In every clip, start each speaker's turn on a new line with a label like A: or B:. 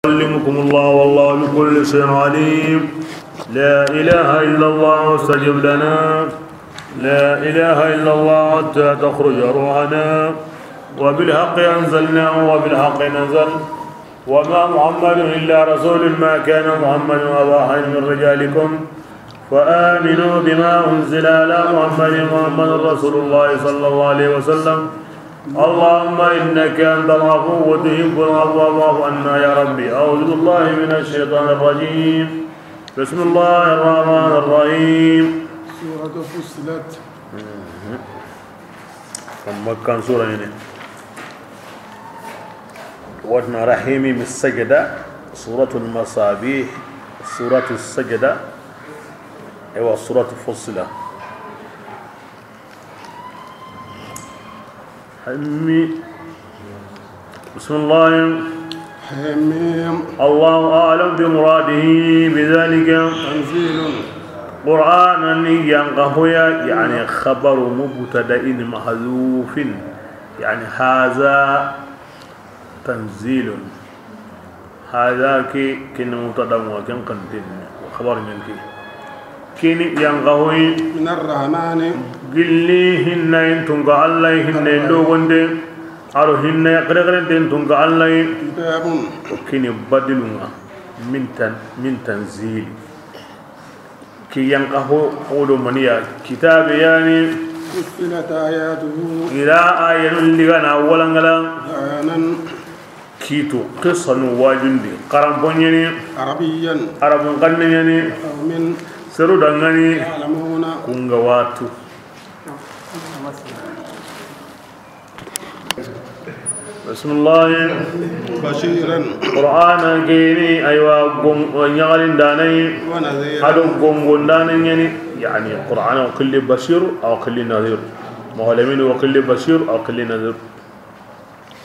A: يعلمكم الله والله بكل شيء عليم. لا إله إلا الله واستجب لنا. لا إله إلا الله حتى تخرج روحنا. وبالحق أنزلناه وبالحق نزل. وما محمد إلا رسول ما كان محمد أبا أحد من رجالكم فآمنوا بما أنزل على محمد رسول الله صلى الله عليه وسلم. اللهم إنك أنت العفو وتحب العفو فاعف عنا يا ربي. أعوذ بالله من الشيطان الرجيم. بسم الله الرحمن الرحيم.
B: سورة فصلت.
A: مكان سورة هنا. وجنا رحيمي من السجدة. سورة المصابيح. سورة السجدة. أيوة سورة فصلت. بسم الله.
B: حميم.
A: الله أعلم بمراده بذلك.
B: تنزيل.
A: قرآنا ينقهويا يعني خبر مبتدأ محذوف يعني هذا تنزيل. هذا كن مبتدأ وكن قنتين وخبر منك كن ينقهوي
B: من الرحمن.
A: قلي هن ينتنق الله هن يلوغند أرو هن يقرقرن ينتنق الله
B: كتاب.
A: وكن بدلنا من تنزيل كي ينقهو قولوا منيا كتاب يعني
B: فصلت آياته.
A: إلى آية لغنا أولا غلا
B: بيانا
A: كيتو قصة واجندي قرام بنيني
B: عربيا
A: عرب قنيني
B: قوم
A: سرو دنغني
B: يعلمون.
A: كونغواتو. بسم الله.
B: بشيرا
A: قرآن كيني أيوا قوم ونيالين داني
B: ونذيرا.
A: هذا قوم داني يعني قرآن وكل بشير أو كل نذير مهلمين وكل بشير أو كل نذير.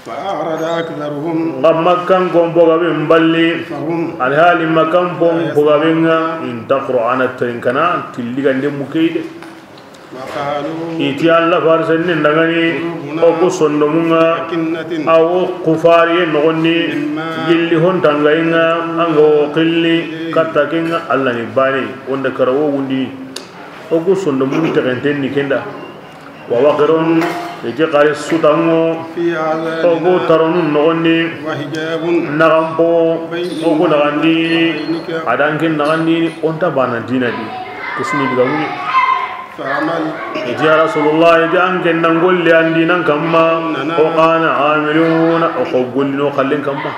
B: فأعرض أكثرهم
A: غم كان قوم بوغابين بالي
B: فهم
A: الحال ما كان قوم بوغابين إن قرآن الترنكنا تلقى مكيد
B: وقالوا
A: إتي الله فارسن نغني أو كسندمونا
B: كنة
A: أو كفاري نغني جلي هون تنغينا أنغو قلي كتاكينا الله نباني وندكروا وندي أو كسندمون تغنتين نكندا ووقرون يجي قاري السودانو
B: في
A: أو
B: عذابنا
A: ترون نغني
B: وحجاب
A: نغمبو أو نغنديني أدانكين نغنديني أنت بانا دينا دي كسني بغموني
B: فعمل
A: يا رسول الله جانك نقول لي عندي نكما وقال عاملون وقول لي خلين كما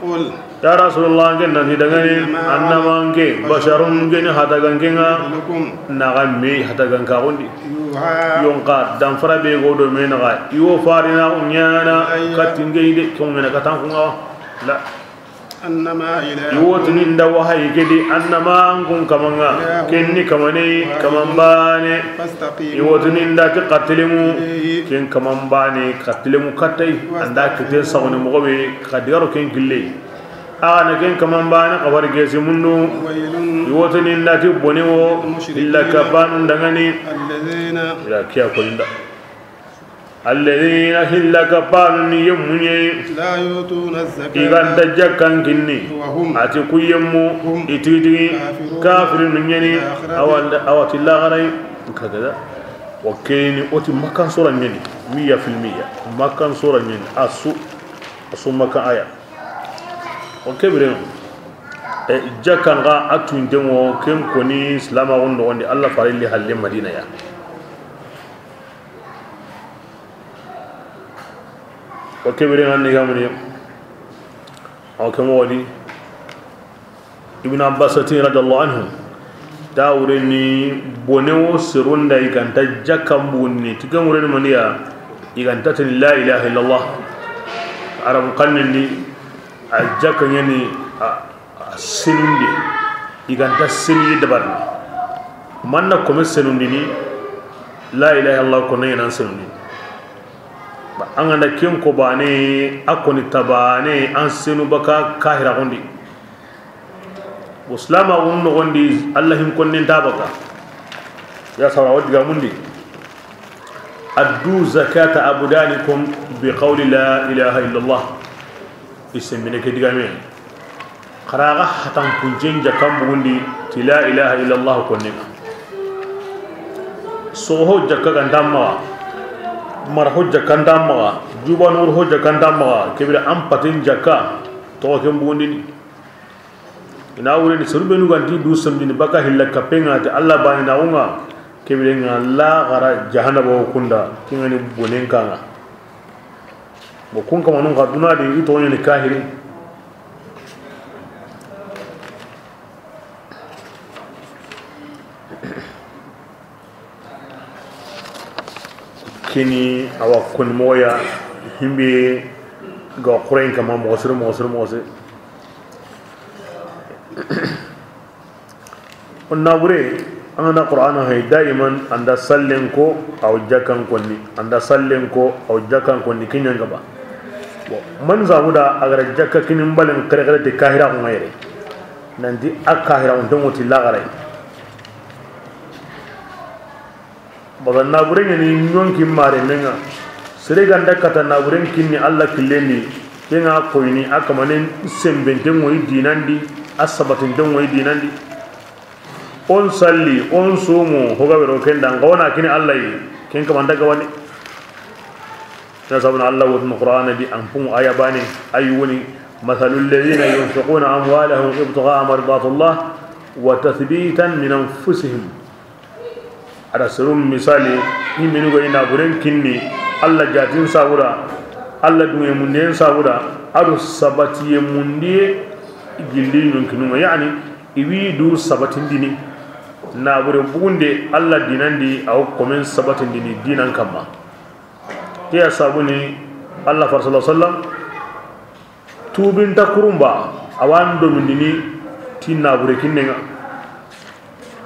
B: قل
A: يا رسول الله جنة دعني أنما أنك بشر جن هذا جنكنا
B: لكم
A: نعمي هذا جنكاوندي
B: يوحى
A: يونكا دمفرا بيغودو منغا يوفارنا أنيانا كاتينجي كوننا كاتانكونا لا
B: أنما إله
A: يوتني ندوها يجدي أنما أنكم كمانا كني كماني كمانباني
B: فاستقيموا
A: يوتني نداك قتلمو كن كمانباني قتلمو كتاي عندك كتير سوني مغبي كديارو كن كلي أنا كن كمانباني قبر جيسي منو
B: ويل
A: يوتني نداك بونيو إلا كبان دعاني
B: الذين
A: إلى كيا كلندا الذين إلا كبان يمني
B: لا يؤتون الزكاة
A: إذا تجكن كني
B: وهم
A: أتكو يمو إتيدي كافر مني أو تلا غري كذا وكيني أوتي مكان صورة مني 100% مكان صورة مني أسو مكان آية وكبرين جكن غا أتون دمو كم كوني سلام غندو الله فارلي حل مدينة يا وكبرين أني كامري أو كم ولي ابن عباس رضي الله عنه داورني بونيو سرون دا يكن تجكم بوني تكمرين منيا يكن تتن لا إله إلا الله عرب قنني الجكن يعني سنوندي يكن تسني دبرني من كم سنوندي لا إله إلا الله كنا ينان سنوندي an ganda ken ko bane akoni tabane an senu baka kahira gondi muslima wonno gondi allah him konnen tabaka ya sawra wadiga mundi addu zakata abudanikum bi qawli la ilaha illa allah اسم من كدغامي kharaga hatan punjen jakam bugundi ti la ilaha illallah konninga soho jakka gandamma mar hojja kandamma juba nur hojja kandamma kebira am patin jakka to ke bugundi ina wuri ni surbe nu ganti du samdini baka hilla kapenga ti Allah bani na unga kebire nga la gara jahannaba kunda kingani bonen kanga bo kun kama nun ga duna de ito ni kahiri kini awa kun moya himbe ga qurain kama mo sir onna bure ana qur'ana hay daiman anda sallen ko aw jakan konni anda sallen ko aw jakan konni kinya ngaba man zamuda agar jakka kinin balen kare kare de kahira ko ngayre nandi akahira on dongo ti lagare bagan na bure ni nyonki mare menga sere ganda kata na bure kinni alla killeni kenga koyni akamanen sembente moy dinandi asabatin den moy dinandi on salli on sumu hoga bero kenda ngona kini Allah ken ka manda gawani nasabuna Allah wa qur'ana bi anfum ayabani ayuni mathalul ladina yunfiquna amwalahum ibtigha'a mardatillah wa tathbitan min anfusihim ada serum misali himinu go ina buren kinni Allah jatin sabura Allah duye munden sabura adu sabati mundi gilli nun kinu yani iwi du sabatin dini na bure bugunde Allah dinandi aw komen sabatin dini dinan kamma ke sabuni Allah sallallahu alaihi wasallam tubin takurumba awan do mindini tinna bure kinnenga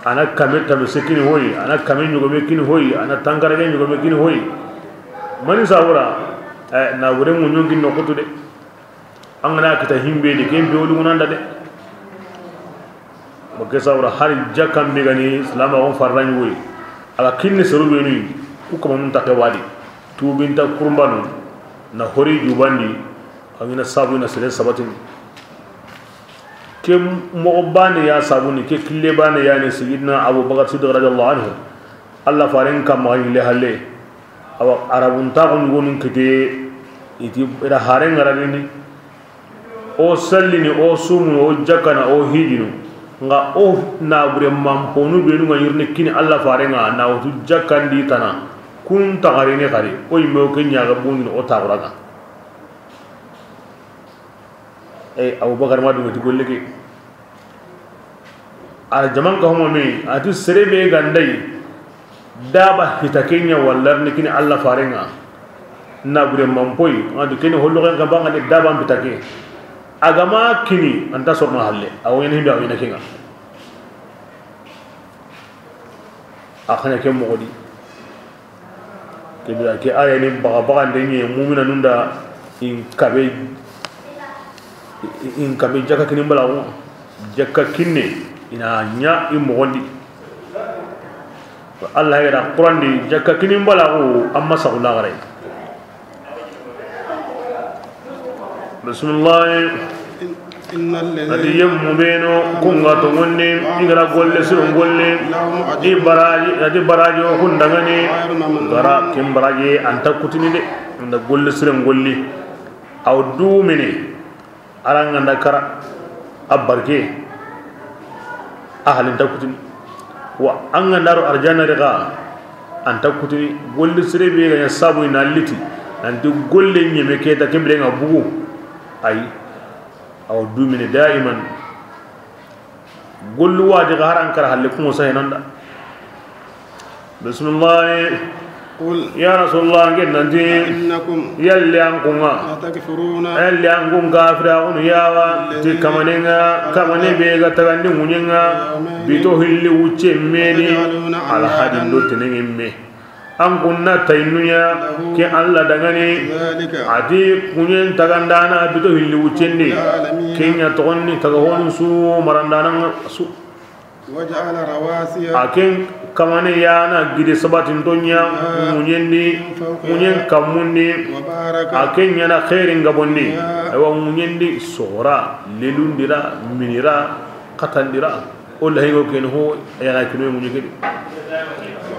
A: ana kameta mesekini hoyi ana kamen nyugo mekini hoyi ana tangarage nyugo mekini hoyi mani sabura na bure munyongi nokutu de angana kita himbe de kembe wolu munanda de makesa wala hari jakam be gani islam on farran woy ala kinni serube ni ku ko mun takay wadi tubinta kurbanu na hori jubandi angina sabu na sele sabatin ke mo bani ya sabuni ke kille bani ya ni sayyidina Abu Bakar Siddiq radhiyallahu anhu Allah farin kam ma ile halle awa arabun ta gon gonun kete iti ira haren ngaradini o sallini o sumu o jakana o hijinu nga o na bure mamponu benu nga yirne kini Allah farenga na o jakandi tana kun tagarine kari o yimo kenya ga bunni o taguraga Abu Bakar madu ngati golleke ala jaman ka homo me atu serebe gandai daba hitakenya wallarni kini Allah farenga na bure mampoi adu kini hollo ga banga de daba bitake agama kini anta sorma halle awene himbe awene kinga akhana ke mogodi ke bila ke aya ni baga ndenye mu'mina nunda in kabe jaka kini balawo jaka kinne ina nya in mogodi Allah ya Qur'an di jaka kini balawo amma sawla gare bismillah adi yem mubeno kunga to wonni igara golle sirun golle adi baraji o hundangani gara kim baraji anta kutini de nda golle sirun golli aw dumini aranga ndakara abarke ahalin ta kutini wa anga ndaro arjana riga anta kutini golle sirebe ga sabu ina liti nanti golle nyeme keta kembre nga bugu ay aw dumini daiman gollu wadi garan kar halle ko sahinanda bismillah qul ya rasulullah ngenanti
B: innakum
A: yalli ankunga
B: takfuruna
A: yalli ankun kafira on yawa ti kamanenga kamane be ga tagandi munyenga bito hilli wucce meni al hadin do tenenge an kunna tainuya ke Allah dangane adi kunyen tagandana bito hilli wucende kenya tonni tagahon su marandana su
B: وجعل رواسي
A: akin kamane yana gidi sabatin donya munyen kamundi
B: وبارك
A: akin yana khairin gabondi aywa munyendi sora lelundira minira katandira olla higo ken ho yana kino munyegedi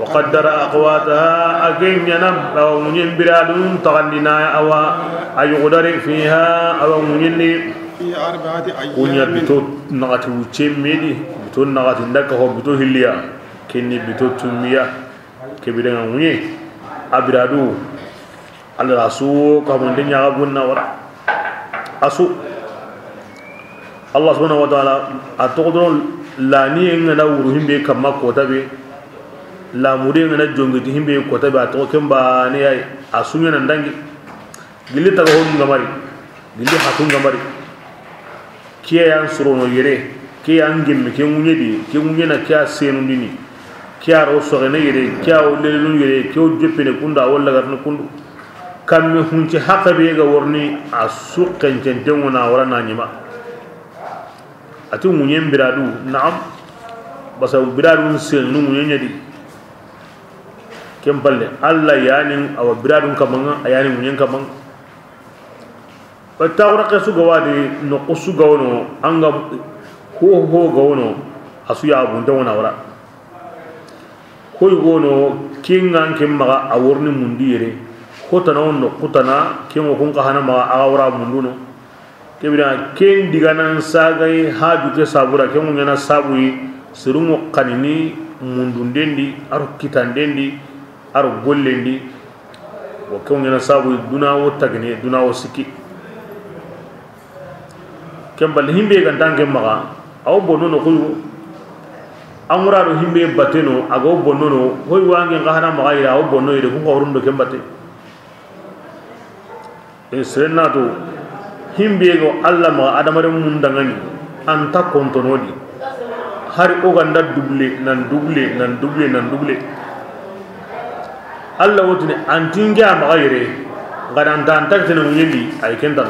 A: وقدر أقواتها أكين ينب أو منين برادون تغنينا أو أيقدر فيها أو منين
B: في 4 أيام
A: كونيا بتو نغاتي وچيم ميدي بتو نغاتي ندك هو بتو هليا كني بتو تميا كبيرنا منين أبرادو على رسول كمان دنيا غبنا ورا أسو الله سبحانه وتعالى أتقدرون لا نيجنا وروهم بكم كوتابي la mudin na jongiti himbe ko tabe to kemba ne ay asunya nan dangi gilli taga hon ngamari gilli hatun ngamari kiya yan surono yere kiya an gemme ke munyedi ke munyena kiya senu dini kiya ro so ne yere kiya o lelun yere ke o joppene kunda walla garna kundu kamme hunci hakabe ga worni asu kencente wona wala na nyima atu munyen biradu naam basa biradu senu munyedi kempalle alla yani awa biradun kamanga ayani munyen kamang patawra kesu gawadi no kusu gawno anga ho gawno asu ya bunta wona wara koy gono kingan kemma aworni mundire hotana no kutana kemo kun kahana ma awra munduno kebira ken diganan sagai haju ke sabura kemo ngana sabui surumo kanini mundundendi aro kitandendi aro gollendi wo kewngena sabu duna wo tagni duna wo siki kembal himbe gan tanke maga aw bonono ko amura do himbe bateno ago bonono hoy wange ngahana maga ira aw bonno ire ko horundo kembate e senato himbe go alla ma adamare mun dangani anta kontonodi hari o ganda double nan Allah wotuni antinga magayre gadan dan taktena muyendi ay kenda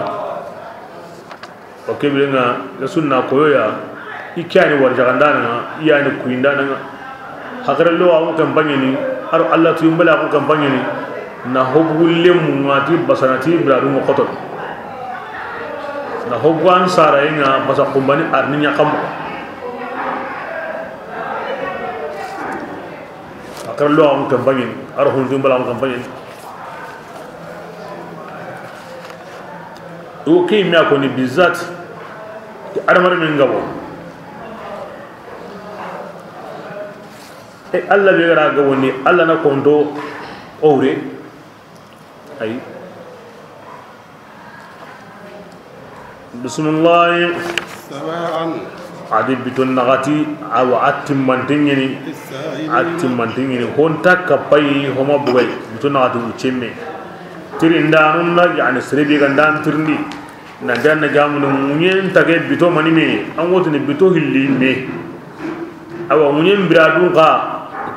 A: o kebilenga sunna koyoya ikani warjagandana iyani kuindana hagarallo awu kampanye ni aro Allah tumbala ko kampanye ni na hobulle mumati basanati bradu mo khoto na hobwan sara inga basa kumbani arninya kam akarlo awu kampanye ni aro hundu bala kampanye o kay mi akoni bizat adamar min gabo e alla be gara gabo ni alla na kondo owre ay bismillah
B: سواء
A: adi bitun nagati awa atim mantingini honta kapai homa bugay bitun nagati uchemme tirinda nunna yani srebi gandan tirndi na janna jamu munyen tage bito manime an wotni bito hilli me awa munyen biradun ka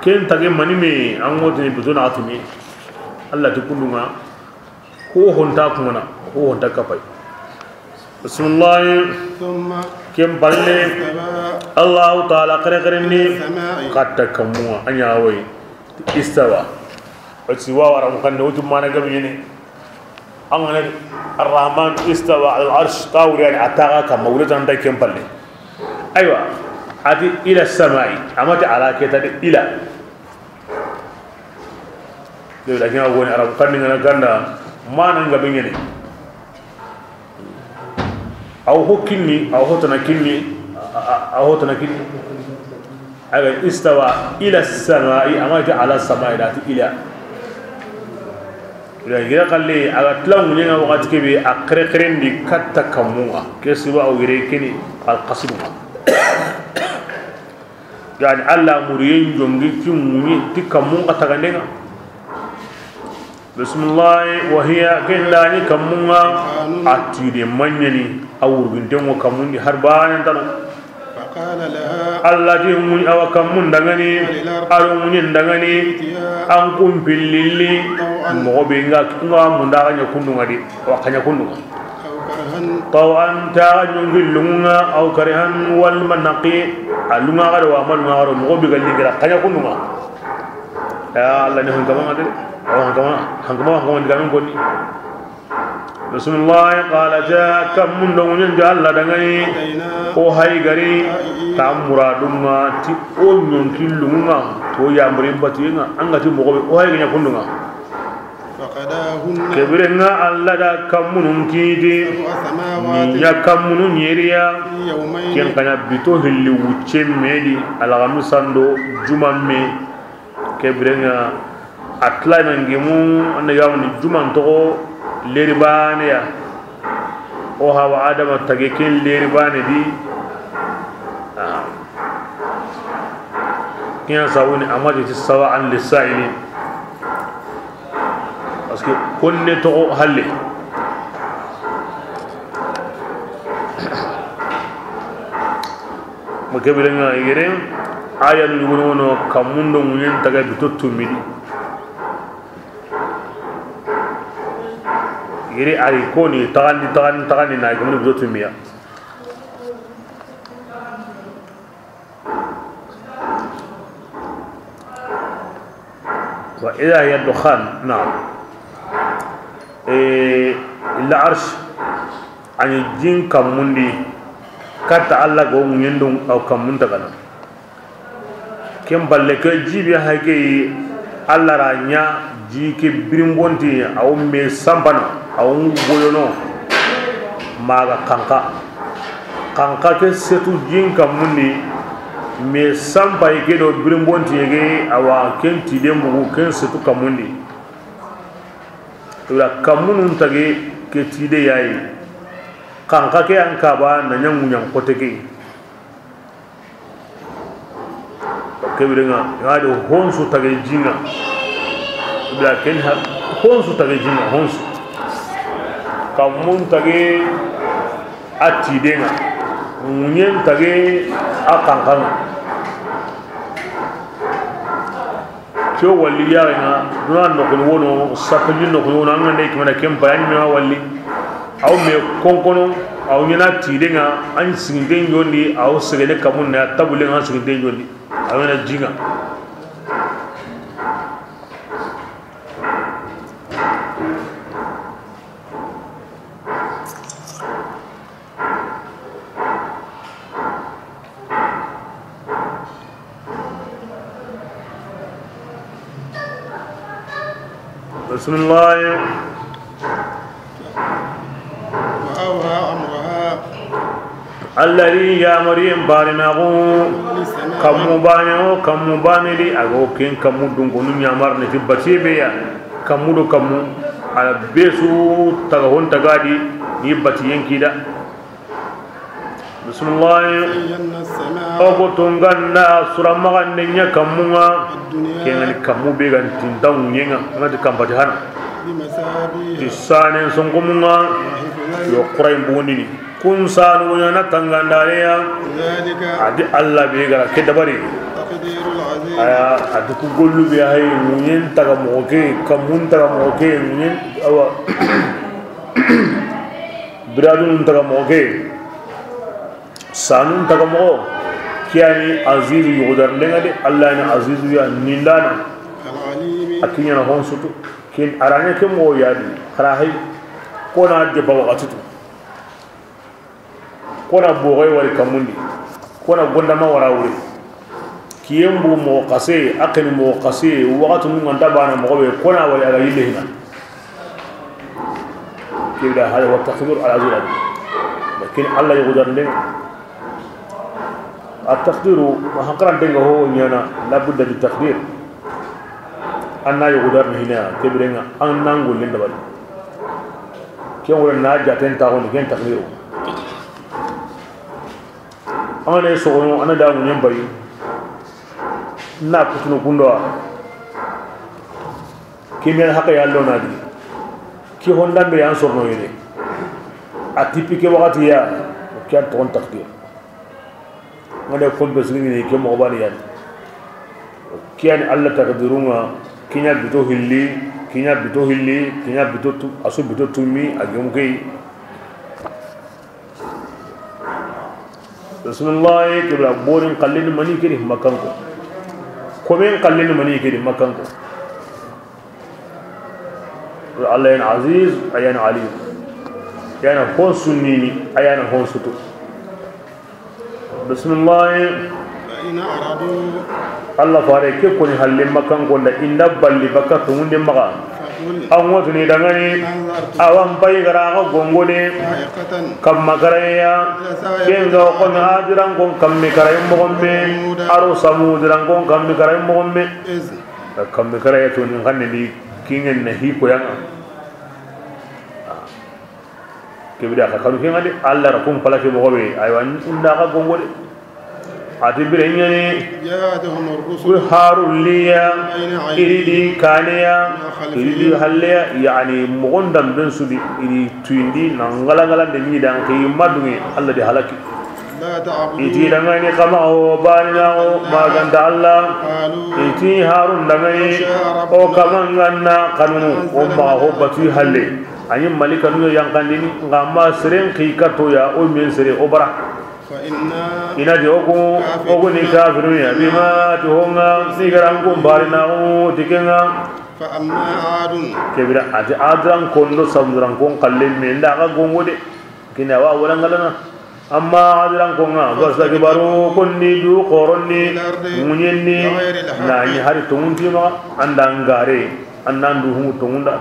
A: ken tage manime an wotni bito nagati me Allah tukundunga ho honta kumana ho honta kapai bismillah
B: ثم
A: كم بالله الله تعالى قرقرني قد كموا أن يعوي استوى استوى ورم كان نوتم ما نقبلني أنا الرحمن استوى على العرش طاول يعني أتاقا كم مولد عندك كم بالله أيوة هذه إلى السماء أما على كتاب إلى لكن أقول أرام كان نقولنا ما نقبلني أو هو كني أو هو تنكني أجل استوى إلى السماء أما على السماء ذات إلى إذا قال لي أقول لهم من يوم وقت كبي أقرقرن دي كتا كموها كسبوا أو يريكني القصيم يعني الله مريين جونجي كموني تكمون كتغنينا بسم الله وهي كلاني كمونا أتيدي منيني أو بنتم وكموني هربان تلو
B: فقال لها
A: الله جموني أو كمون دعني أرموني دعني أنكم بالليل مغبينغا كنغا مندارا يكونوا غادي وكان يكونوا طوعا تاجن في اللغة أو كرها والمنقي اللغة غير وعمل اللغة غير مغبي قال لي كذا كذا كلنا يا الله نحن كمان هذا أو هنكمان دكان كوني بسم الله قال جاء كم من دون جل الله دعاني أو هاي غري كم مرادنا تي أو يمكن لغة تو يا مريم باتينا أنغتي مغبي أو هاي كذا كلنا كبرنا الله دا كمون كيدي يا كمون يريا كين كنا بيتو هلي وچم ميدي على غمساندو جمان مي كبرنا أطلع نجمو أن يوم الجمان تو ليربانيا أو هوا آدم تجيكين ليرباني دي كين سووني أماجي تسوا عن للسائلين parce que konne to halle mo kebele nga yere aya ni wono kamundo munyen taga bitotto midi yere ari koni tagandi na kamundo bitotto miya wa ila ya dukhan na'am العرش عن الجن كموندي كتا الله غو نيندون او كمون تغنا كم بالك جيبي هاكي الله رانيا جيكي بريمبونتي او مي سامبانا او غويونو ماغا كانكا كي ستو جين كموندي مي سامباي كي دو بريمبونتي يغي اوا كنتي ديمبو كن ستو كموندي la kamunun tage ke tide yayi kanka ke an kaba na nyangunyang koteke kebirenga ngado honsu tage jinga la ken ha honsu tage jinga honsu kamun tage atidenga munyen tage akankanga kyo walli yarenga dunan no ko wono sapajin no ko wono ngande ki mana kem bayan me walli aw me konkono aw nyina tidenga an singen yondi aw segene kamun na tabule nga singen yondi aw na jinga بسم الله
B: وأوها أمرها
A: الذي يا مريم بارناغو كم بانيو كم بانيلي أغو كين كم دونغونو نيامار نتي باتيبيا كم دو كم على بيسو تغهون تغادي يباتي ينكيدا بسم الله أبو تونغانا سورة مغانيا كمونا كين كمو بيغان تنداو نيغا نغادي كم باتيهانا تسانين سنغمونا يقرأي بونيني كن سانو يانا تنغانداريا أدي الله بيغارا كدباري أدي كغلو بيهاي نين تغا موكي كمون تغا موكي نين أوا برادون تغا موكي سانون تغمو كياني عزيز يغدر لنا دي الله ينا عزيز يا نيلانا أكين ينا هون سوتو كين أراني كم هو يادي خراهي كونا جبا وقتتو كونا بوغي وري كموندي كونا غندما وراوري كيمبو موقسي أكن موقسي وقت نون دبانا مغوي كونا وري على يلي هنا كيدا هذا هو التقدير على عزيز لكن الله يغدر لنا التقدير وحقران دنگا هو نيانا لابد بالتقدير أنا يقدر هنا كبرنا أنا نقول لنا بل كيف ولا ناجا تنتاهون كين تقديره أنا يسوعون أنا داون ينبري ناكتنو كندوا كيف ينحق يالله نادي كيف هندان بيان صورنا يني أتيبي كي وقت يا كيان تون تقدير ngade kon be sini ke mo bani yan kiyan alla taqdiruna kinya bito hilli kinya bito tu asu bito tumi agum kay bismillah kibra borin qallin mani kiri makanko komen qallin mani kiri makanko Allah yan aziz ayan alim yana hon sunnini ayana hon sutu bismillah
B: ina aradu
A: Allah fare ke ko ni halle makan gonda inda balli baka tunde maka an wato ni dangane awan bai gara ga gongone kam makaraya kenga ko na adiran gon kam me karay mo gombe aro samu diran gon kam me karay mo gombe kam me karaya to ni ganne ni kingen na hi ko yang kebida ka kanu kenga de Allah rakum palake mo gobe aywan inda ga gongone atibirenya ni harun liya iridi kaniya iridi halya yani mogondam ben sudi iri tuindi nangala ngala de ni dan kay madungi Allah di halaki iti dangani kama o banina o maganda Allah iti harun dangani o kama nganna kanunu o ma ho batu halle ani malika nu yang kandini ngama seren khikato ya o men sere o bara ina di ogu ni kafiru ya bima tuhonga sigarangu barina o tikenga
B: fa amma adun
A: kebira ati adran kondo samduran kon kalle menda ga gongode kina wa wala ngalana amma adran konga gasa ke baru konni du qoronni munyenni nani hari tungunti ma andangare annandu hu tungunda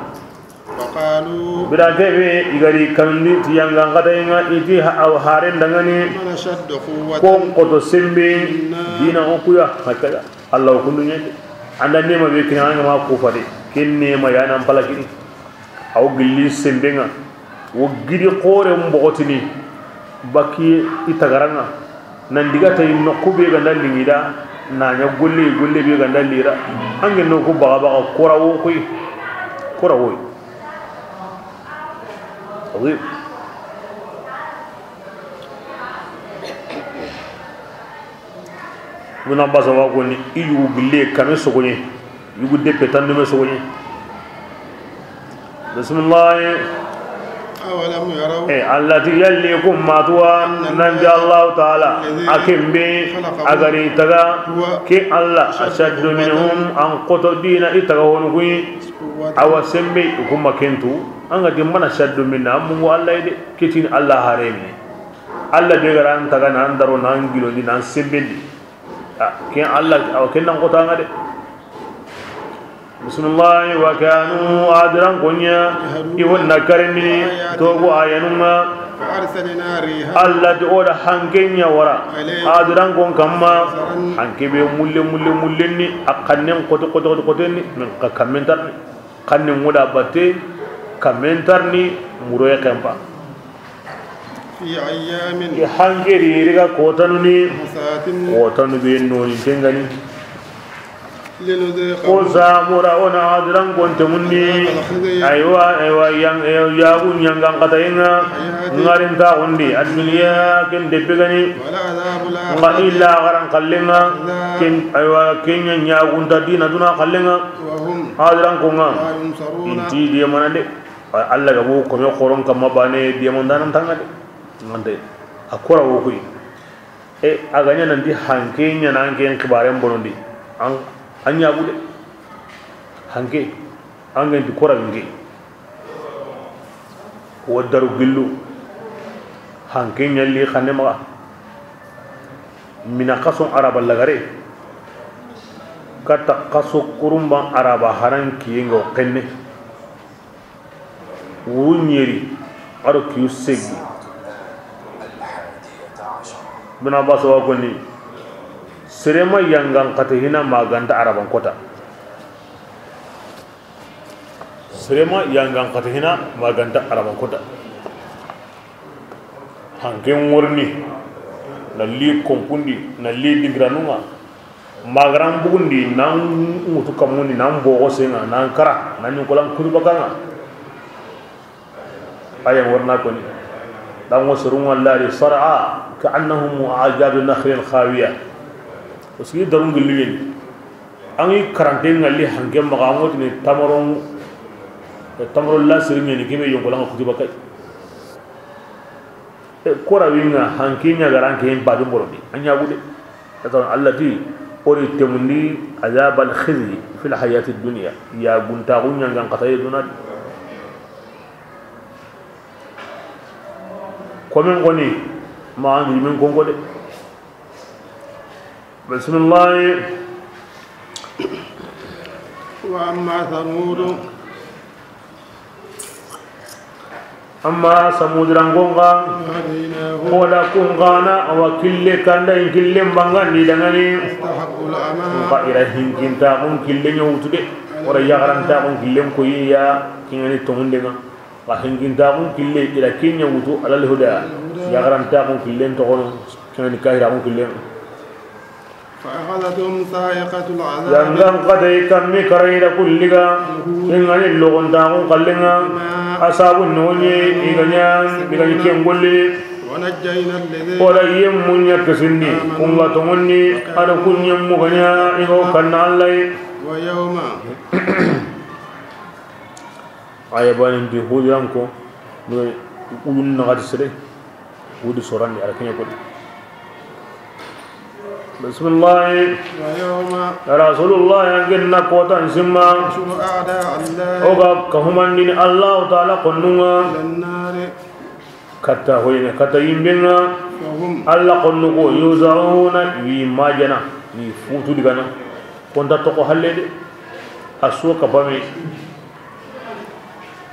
B: faqalu
A: birakebe igari kandi tiyanga ngadainga iti aw haren dangani
B: man shaddu quwwatan
A: kon koto sembe dina okuya hakka Allah kundunya anda nema be kinanga ma ko fade kenne ma yana palakini aw gilli sembenga wo gidi qore mbogotini baki itagaranga nan diga tay nokube ga ndalingida nanya golle be ga ndalira angen no ko baga korawo koy korawo طيب من أبغى أقولني يجوا بالله كم سكوني يجوا دبتان دم سكوني بسم الله
B: أولم يروا
A: الله تيجيكم ما توا ننجى الله تعالى أكيم بي أغري تغا كي الله أشد منهم أن قطع دين إتغاون كوي أو سمبي كم كنتو anga dimbana shaddu minna mungu Allah ide kitin Allah haremi Allah de garan taga nan daro nan gilo ni nan sembendi ken Allah aw ken nan kota ngade bismillah wa kanu adran kunya iwon nakarni to go ayanuma
B: فأرسلنا ريحا
A: Allah de oda hankenya wara adran kon kamma hanke be mulle ni akannen koto ni min kamentar kannen muda batte kamentarni muroya kempa
B: في أيام
A: hangeri riga kotanuni
B: مسات
A: kotanu be noni tengani
B: لنذيقهم
A: ko zamura ona adran gonte munni aywa yang yagun yang katayenga ngarinta undi admiya ken debegani
B: ولعذاب الآخرة
A: ma illa garan kallenga ken aywa kenya nyagunta dina duna kallenga
B: وهم
A: adran ko nga
B: لا ينصرون
A: inti dia manade Allah gabu ko me khoron kam mabane dia mondanan tangade ngande akora wo kuy aganya nandi hanke nya nanke en kibaren bonondi anya bude hanke angen di kora ngi wadaru gillu hanke nya li khane ma mina qasun araba lagare kata qasu kurumba araba haran kiyengo qenne wunyeri aro kiu segi bina baso wa koni serema yangan katehina maganta araban kota serema yangan katehina maganta araban kota hanken worni na li kompundi na li digranunga magaran bugundi nan mutu kamuni nan bogo senga nan kara nan yukolan kurubaganga ayam warna koni dan wasrun wallahi sar'a ka'annahum a'jab an-nakhl khawiyah uski darun gilin angi karanteng ngali hangem magamot ni tamarong tamarul la sirnya ni kebe yong kolang kutu bakai kora winga hankinya garan ke ba dum borodi anya gude atau allati ori temundi azab al khizy fi al hayat ad dunya ya gunta gunya ngan qatay dunad ko men goni ma andi men ko ngode bismillah
B: wa amma thamud
A: amma samudirangonga koda kungana awa kille kanda in kille mbangandi dangani ka ira hinkinta kun kille nyawtude ora yagaranta kun kille ko yiya kingani tongundenga ka hinkinta kun kille ira kinya wutu alal huda yagaranta kun kille to kono kingani kahira kun kille
B: فأخذتهم صاعقة العذاب
A: زنغان قدي كم كريد كلها إنغان اللغن تاغن قلنا أصاب النوني إغنيان بغني كيم قولي
B: ونجينا الذين
A: ولا يمون يكسني كنغا تغني أنا كن يمو غنيا إغو كان الله
B: ويوم
A: ayabان انتي هود يانكو نقولون نغاد سري هود سوراني على كنيا قولي بسم الله
B: ويوم
A: رسول الله يجنا قوتا سما
B: أعداء الله
A: اوغا كهمان دين الله تعالى قنونا
B: النار
A: كتا هوين كتا يمبنا
B: وهم
A: الله قنوكو يوزعون يماجنا يفوتو دغنا كونتا توكو حليد اسو كبامي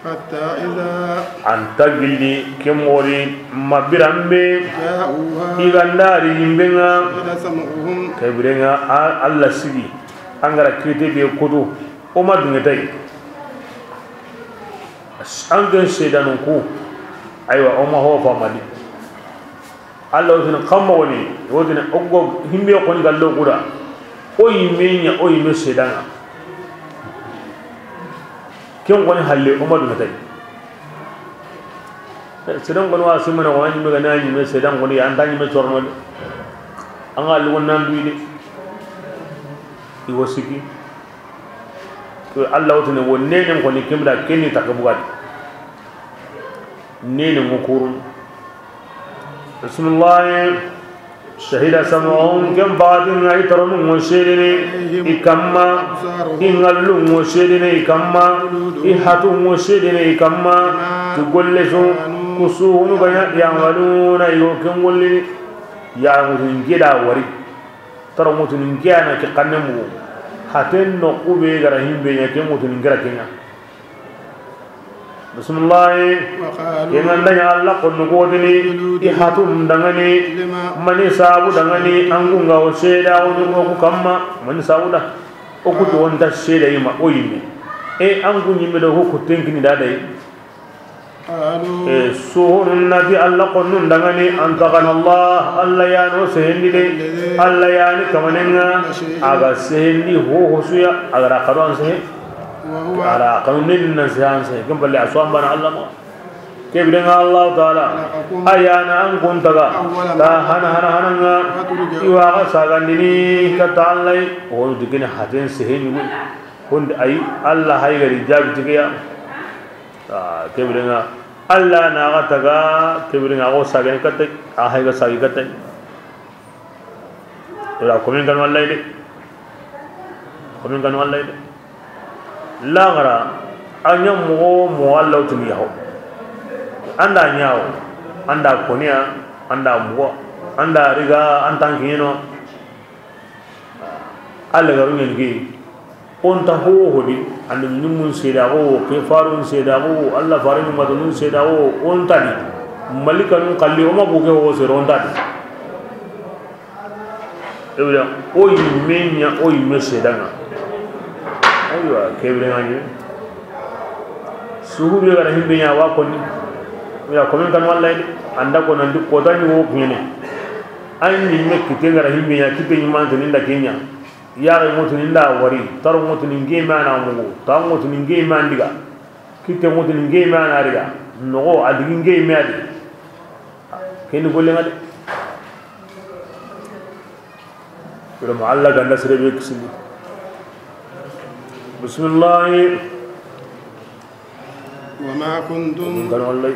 B: حتى إذا
A: أنت جلي كموري ما برامبي
B: جاءوها
A: إغنداري يمبنا
B: إذا سمعهم
A: كبرنا الله سيدي أنغرا كريتي بيكودو وما دونتاي أنغن سيدانوكو أيوة وما هو فامالي الله وزن قام وني وزن أقوى همبي يقولي قال له قرا أوي مين أوي مين سيدانا كم قولي حلي وما دونتاي سيدان قولوا سيمنا واني مغناني مين سيدان قولي أنتاني مين سورمال أنغا لغن ناندويدي iwosiki to Allah wotene won nenen ko ni kimda kenni takabugadi nenen mukurun bismillah shahida sam'un kam ba'din ay tarun mushidini ikamma ingallu mushidini ikamma ihatu mushidini ikamma tugollesu kusunu baya ya'maluna yukum walli ya'mudun gida wari tara mutun ngana ki qannemu haten no kube gara himbe nya ke mutun ngara kenya bismillah yengan danya Allah konno godini ihatum dangani mani sabu dangani angunga o seda o ko kamma mani sabu da o ku to wonda seda yima o yimi e angu nyime do ko tenkini dadai suhun nabi Allah qonnun dangani antaqana Allah Allah ya no sehendi de Allah ya ni kamanenga aga sehendi ho suya agara qadan se ara qanunin nasihan se kembali aswan bana Allah mo kebrenga Allah taala ayana an kuntaga ta hana iwa ga sagandini ka taallai o digine haten sehendi hund ay Allah hay gari jabi tigiya kebrenga Allah na gataga kebringa go sagani katte ahay ga sagi katte ila komen kan wallahi de komen kan wallahi de la gara anya mo Allah tuni yaho anda nyaaw anda konia anda mo anda riga antan kino Allah garu ngi onta ho hodi ande nyumun sedago ke farun sedago Allah farin madunun sedago onta di malikan qalli o mabuge o seronta di ewya oy menya oy mesedanga aywa kebre ngani suhu be gara himbe nya wa konni ya komen kan wallahi anda ko nan duk ko tani wo ngene ay ni mekki te gara himbe nya kibe nyimante ninda kenya yaare motuni nda wari tar motuni ngema na mugo ta motuni ngema ndiga kitte motuni ngema na riga no adigi ngema adi ken golle ngade wala mualla ganda sere be kisini bismillah
B: وما كنتم
A: kan wallahi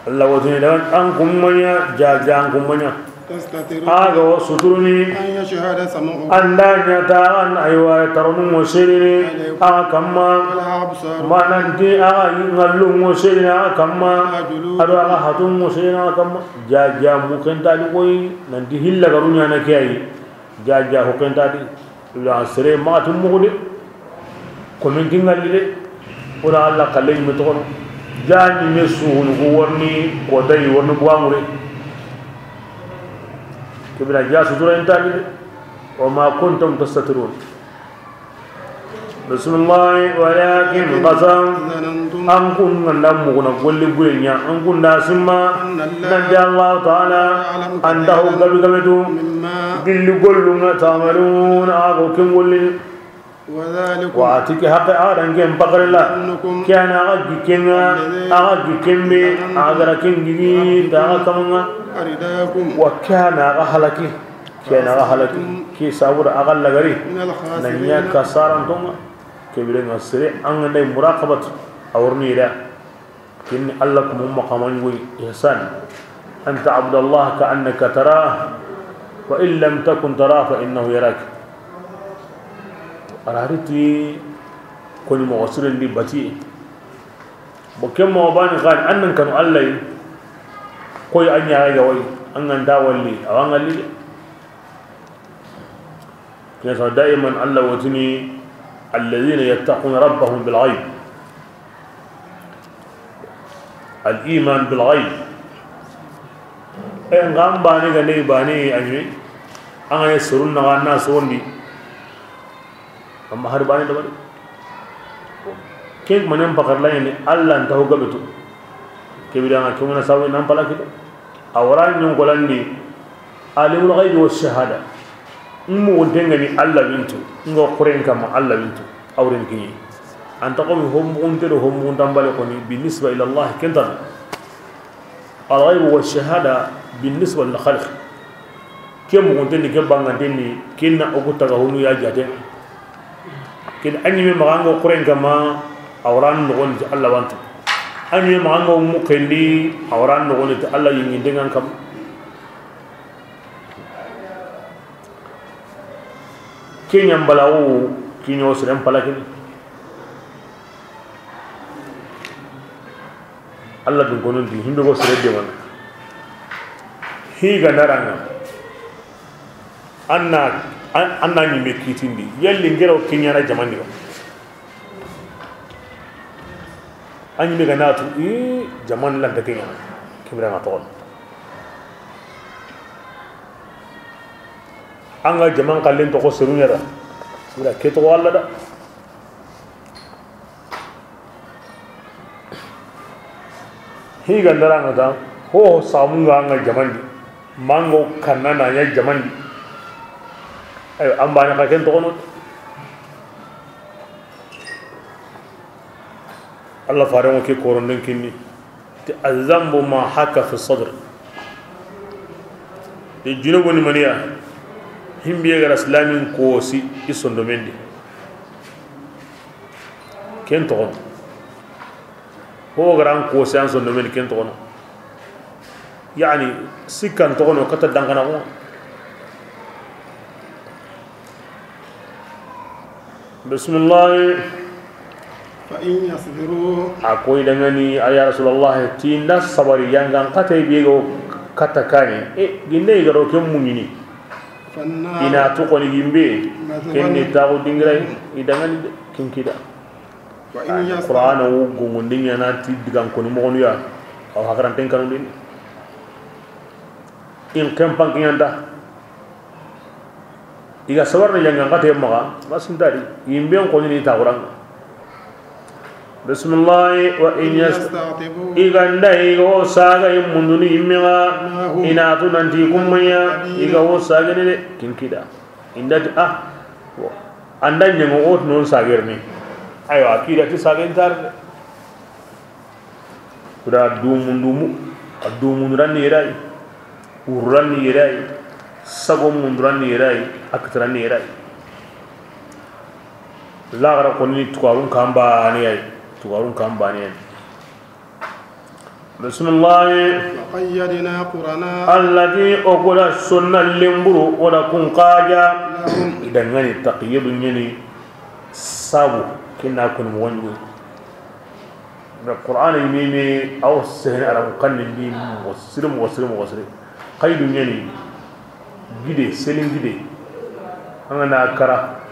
A: Allah wotini dan an kummanya jajan kummanya
B: تستتر
A: aga suturuni
B: أن يشهد سمعهم
A: andanya ta'an aywa tarunu musirini aga kamma
B: ولا أبصار
A: mananti aga ngallu musirini aga kamma adu aga hatun musirini aga kamma jaja mukenta di koy nanti hilla garunya na kiyai jaja hukenta di ila sere ma tum mugude ko min tingalli de ora Allah kalle mi to jani ne suhun ko warni ko dai warni buamure kibra jasu dura intali wa ma kuntum tastatirun bismillah walakin qasam
B: ظننتم
A: an kun ngandam mu kuna golli buenya an kun da simma nan da Allah ta'ala andahu gabi gabetu
B: مما
A: dilli gollu na tamalun ago kin golli
B: وذلكم
A: wa atiki haqqi adan ken bakarilla
B: أنكم
A: kana aga gikembe aga gigi da kamanga
B: أرداكم
A: وكان أهلك كان أهلك كي سابور أغل لغري
B: من
A: ننيا
B: الخاسرين
A: كسارا توما كبيرين السريع أن ندي مراقبة أورني لا كن الله كم مقام يقول إحسان أن تعبد الله كأنك تراه وإن لم تكن تراه فإنه يراك أرارتي كل مغسر اللي بتي بكم موبان قال أن كانوا الله koy anya ga way an ganda walli awan alli ya sa daiman Allah watini alladhina yattaquna rabbahum bil ghaib al iman bil ghaib en gamba ni ga ne bani anyi an ay surun na na sondi amma har bani da bari ken manen pakar la ni Allah ta hoga betu kebidanga kumuna sawi nan palaki awran nyum golandi alimul ghaibi was shahada mu wontenga ni Allah bintu ngo kuren kam Allah bintu awren kini antaqum hum untiru hum tambale koni binisba ila Allah kentan al ghaibi was shahada binisba lil khalq kem wontendi ke bangandeni kinna ogutaga hunu ya jade kin anyi me magango kuren kama awran no gon Allah wantu anyi magango mu kendi awran no gon Allah yingi dengan kam kenyam balawu kinyo sirem palakin Allah dun gonon di himbe go sire de man hi gandaranga anna ni mekitindi yalli ngero kinyana jamani ko anyi me ganatu jaman la de kinyana kimra ma ton anga jaman kallen to ko serunya da sura keto walla da hi gandara ngata ho samunga anga jaman di mango kanana ya jaman di ay ambanya ka ken to kono Allah faran ke koron den kinni ti azambu ma haka fi sadr de junubu ni maniya himbiye gar islamin ko si isondo mendi ken to ho garan ko si an sondo mendi ken to yani sikkan to kono kata dangana ko bismillah
B: فإن يصبروا
A: akoy dangani ya rasulullah tinda sabari yangan kata biego kata kani ginde garo ken munini
B: فالنار
A: ina to ko ni yimbe kenni tawo dingray idangani kinkida
B: وإن يصبروا
A: qur'ana wo gongondinya na ti digan ko ni mo ya aw hakaran ten kanu din in kempan kinyanda iga sabarna yangan kata yamma masindari yimbe ko ni ta qur'an bismillah wa in
B: يستعتبوا
A: iganda igo saga imunduni immiga inatu nanti kummaya igo saga ne kinkida indati anda nyango ot non sagerni ayo akida ti saga intar kuda dumunduran ni rai urran ni rai sago munduran ni rai aktran ni rai lagara konni tukarun kamba ni ay tukarun kambani bismillah
B: وقيدنا قرناء
A: allati ogola sunna lemburu wala kun qaja
B: لهم
A: dangani taqyidu nyani sabu kinna kun wonju da qur'an yimi aw sehna aram kan ni wasrim qaydu nyani gide selin gide angana kara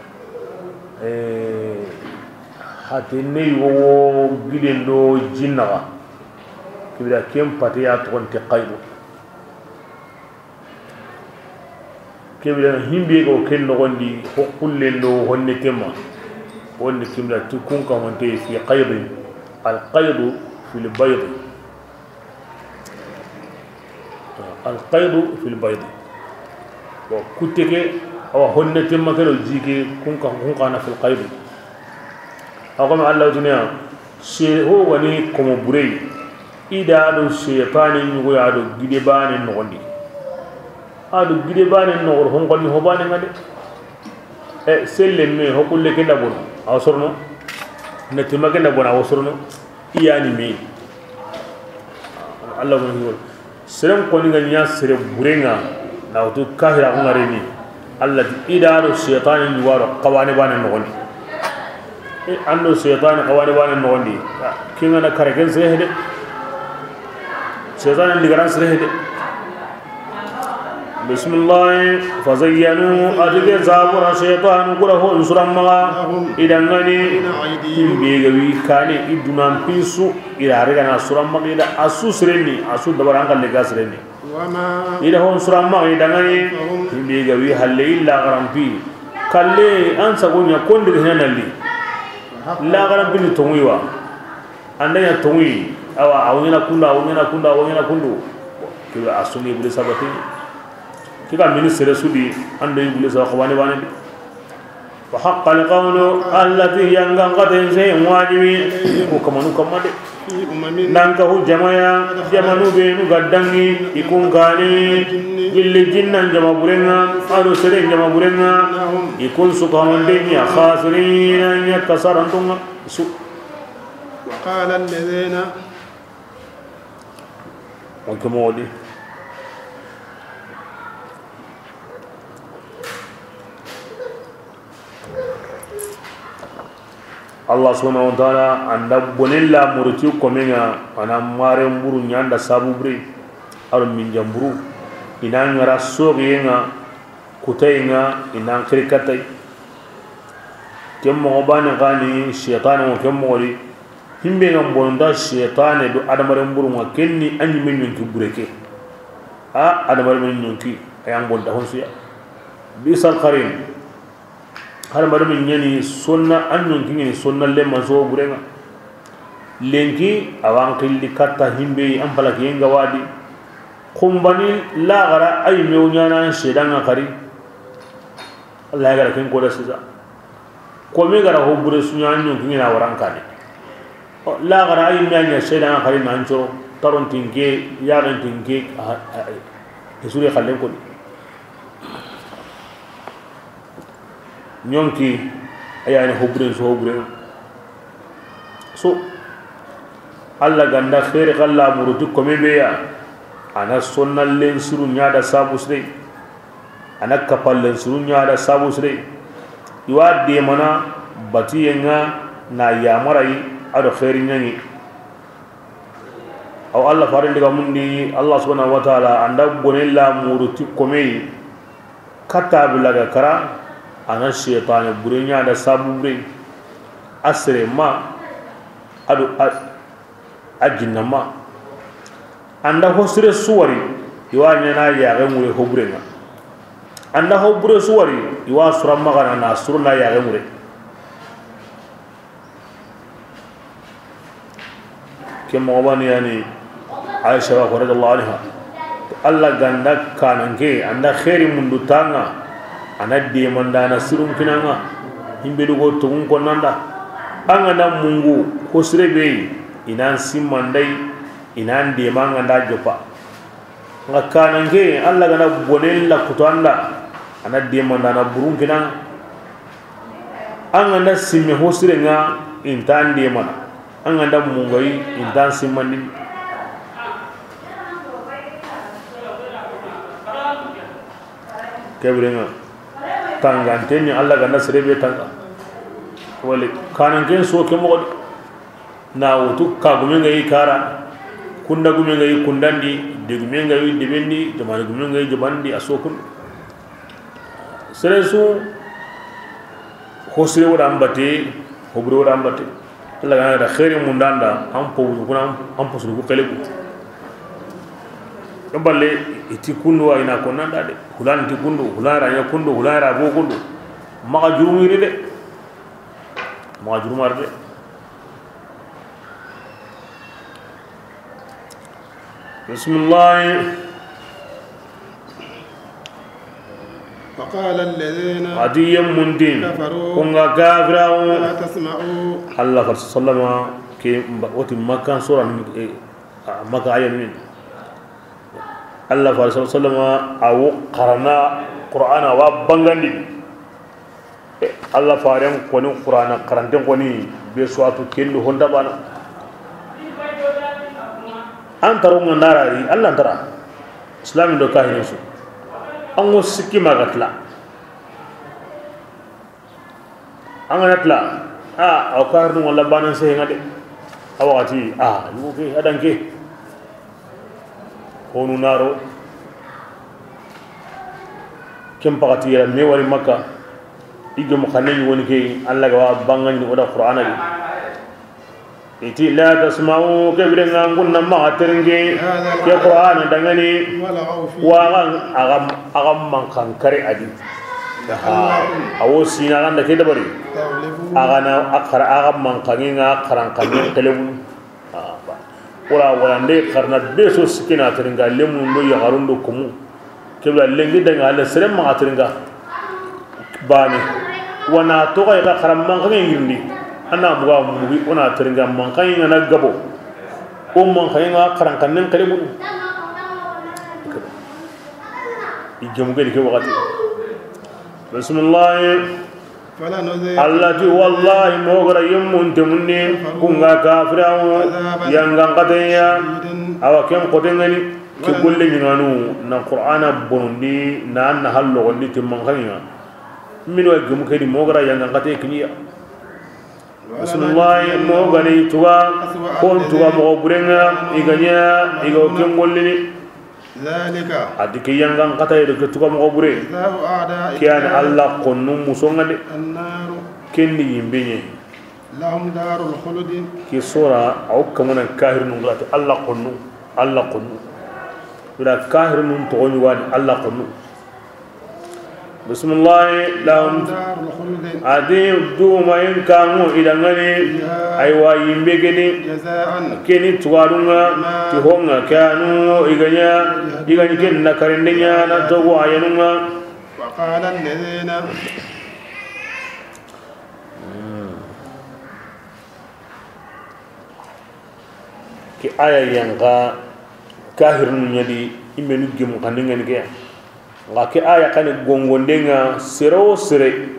A: hatene wo gide do jinnawa kibira kem patiya to onte qaydu kibira himbe ko ken no gondi hokkulle no honne tema wonni kimla tukun ka wonte fi qayd al qayd fi al bayd al qayd fi al bayd wa kutege aw honne tema kero jike kun ka na fi al qayd agam Allah dunya she ho wani ko mo burei ida do shaytani nyugo ya do gide bani no gondi adu gide bani no gor hon gonni ho bani ngade e selle me hokulle ke dabon awsorno ne timage dabon awsorno iyani me Allah mo hiwol serem ko ni ganya sere burenga na to kahira ngare ni Allah ida do shaytani nyugo do qawani bani no gondi e ando shaytani qawani bani no gondi kinga na karegen se hede shaytani ligaran se hede بسم الله فزينوا أدق زابر الشيطان كره انصرما إذا غني بيغوي كان إدنام بيسو إذا رجعنا انصرما إذا أسو سرني أسو دبران كله كسرني إذا هو انصرما إذا غني بيغوي هلي لا غرام بي كله أنسى كونيا كون دهنا نلي لا غرام بي توميوا عندنا تومي أو أوينا كندو كذا أسوني بلي سبتي كذا من السرسودي عنده يقول سوا خواني بانه وحق القول التي ينقض شيء واجبي وكمانو كماده نانكه جمايا جمانو بينو غدانغي يكون غاني جل جنن جما بورنا ادو سرين جما بورنا يكون سكون دنيا خاسرين يكسر انتم
B: وقال الذين
A: وكمودي Allah subhanahu wa ta'ala anda bonilla murti komenga ana mare mburu nyanda sabubre aro minjamburu ina ngara sogenga kutainga ina krikatai kemmo bani gani shaytan mo kemmo ri himbe ngam bonda shaytan do adamare mburu ma kenni anyi men nyonki bureke adamare men nyonki ayam bonda honsuya bisal qarin har mara min yani sunna annon kini sunna le maso burenga lenki awan qilli katta himbe am balaki nga wadi kumbani la gara ay mew nyana shedanga qari Allah gara ken ko da siza ko me gara ho bure sunya annon kini na warankane la gara ay mew shedanga qari nan choro taron tinke yaran tinke isuri khalen ko nyonki ayani hobren so alla ganda khair qalla murutu kome beya ana sonnal len suru nyaada sabu sre ana kapal len suru nyaada sabu sre iwa de mana batiyenga na yamarai ado khair nyani aw alla farin diga mundi Allah subhanahu wa ta'ala anda bonella murutu kome kata bilaga kara ana shaytan burenya da sabubre asre ma adu ajinna ma anda hosre suwari iwanya na ya gamure hobrenga anda hobre suwari iwa suramma kana na surna ya gamure kemo wani yani Aisha radhiyallahu anha Allah ganda kanange anda khairi mundu tanga anadde mandana sirum kinanga himbe dugo tungun konanda angana mungu hosrebe inan simmandai inan de manganda jopa ngakanange alla gana bonella kutanda anadde mandana burun kinanga angana simme hosrenga intan de mana anganda mungai intan simmandi kebrenga tangantenya Allah ganna serebe tanga wala kanan ken so ke mo na wutu ka gumenga yi kara kunda gumenga yi kundandi de gumenga yi debendi jamana gumenga yi jabandi asokun seresu hosire wada ambate hobure wada ambate Allah ganna da khairi mundanda ampo kuna ampo su ko kale balle iti kundu wa ina konanda de hulan ti kundu hulara ya kundu hulara bo kundu maka jurumiri de maka jurumar de bismillah
B: فقال الذين
A: adiyam mundin
B: كفروا
A: kunga gafrao
B: لا تسمعوا
A: Allah sallama ke wati makan sura maka ayan min Allah sallama awu qarana qur'ana wa bangandi Allah faran koni qur'ana qarante koni be suatu kendo honda bana antaro ngarari Allah antara islamin do kahine su ango sikki magatla angatla aw karnu wala banan se ngade awati yuke adanke honu naro kem pagati ya me wari makka igge mo xanani woni ke Allah ga wa bangani oda qur'ana ni iti la tasma'u kabira ngunna ma terenge ke qur'ana dangani wa agam man kan kare adi awo sina ganda ke dabari agana akara agam man kanginga karan kanyen telebu wala nde karna beso sikina teringa lemu ndo ya garundo kumu kebla lengi danga ala serem ma teringa bani wana to ga karam man kan yindi ana buga mugi wana teringa man kan yana gabo man kan yana karan kannen kalebu ijamu gadi ke wakati bismillah allati wallahi mogara yemmun temunni kunga kafirawo yangan qataya awa kem qotengani ke golle nyinganu na qur'ana bonondi na na hallo gondi timman khanya min wa gum kedi mogara yangan qatay kiniya bismillah mogani tuwa kon tuwa mo burenga iganya igo kem gollini
B: zalika
A: adike yangan qatay de tuwa mo bure kiyan Allah konnu musongade kendi yimbenye
B: lahum darul khulud
A: ki sura au kamuna kahir nungati Allah konnu bila kahir nun to ni wadi Allah konnu bismillah lahum
B: darul khulud
A: adi du mayin kamu idangani aywa yimbe geni
B: jazaan
A: keni tuwarunga ti honga kanu iganya ken nakarendenya na togo ayanunga
B: wa qala alladhina
A: ki aya yanga kahirun nyadi imenu gemu kaninga ni ke nga ki aya kan gongondenga sero sere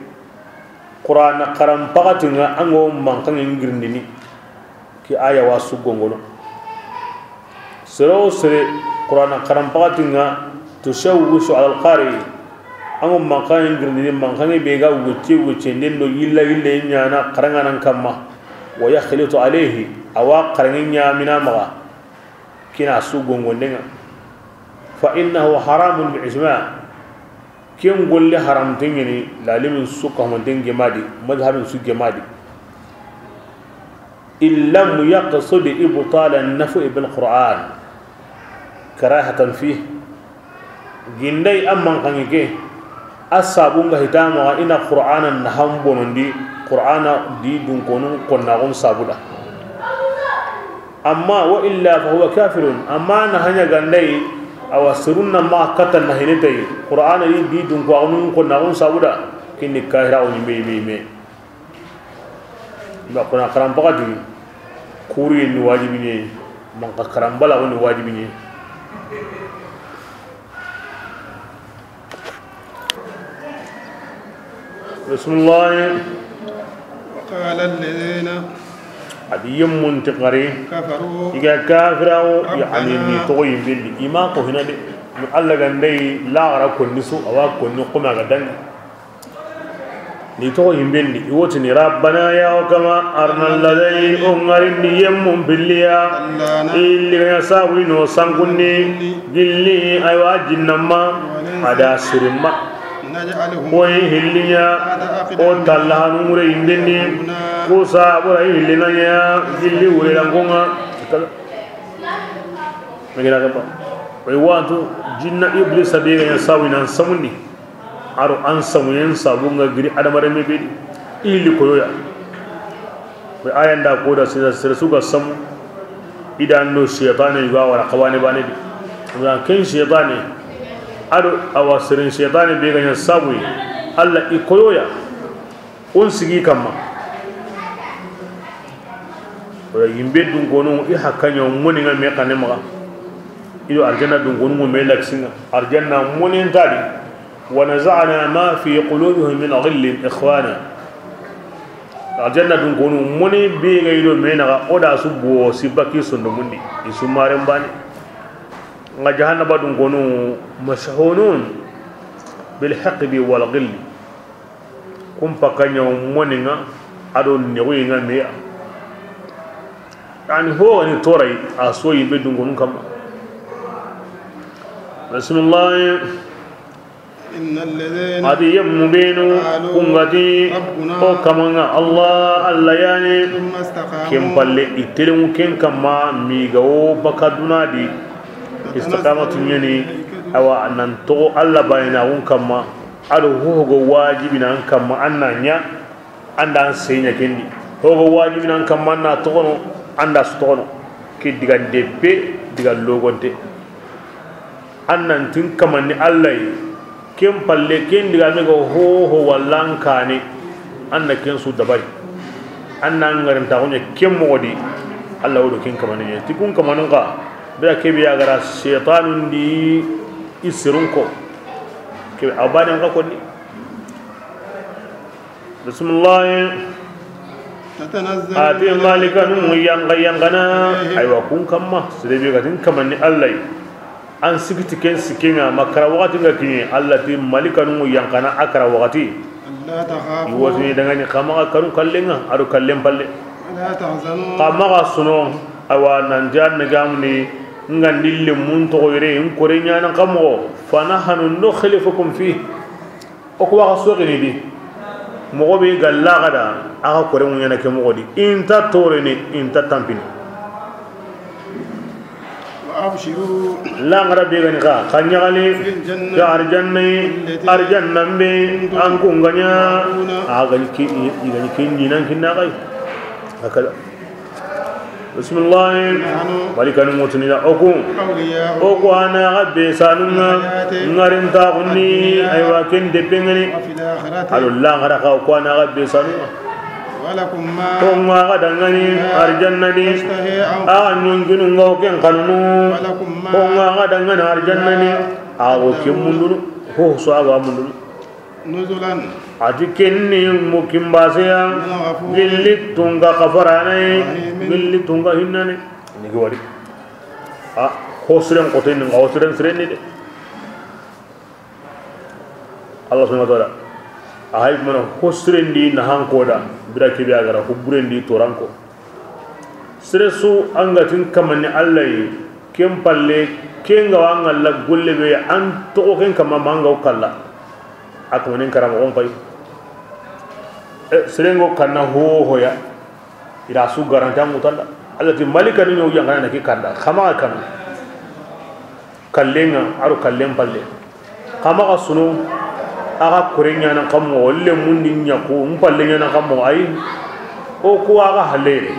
A: qur'ana qaram pagatinga ango mankan ngirndini ki aya wasu gongono sero sere qur'ana qaram pagatinga tushawwishu ala alqari ango mankan ngirndini mankan be ga wuce ndendo yilla nyana qarangana kamma wa yakhlitu alayhi awa qarangnya minamaga kina su gongondenga fa innahu haramun bi ijma' ken golle haram tingini lalimin su ko mandin gemadi madhhabin su gemadi illam yaqsud ibtal an-nafi' bil qur'an karahatan fi gindai amman kangike asabunga hitama ina qur'anan nahambonondi qur'ana di dun konun konnagon sabuda amma wa illa fa huwa kafirun amma na hanya gandai awasirunna ma katan na hinetai qur'ana di dun konnagon sabuda kinni kahira on me ba kuna karam bagadi kuri ni wajibi ne man ka karam bala woni wajibi ne bismillah
B: قال الذين
A: adi yemmun tiqari
B: كفروا
A: iga kafirawo yani ni toyin billi ima ko hina de Allah gandai la ara konni su awa konni kuma ga dangi ni to himbendi iwoti ni rabbana ya kama arnal ladai ongarin ni yemmum billiya illi ya sawi no sangunni gilli aywa jinnamma ada sirimma koy hillinya o tallahanu mure himbendi ko sabura hillinanya gilli werangonga megina gaba way wantu jinna iblis abiga ya sawi nan samundi aro an samuyen sabunga giri adamare me bedi ili koyoya be ayanda ko da sira suga samu idan no shaytan yuga wala qawane bane di dan ken shaytan ado awasirin shaytan be ganya sabu alla i koyoya on sigi kamma wala yimbe dun gono i hakanyo moni nga me kanema ido arjanna dun gono mo me laksinga arjanna moni ndadi ونزعنا ما في قلوبهم من غل إخوانا الجنة دون مني بيغيرو مينا اودا سبو سباكي سندمندي يسمارن باني غجهنا بدون كونو مشحونون بالحقد والغل كم بكانيو منينا ادون نيوينا ميا يعني هو ان توري اسوي بدون كونو كما بسم الله
B: إن الذين
A: هذه يمبينو كونغاتي أو كمان الله يعني كم بالله يتلون كم كما ميغاو بكادونا دي استقامة يعني أو أنتو الله بينهم كما أدو هو واجبنا كما أننا أندا سينيا كندي هو واجبنا كما ناتونو أندا ستونو كي ديغان ديبي ديغان لوغونتي أنن تين كما ني الله kem palle ken diga me go ho wallan kane anda ken su dabari anna ngaram ta gonya kem modi Allah wodo ken kamane ne tikun kamane ga bira ke biya gara shaytanun di isirun ko ke abadan ga konni bismillah ati malikan yang gana aywa kun kamma sirebe ga tin kamane Allah an sigiti ken sikinga makara wakati nga kini Allah ti malika nungu yang kana akara wakati
B: la takhafu
A: iwasini dangani kama kanu kallenga adu kallem palle
B: la tahzanu
A: kama suno awa nanjan nagamni ngandille mun to yere en kore nyana kamo fanahanu nukhlifukum fi o ko wa sogini di mo be galla gada aka kore mun yana ke mo di inta toreni inta tampini
B: وأبشروا
A: لا غرب يغني خا خنيغالي يا أرجنة بي أنكم غنيا أغني كي يغني كي نينان كنا غاي هكذا بسم الله مالك الموتني لا أكو أنا غبي سانونا نارين تاغني أيوا كن دبينغني على الله غرق أكو أنا غبي سانونا
B: ولكم ما
A: ثم غدنني أرجنة دي أنينجن غوكين قانونو ثم غدنني أرجنة أو كم مندلو هو سواء مندلو
B: نزلا
A: أتكني مكين باسيا جلّي تونغا كفراني جلّي تونغا هناني نيجواري خسرن قتين خسرن سرني ده الله سبحانه وتعالى ahai mana hosrendi na hankoda bira ke biya gara huburendi toranko stresu angatin kamanni Allah kem palle kenga wanga la golle be an to ken kama manga ukalla akmanin karama on pay serengo kanna ho hoya ira su garanta mutalla Allah ti malika ni yo yanga na ki kanda khama kan kallenga aru kallem palle khama ka sunu aga kurenya na kamo wolle mundi nyako mpalle na kamo ay o ko aga halle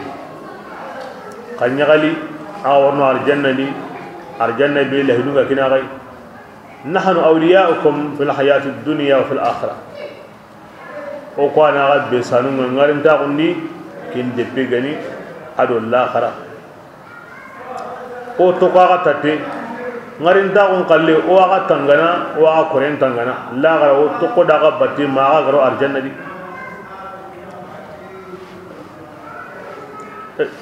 A: kanyagali awarno arjanna bi lahinu ga kina gai nahnu awliyaukum fil hayati dunya wa fil akhirah o ko ana rabbe sanu ngarin ta kundi kin de pegani ado l'akhirah o to ko aga tate ngarin ta kun kalle o aga tangana o aga koren tangana la gara o to ko daga batti ma aga garo arjanna di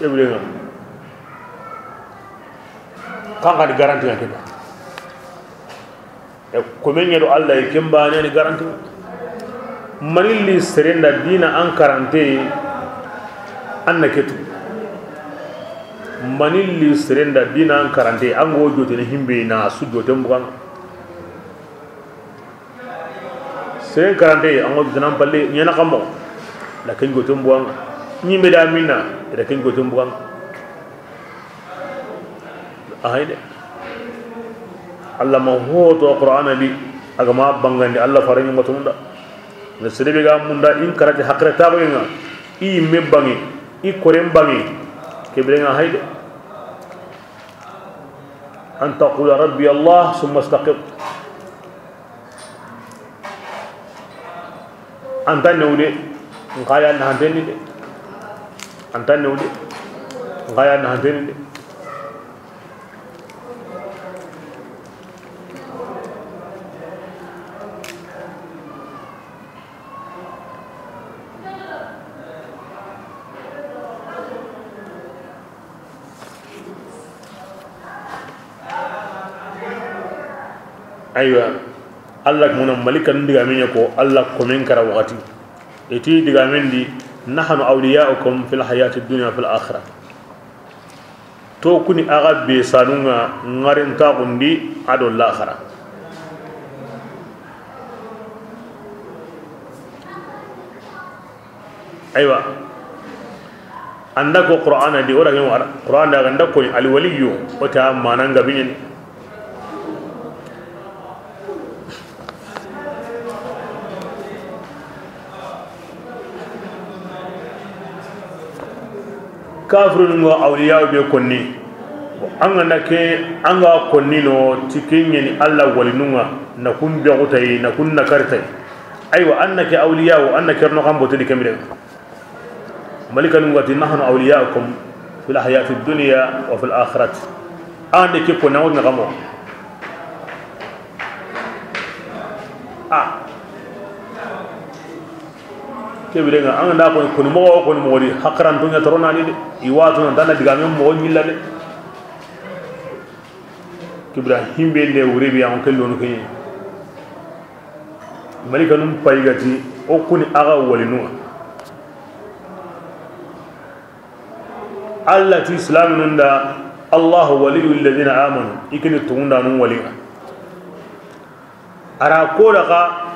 A: ebulenga kan ka di garanti ya kita e ko men yedo Allah e kembane ni garanti manilli serenda dina an karante anna ketu manilli serenda dina an karante an go jote ne himbe na su jote mbugan seren karante an go jote nan palle nyana kamo la ken jote mbugan ni me da minna da ken jote mbugan ahide Allah ma hoto qur'ana li agama bangandi Allah farani matunda ne serebe ga munda in karate hakra tabenga i mebbangi i korem bangi kebrenga hayde an taqula rabbi Allah thumma istaqim anta newde ngaya na handeni de anta newde ngaya na handeni de aywa Allah mona malika ndiga men ko Allah ko men kara wakati eti diga men di nahnu awliyaukum fil hayati dunya fil akhirah to kuni aga be sanunga ngarin ta undi ado l'akhirah aywa anda ko qur'ana di ora ngam qur'ana anda ko al waliyu o ta mananga binin kafirun ngo awliya be konni anga ke anga konni no tikinye ni Allah walinunga na kun be gutay na kun na kartay aywa annaka awliya wa annaka no kambo to dikamire malikan ngati nahnu awliyaakum fil hayati dunya wa fil akhirati ande ke ko nawon na kamo kebire nga an da ko mo di hakran to nya torona ni de iwatu na dana diga men mo nyilla de kibra himbe le wure bi an kello no kany malika num paygati o kuni aga walinu allati islamun da Allah waliyul ladina amanu ikini tunda nun waliga ara ko daga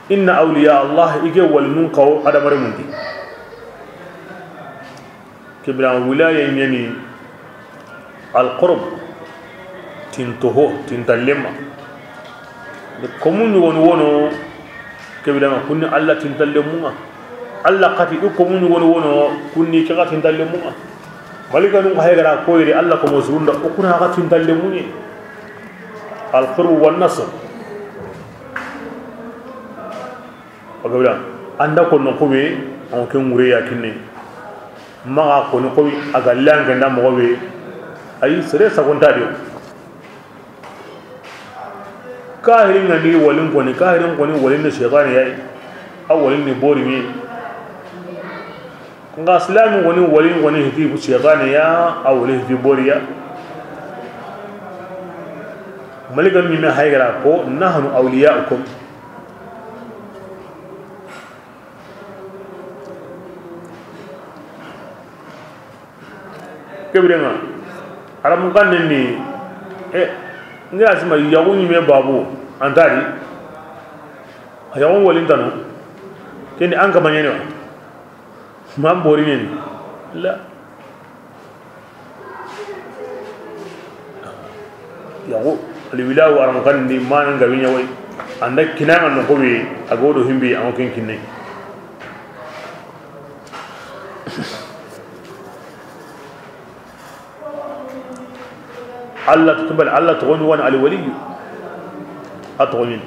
A: inna awliya Allah ige wal munqaw ada mare mundi kibra wilaya yani al qurb tintuho tintallema de komun wono kibra kunni Allah tintallemunga Allah qati komun wono kunni kaga tintallemunga malika nun haygara ko yiri Allah ko mosrunda okuna ga tintallemuni al qurb wan nasr ogabla anda ko no kobe on ke ngure yakine maga ko no kobe aga langa nda mo be ay sere sagonta dio kahirin ngani walin ko ni kahirin ko ni walin ne shaytan yayi awalin ni bori mi nga islamu ko ni walin ko ni hidi bu shaytan ya awalin hidi bori ya malikan mi me haygara ko nahnu awliyaukum kebirenga aram kan ni ngi asma yawu ni me babu antari yawu walin tanu kendi an ka banyene mam bori ni la yawu ali wilawu aram kan ni man nga winya way anda kinanga no ko wi agodo himbi an ken kinne الله تقبل الله تغني وانا على ولي أتغنين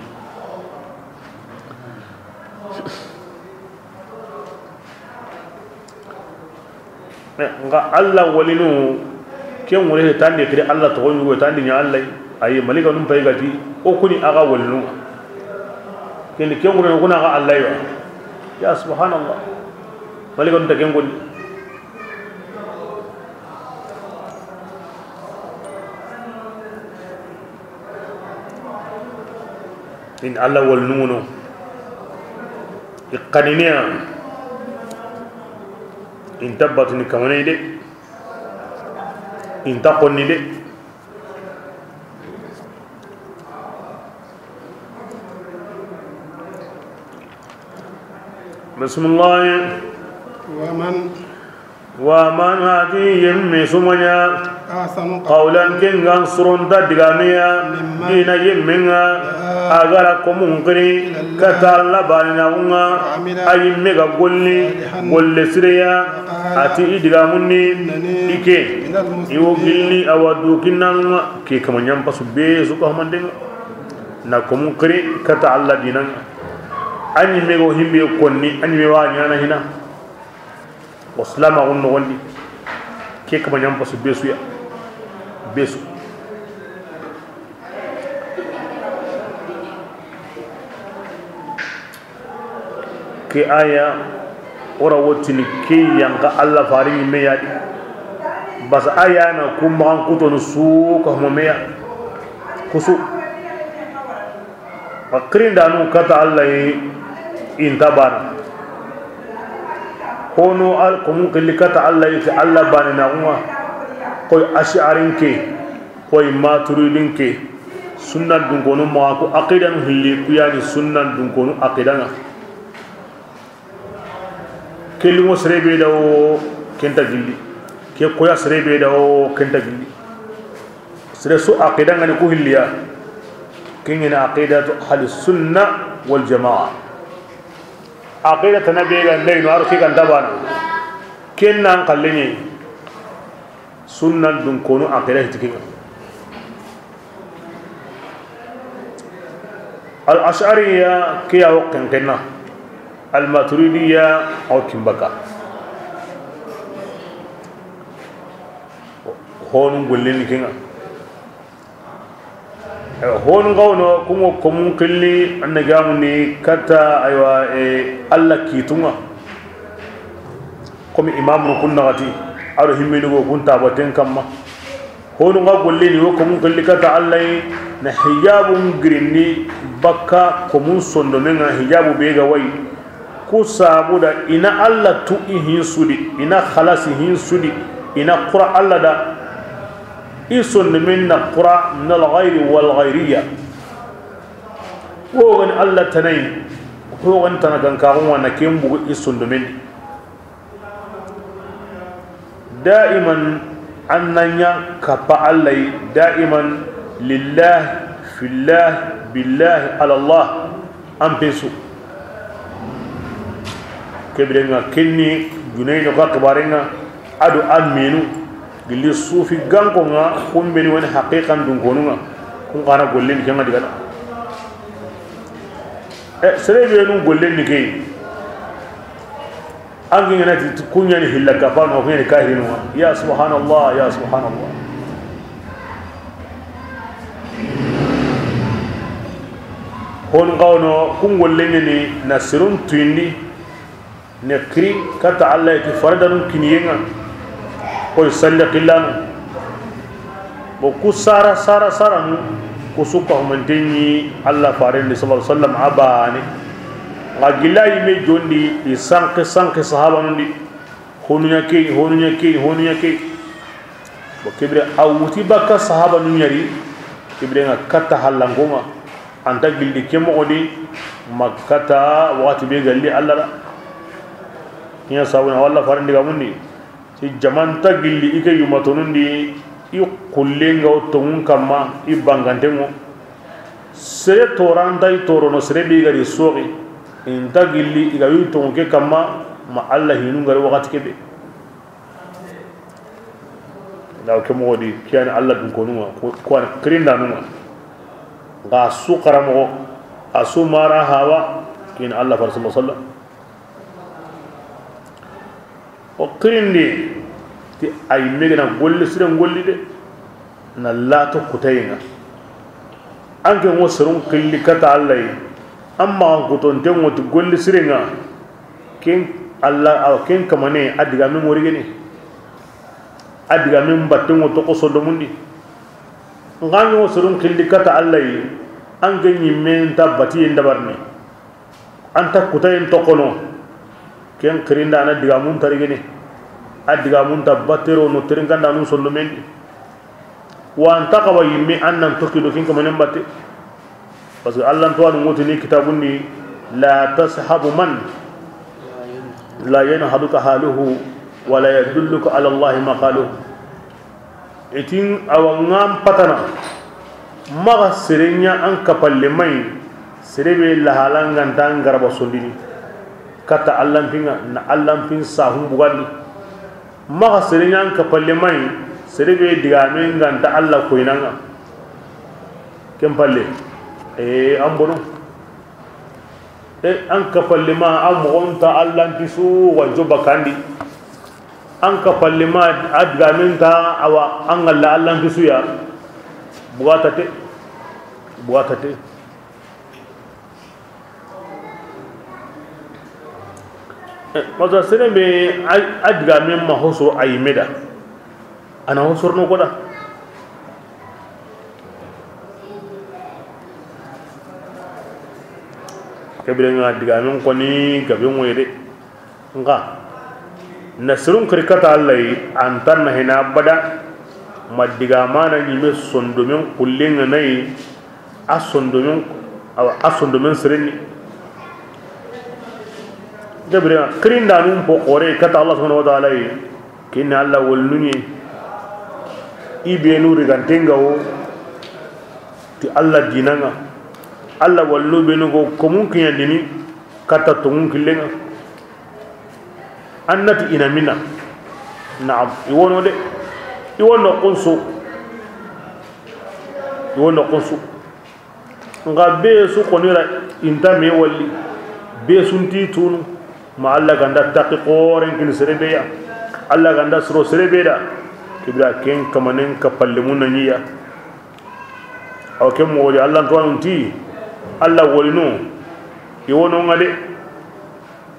A: الله ولينو كم وله تاني كده الله تغني وتاني يا الله أي ملك نم بيجاتي أو كوني أغا ولينو كم وله كنا أغا الله يا سبحان الله ملك نم تكيم كوني in alla wal nuno iqaninia in tabbatuni kamane de in taqonni de bismillah ومن هذه يمي سمنيا قولا كنغان سرون دغاميا دين يمنا اغاركم منكري كتالا باناونا اي ميغا غولي سريا اتي دغامني ديكي يو غيلي اودو كنان كي كما نيام باسو بي سو خمندين نكم منكري كتالا دينان اني ميغو هيمبي كوني اني ميوا نانا هنا waslama wonno wondi ke kama nyam pasu besu ya besu ke aya ora wotini ke yanga Allah fari me yadi bas aya na kuma kuto no su ko mo meya kusu akrinda no kata Allah intabana hono al komun kilikata Allah yake Allah bani na umma koy ash'arinke koy maturidinke sunnan dun gonu ma ko aqidan hilli ku yani sunnan dun gonu aqidana kelimo serebe dawo kenta gilli ke koya serebe dawo kenta gilli sere su aqidan ngani ko hilliya kingina aqidatu ahli sunna wal jamaa aqida tanabi ga ndey no arki kan tabana kennan kalleni sunnan dun kono aqida hitikinga al ash'ariyya kiya waqan kenna al maturidiyya aw kimbaka honum golleni kinga hon gawno kumo komun killi annagamu kata aywa Allah kitunga komi imam no kunnati aro himmeni go kunta baten kamma hon ga golleni wo komun killi kata Allah na hijabun grinni bakka komun sondo menga hijabu be ga wai ku sabuda ina Allah tu ihin sudi ina khalasi hin sudi ina qura Allah da إيسون من القرى من الغير والغيرية وغن الله تنين وغن تنكن كاغون ونكيم بغ إيسون من دائما أننا كفا الله دائما لله في الله بالله على الله أم بيسو كبرنا كني جنين وكبارنا أدو أمينو gilli sufi ganko nga kumbeni woni haqiqan dun konunga kun kana gollen janga diga serebe nu gollen ni kay angi ngana ti kunya ni hilla kafan o ngene kahirinu ya subhanallah ya subhanallah hon gawno kun gollen ni nasirun tuindi ne kri kata Allah ti faradan kiniyenga koy salla qillan bo ku sara nu ku suka humanteni Allah farin sallallahu alaihi wasallam abani agilai me jondi di sanke sahaba nundi honunya ke bo kibre awuti baka sahaba nunyari kibre nga kata halangonga anta gildi kemo odi makata wati be galli Allah nya sawuna walla farin diga mundi si jaman tagilli ike yumatonundi i kullenga otongun kamma i bangantengo sere toranda i torono sere be gari sogi in tagilli iga yutongu ke kamma ma Allah hinu ngari wakati kebe daw ke modi kiyani Allah dun konuma ko an krinda numa ga su karamo asu mara hawa kin Allah sallallahu alaihi wasallam o kirindi ti ay megana golle siren golli de na lato kutayna anke mo serun killi kata Allah amma ko ton tengo ti golli sirenga ken Allah aw ken kamane adiga me morigene adiga me battengo to ko sodo mundi ngani mo serun killi kata Allah an ganyi men tabati ndabarni anta kutayen tokono ken kirinda na diga mun tarigene adiga mun tabatero no teringanda nun sondo men wa anta qawa yimme annan tokido kin kamanen batte parce que Allah to anu mutini kitabundi la tashabu man la yanhaduka haluhu wa la yadulluka ala Allah maqaluhu itin awangam patana maga serenya an kapalle mai serebe lahalangan tan garba sondini kata Allah pinga na Allah pin sahum bugandi maga serenya an kapalle mai serebe digame nganta Allah koinanga kempalle ambono an kapalle ma amonta Allah tisu wanjo bakandi an kapalle ma adgamen ta awa an Allah tisu ya bugatate maza sene be adgamen ma hoso ayimeda ana hosorno koda kebirenga digamen koni gaben wede nga nasrun krikata Allah antan hina bada madiga mana nyime sondomen kullenga nay asondomen sereni gabirenga krinda num po ore kata Allah subhanahu wa ta'ala kinna Allah walnuni ibenu rigantenga o ti Allah dinanga Allah wallu benu go komun kinya dini kata tungun killenga annati ina minna na'am iwono de iwono qunsu nga be su konira inta me walli be sunti tunu ma Allah ganda taqiqoren kin serebe ya Allah ganda suro serebe da kibra ken kamanen kapallemun naniya aw kem woli Allah to anti Allah wolino iwono ngade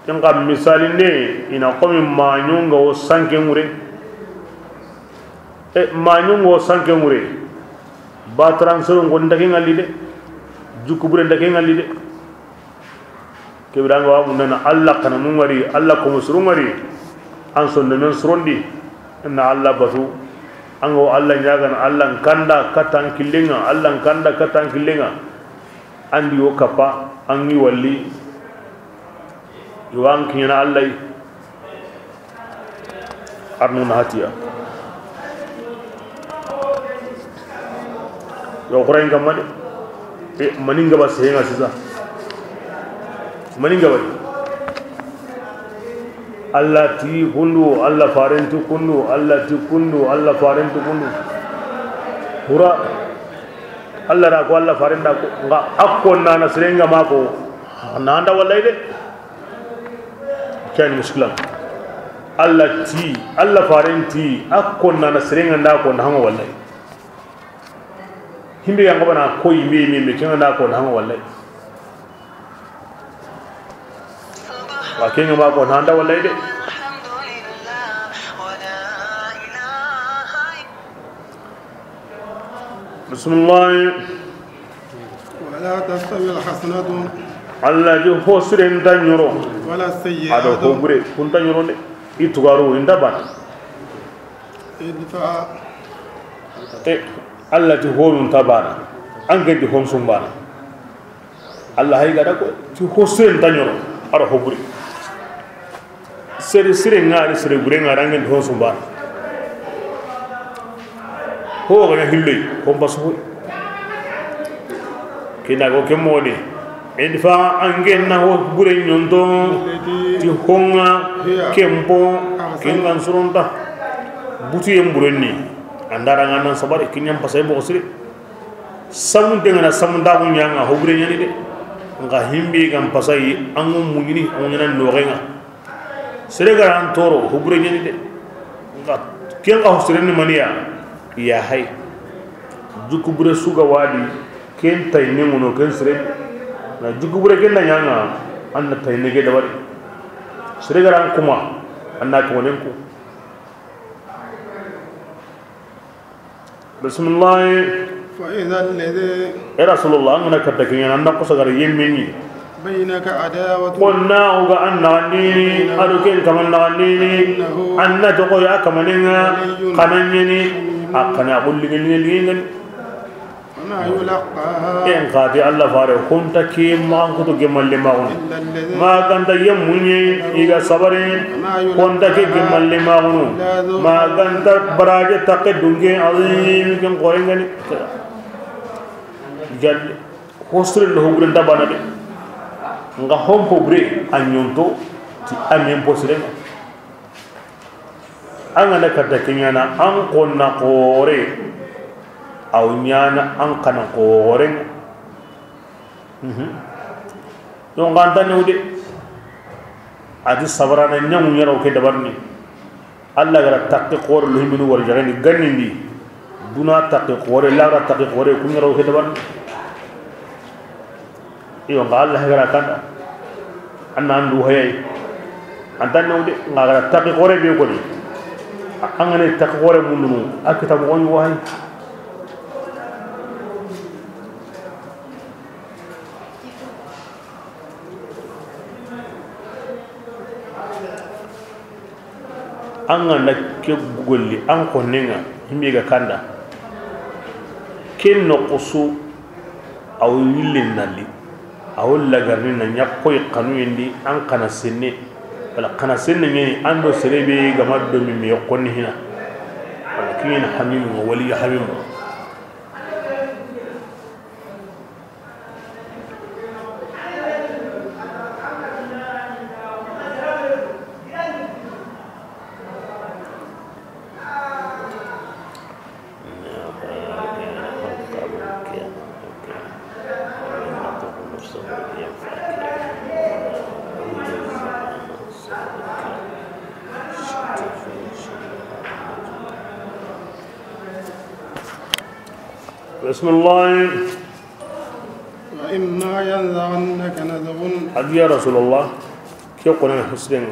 A: en kam misaline ina komi manyunga o sanke ngure manyunga o sanke ngure ba transfer ngonda ke ngalide jukubure ndake ngalide kebiranga wa munana Allah kana ngari Allah ko musru ngari an sonde men srondi na Allah batu ango Allah nyagan Allah kanda katan killinga Allah kanda katan killinga andi o kapa angi walli yuang kina Allah arnu nahatiya yo qurain gamade maninga bas henga sisa maninga bari Allah ti kundu Allah farentu kundu Allah ti kundu Allah farentu kundu hura Allah ra ko Allah farenda ko nga akkon nana serenga mako nanda wallahi de kan mushkila Allah ti Allah farenti akkon nana serenga nda ko nanga wallahi himbe yang bana ko yime me kinga nda ko nanga wallahi wa kinga mako nanda wallahi de بسم الله
B: ولا تستوي الحسنة
A: الله جو حسرين تنيرو
B: ولا السيئة
A: هذا هو بري كن تنيرو ne itugaro inda ban
B: ادفع
A: Allah ti honun tabana an gadi hon sumbana Allah hay gada ko ti hosreen tanyoro ara ho buri sere ngari sere buri ngara ngadi hon sumbana ho ga hillay ko basu kina go kemode idfa angen na ho bure nyondo ti honga kempo kingan suronta butu yem burenni andara ngana sabare kinyam pasay bo sire samun dengana samun da kun yanga ho bure nyani de nga himbi gam pasay angum mungini onyana norenga sire garan toro ho bure nyani de nga kenga ho sire ni mania ya hay jukubure suga wadi ken tay ne ngono ken sire na jukubure ken na nyanga anna tay ne ge dawari sire garan kuma anna ko wonen ko bismillah
B: وإذا الذي
A: رسول الله أنا كتكين أنا قصر يمني
B: بينك عداوة
A: قلنا هو أن نغنيني أركين كمان نغنيني أن تقول كمان قنني أقنع أقول لك
B: وما يلقاها
A: إن قاتي الله فارغ كنت كيم ما كنت جمال لما ما كنت يمني إذا صبرين كنت جمال لما ما كنت براجة تقدمي عظيم كم قريني جد خسر له برندا بنا nga hompo bre anyonto ti amen posire anga na kata kinyana an konna kore aw nyana an kana kore yo nganta ne ude adi sabrana nyamu nyaro ke dabarni alla gara takki kore lo himinu wal jagani ganindi duna takki kore la gara takki kore ku nyaro ke dabarni iyo ngalla gara kanda anna andu hayay antan nawde ngara taqi qore be ko ni angane taqi qore mundu akita mo woni wahay angana ke golli an ko nenga himiga kanda ken no qusu aw yillin nalli awol lagarni na ñakkoy kanu yindi an kana senne wala kana senne ñeni ando serebe gamaddo mi mi yokoni hina wala kiyen hamim wali hamim بسم الله
B: وإما ينزغنك نزغ
A: حد يا رسول الله كي قلنا حسين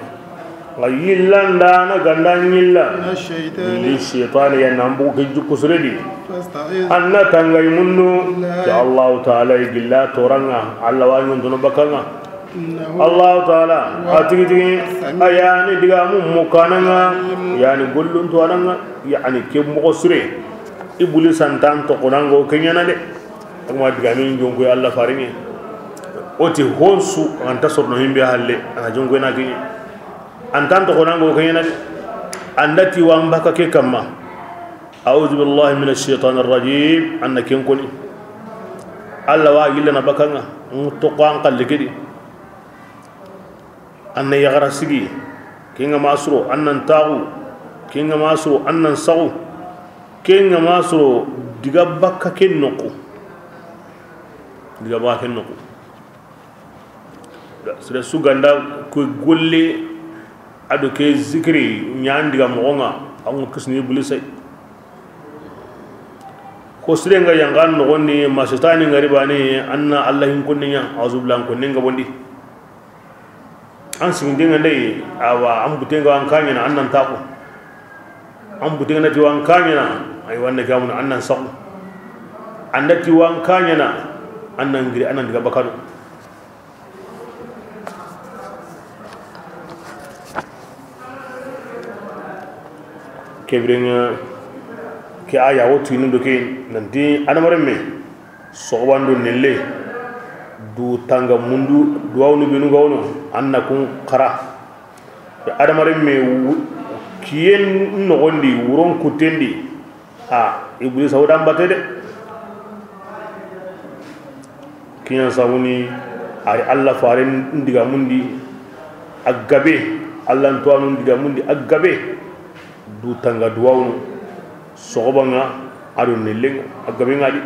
A: غيلا لانا غندان يلا
B: من الشيطان
A: للشيطان ينبو كجو كسردي
B: فاستعيذ
A: أن تنغي منو يا الله تعالى يقول تورنا على وين ذنوبكنا الله تعالى أتيجي أياني دعامو مكاننا يعني قلون تورنا يعني كم مقصرين ibuli santan to konango kenyana de akma digami jongo Allah farini oti honsu anta sorno himbe halle ana jongo na gi antan to konango kenyana de andati wambaka ke kamma a'udhu billahi minash shaitanir rajim annaka koni Allah wa yilla na bakanga to qan qalligidi anna yaghra sigi kinga masro annan tagu kinga masro annan sagu kenga masro diga bakka ken noko diga bakka ken noko sira suganda ko golle ado ke zikri nyaan diga mogonga amu kisni bulisay ko sirenga yangan no wonni masitani ngari bani anna allah hin kunninya azublan kunninga bondi an singdinga ndey awa am butenga an kanyana annan tako am butenga nati wan kanyana ay wanne gamun annan saw andati wan kanyana annan ngiri annan diga bakadu kebrenga ke aya wotu inundo ke nanti adamaremme sogwando nelle du tanga mundu duwawnu binu gawno anna kun qara adamaremme kiyen nogondi wuron kutendi iblis awdan batede kiyan sawuni ari Allah faren ndiga mundi agabe Allah ntwanu ndiga mundi agabe du tanga duwawnu sogobanga ado nelleng agabe ngadi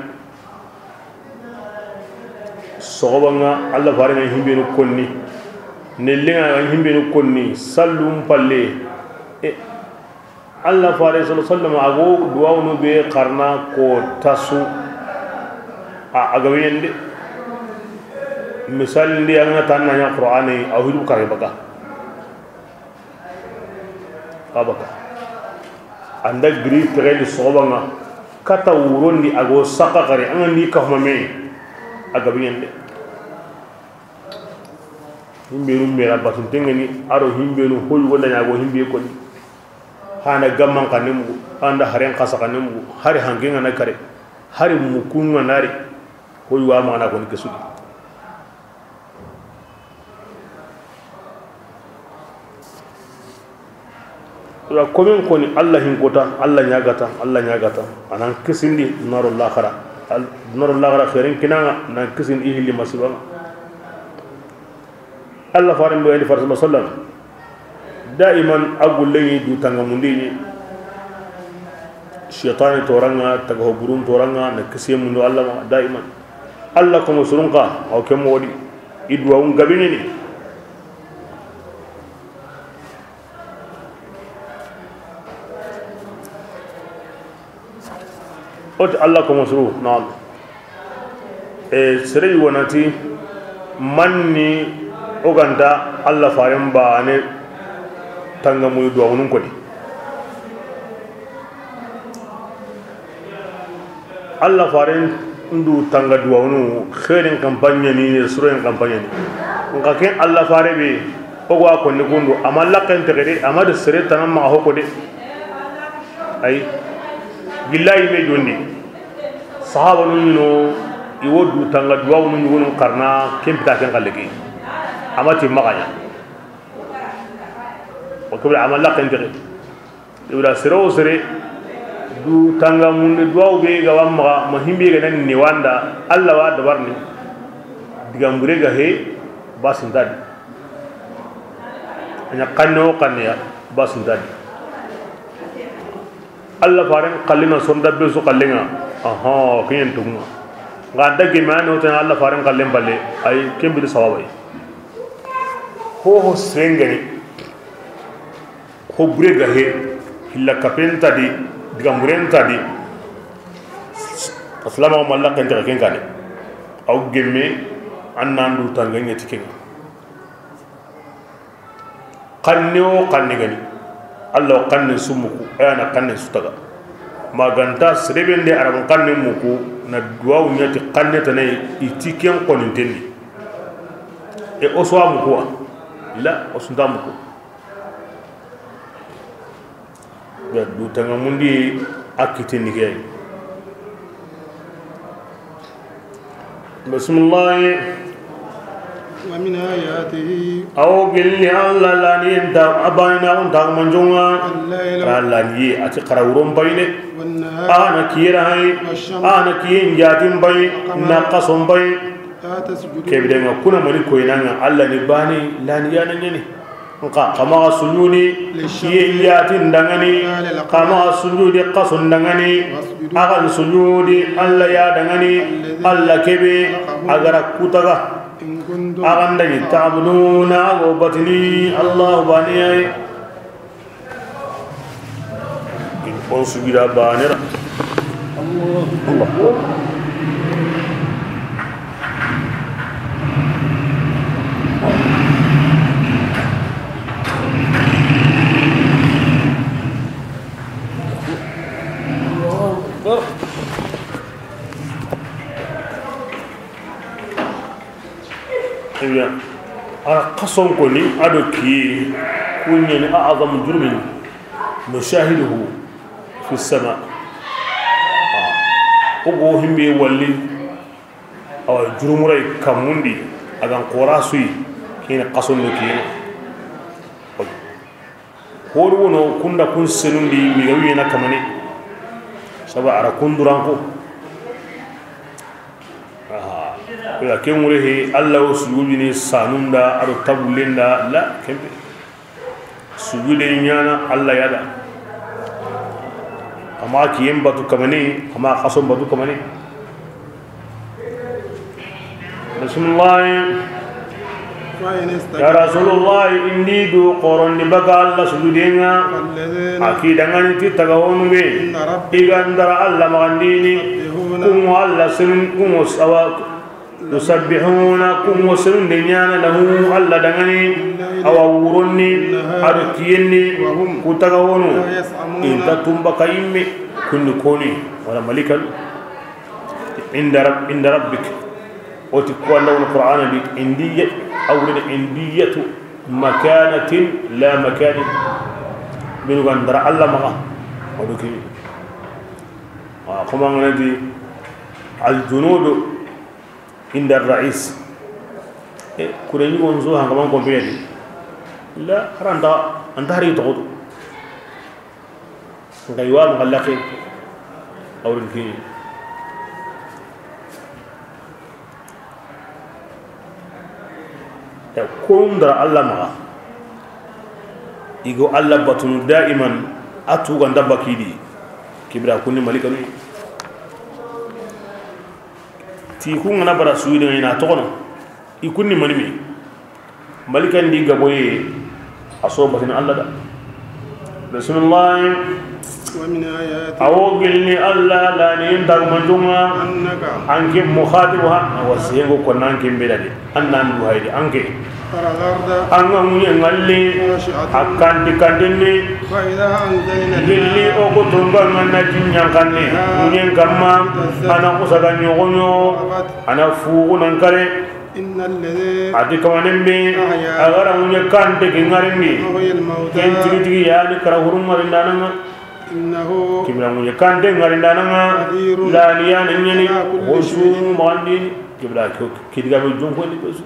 A: sogobanga Allah faren himbe no konni nellenga himbe no konni sallum palle Allah fare sallallahu alaihi wasallam ago duwawnu be qarna ko tasu agawende misal ndi anga tanna nya qur'ani aw hidu kare baka abaka anda gri trade sobanga kata wurondi ago saka kare an ni ka home agabiyende himbe rum mera batun tengani aro himbe no hoy wala nyago himbe ko hana gamman kanemu anda haren kasa kanemu hari hangenga na kare hari mukunga nari hoy wa mana ko ni kesudi la komen ko ni Allah hin kota Allah nyagata anan kesindi narul akhirah khairin kinanga nan kesindi ihli masiba Allah farin bo ali farsa sallam daiman agul lay du tanga mundi shaytan toranga tago burum toranga na kesiye mundu Allah daiman Allah ko musurunka o kemo wadi idwa un gabini ni ot Allah ko musuru naam sere wonati manni oganda Allah farin ba ne tanga mu do wonun ko ni Allah farin ndu tanga do wonu khairin kampanya ni suren kampanya ni ngake Allah fare be ogwa ko ni gundu amalla kan tegede amad sere tanam ma hoko de ay billahi be jondi sahaba no iwodu tanga do wonu wonu karna kempita kan kalegi amati maganya wakabla amalla kan tegede ibra sere du tanga mun duwaw be ga wamma mahimbe ga nan ni wanda Allah wa dabarni digambure ga he basin dadi anya kanno kannya basin dadi Allah faran kallina sonda be su kallinga aha kiyen tunga ngada ge mano tan Allah faran kallen balle ay kembi sawabai ho sengani ho brega he hilla kapenta di digamburen tadi aslama o malla kan ken kane aw gemme annandu tanganya tikenga kanno kanni gani Allah kanni sumuku ayana kanni sutaga maganta srebende arab kanni muku na duwa nyati kanne tanay itiken konintendi e oswa muku la osunda muku ya du tanga mundi akite nigay bismillah
B: wa min ayatihi
A: aw gilli alla lani da abayna on da manjonga alla yi ati qarawrum bayne ana kirai ana kiyin jatim bay na qasum bay kebde ngakuna mani ko inanga alla ni bani lani yana nyani kama sujudi yiyatin dangani kama sujudi qasun dangani agan sujudi alla ya dangani alla kebe agara kutaga agan dani ta'buduna wa batni Allah bani in on sujida banira Allah أنا قصون كوني أدوكي كوني أعظم جرم نشاهده في السماء أبو همي ولي أو جرم رأي كموندي أغان قراسوي كين قصون لكي هورونو كندا كن سنوندي ميغوينا كماني سبا أرى كندرانكو ya kemure Allah sujudu ni sanunda aro tabulinda la kembe sujudu nyana Allah yada kama kiyem batu kamani kama qasom batu kamani bismillah ya rasulullah inni du qoron ni baga Allah sujudenga akidangan ti tagawonu be igandara Allah magandini kum Allah sun kum sawa يسبحونكم وسرون دنيانا له الله دغني او وروني ارتيني كتغونو انت تمبا كايمي كن كوني ولا ملكا عند ربك وتكون له القرآن عندية أو عندية مكانة لا مكان من غندر الله ما ودك كما نجي الجنود عند الرئيس كورني ونزوها كمان كومبيني لا راندا أنت هري تقول غيوان غلاقي أو الكي كون در الله ما يقول الله بطن دائما أتو عند بكيدي كبر كوني ملك نوي تيكون أنا براسوي دعينا تقولنا يكوني مني ملك عندي قبوي أصوب بطن الله ده بسم الله
B: ومن آياته
A: أوغلني الله لا نيندر منجوما أنك مخاطبها وسيغو كنان كم بلادي أنان بوهيدي أنك
B: ترى الأرض
A: أنغم ينغلي أكانتي كانتني
B: فإذا أنزلنا
A: للي أقوتن بمن نجين كاني نين كما أنا قصدان يغنيو أنا فوق ننكري
B: إن الذي
A: أدي كمان بي أغرى مني كانتي كنغارين بي كن تيجي يعني كراهورم مرندانا
B: إنه
A: كبر مني كانتي كنغارندانا لا ليان إني وشوم ماندي كبر كيدغا بيجون كوني بس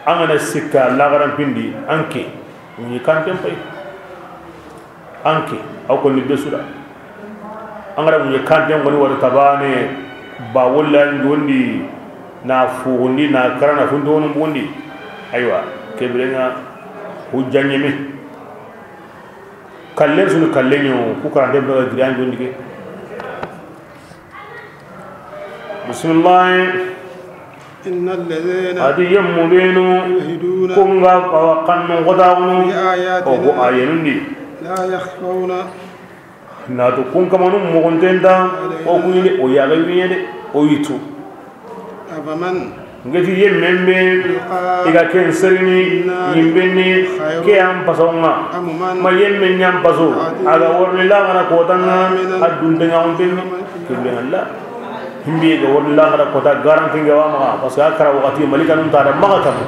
A: أنا سكا لاغرام بندي أنكي مني كانتي باي أنكي أو كوني بسورة أنا مني كانتي كوني ورتاباني باولا ندوني na fuundi na karana fundono bundi aywa kebrenga hujjanyeme kallen sunu kallenyo ku karande be gidan jondi ke bismillah
B: innal ladhina
A: adiyam mubinu kunga qawqan qadawnu o ayanundi
B: la yakhfawna
A: na to kun kamanu mo gontenda o kunile o yaga yiyede o yitu
B: abaman
A: ngati yemmembe iga ken serini yimbeni ke am pasonga ma yemme nyam paso aga worni la ngara ko tanga adun tanga on ben kebe Allah himbe ga worni la ngara ko ta garanti ngawa ma parce que akara wakati malika nun ta da maga kam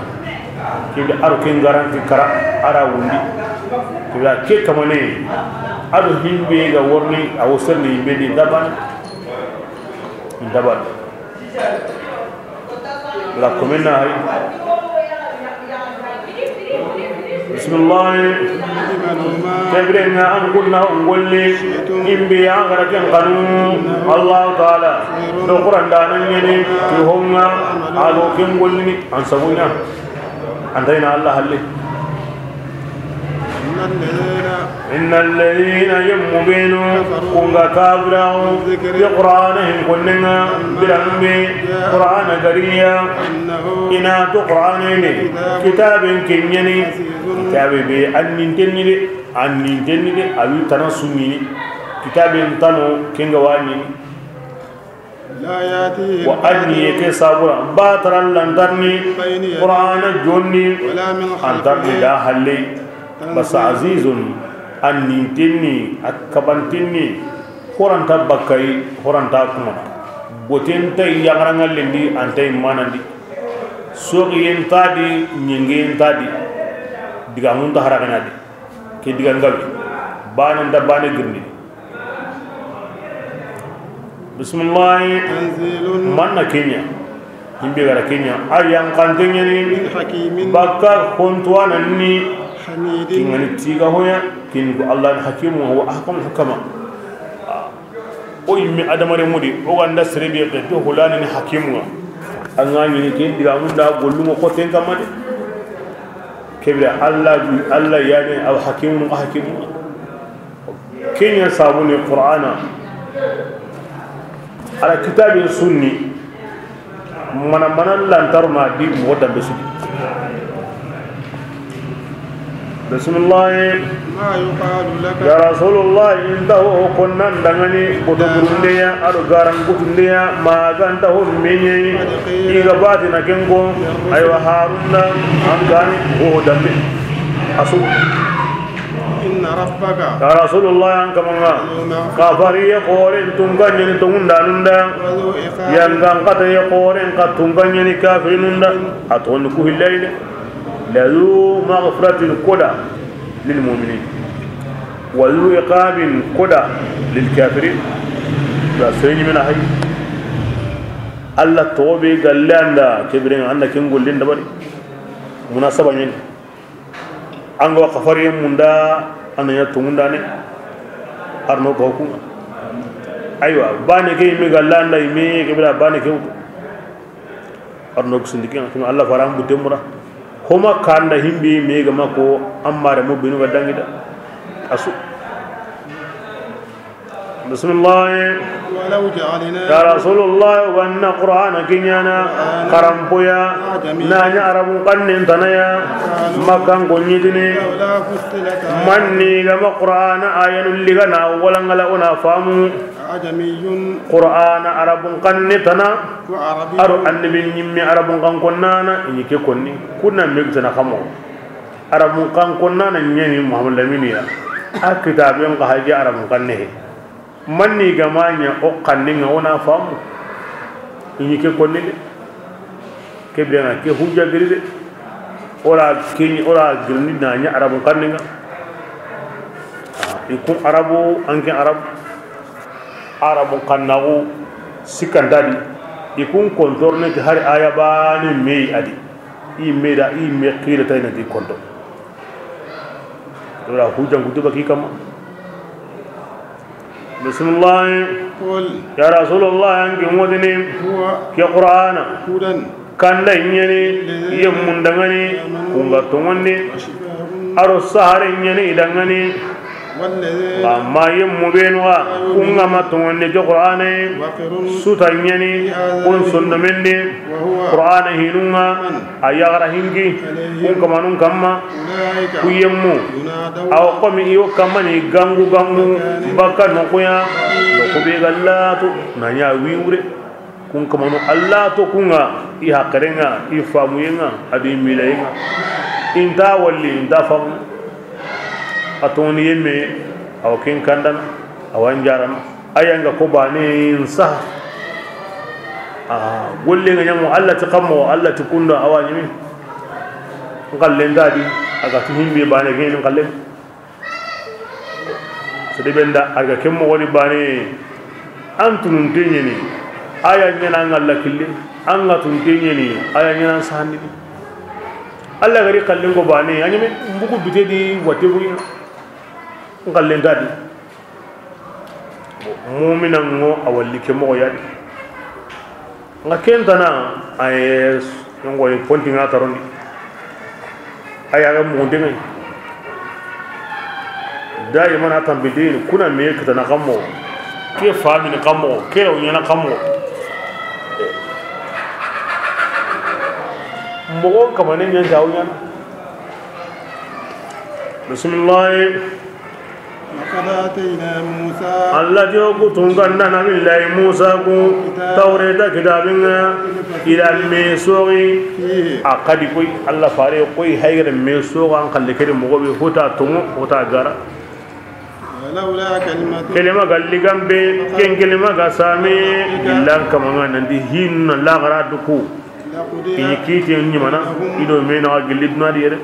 A: kebe aro ken garanti kara ara wundi kebe ke kamane ado himbe ga worni awo serni yimbe di daban la komena hay bismillah tabrina an kunna ngolli imbi agara kan qanun allah taala do quran danan yene ti homma alo ken ngolli an sabuna andayna allah halle إن الذين يمبينوا كونغا كابرون بقرآنهم كلنا برمي قرآن قرية إنا تقرآنين كتاب كنيني كتاب بي أن ننتني أبي تنسوني كتاب تنو كنغواني
B: لا يأتي
A: وأني كسابورا باترا لندرني قرآن جوني أنترني لا حلي بس عزيز أن ننتني أكبنتني خوران تبكي خوران تاكما بوتين تاي يغران اللي أنتي مانندي سوغين تادي نينغين تادي ديغامون تهراغنا دي كي ديغان غاوي بانن دباني غرني بسم الله من كينيا يمبي غرا كينيا ايان كانتني بكا كونتوانا ني كين تيغا هويا كين الله الحكيم وهو احكم الحكماء او يمي ادم رمودي او غاندا سريبي تو هولاني حكيم angani ke diga munda gollumo ko ten kamade kebira allah yani al hakim kenya sabuni qur'ana ala kitab sunni mana lantarma di moda besudi bismillah
B: ما يقال لك
A: يا رسول الله انته كنا دغني بوتغرنديا ادو غاران بوتنديا ما غانته مني يغباتنا كنكو ايوا هارون ام غاني هو دمي اسو
B: إن ربك
A: يا رسول الله أنك منا كفري يقولين تنقني تنقندا نندا
B: وذو إقاب
A: ينقن قد يقولين قد تنقني كافرين نندا أتونكو الليل لذو مغفرة القدى للمؤمنين وذو إقاب قدى للكافرين لا سيني من أحد الله توبي قال لنا كبرين عندك نقول لنا بني مناسبة من أنغو كفرين مندا أنا يتمنى أنا أرنو كوكو أيوة باني كي ميغال لنا يمي كبرا باني كيو أرنو كسندكين كما الله فرام بتمرا هما كان هم بي ميغا ماكو أمار مبينو بدانغي دا أسو بسم الله
B: ولو جعلنا
A: يا رسول الله وأن قرآن كنيانا قرنبويا نانيا عرب قنن تنايا مكان قنيتني
B: لولا فصلت
A: مني كما قرآن آيان اللي غنا ولا غلا فامو
B: أعجمي
A: قرآن عرب قنن تنا
B: وعربي
A: أرو أن بنيمي عرب قن كنانا إنك كوني كنا ميكتنا خمو عرب قن كنانا نيني محمد لمينيا أكتاب ينقى هاجي عرب قنه manni gamanya o kanninga wona famu ini ke konni de ke biana ke hujja giri de ora kini ora girni nanya arabu kanninga ikun arabu anke arabu kannagu sikandadi ikun kontorne ti hari ayabani mei adi i meda i me khira tayna di konto ora hujja ngutuba ki kama بسم الله
B: قل
A: يا رسول الله أنك مودني
B: هو
A: يا قرآن
B: هدى
A: كان لا يني يمون دعني كونغا توني أرو سهر يني دعني
B: والذي
A: ما يمبينوا كونغا ما توني جو قرآن سوتا يني كون سندمني قرآن هينونا أيغرا هينكي كونغا مانون كما كيمو أو قومي يو كماني غانغو baka nokoya nokobe gallatu nanya wiure kun kamano Allah to kunga i hakarenga i famuyenga adi milayenga inta walli inta fam atoni yemme aw ken kandan awanjaram ayanga ko bane insa golle nga nyamo Allah taqammo Allah tukunda awanyimi ngalle ndadi aga tuhimbe bane gen ngalle sede benda arga kemmo woni bane antunun tenyeni aya nyana ngalla kille anga tun tenyeni aya nyana sahani alla gari kallin go bane anyame mbugu bitedi wate bu ngalle ndadi mu'mina ngo awalli kemmo yadi ngakentana ay ngoni ponti ngatarondi aya ga mo ndengai دائما أتنبدين كنا ميك تنقمو كيف فاهمين قمو كيف ينقمو مغون كمان ينجاوين بسم الله
B: لقد آتينا موسى
A: الذي يقولون أن بالله موسى توراة كتابنا إلى الميسوري أقدي كوي الله فاري كوي هير الميسور عن خلي كده مغوي هوتا تومو هوتا غارا
B: لولا
A: كلمة قال لي جنبي كن كلمة قسامي إلا كمان عندي هين لا غرادكو يكيت ينجمنا إذا مين أقلدنا ديره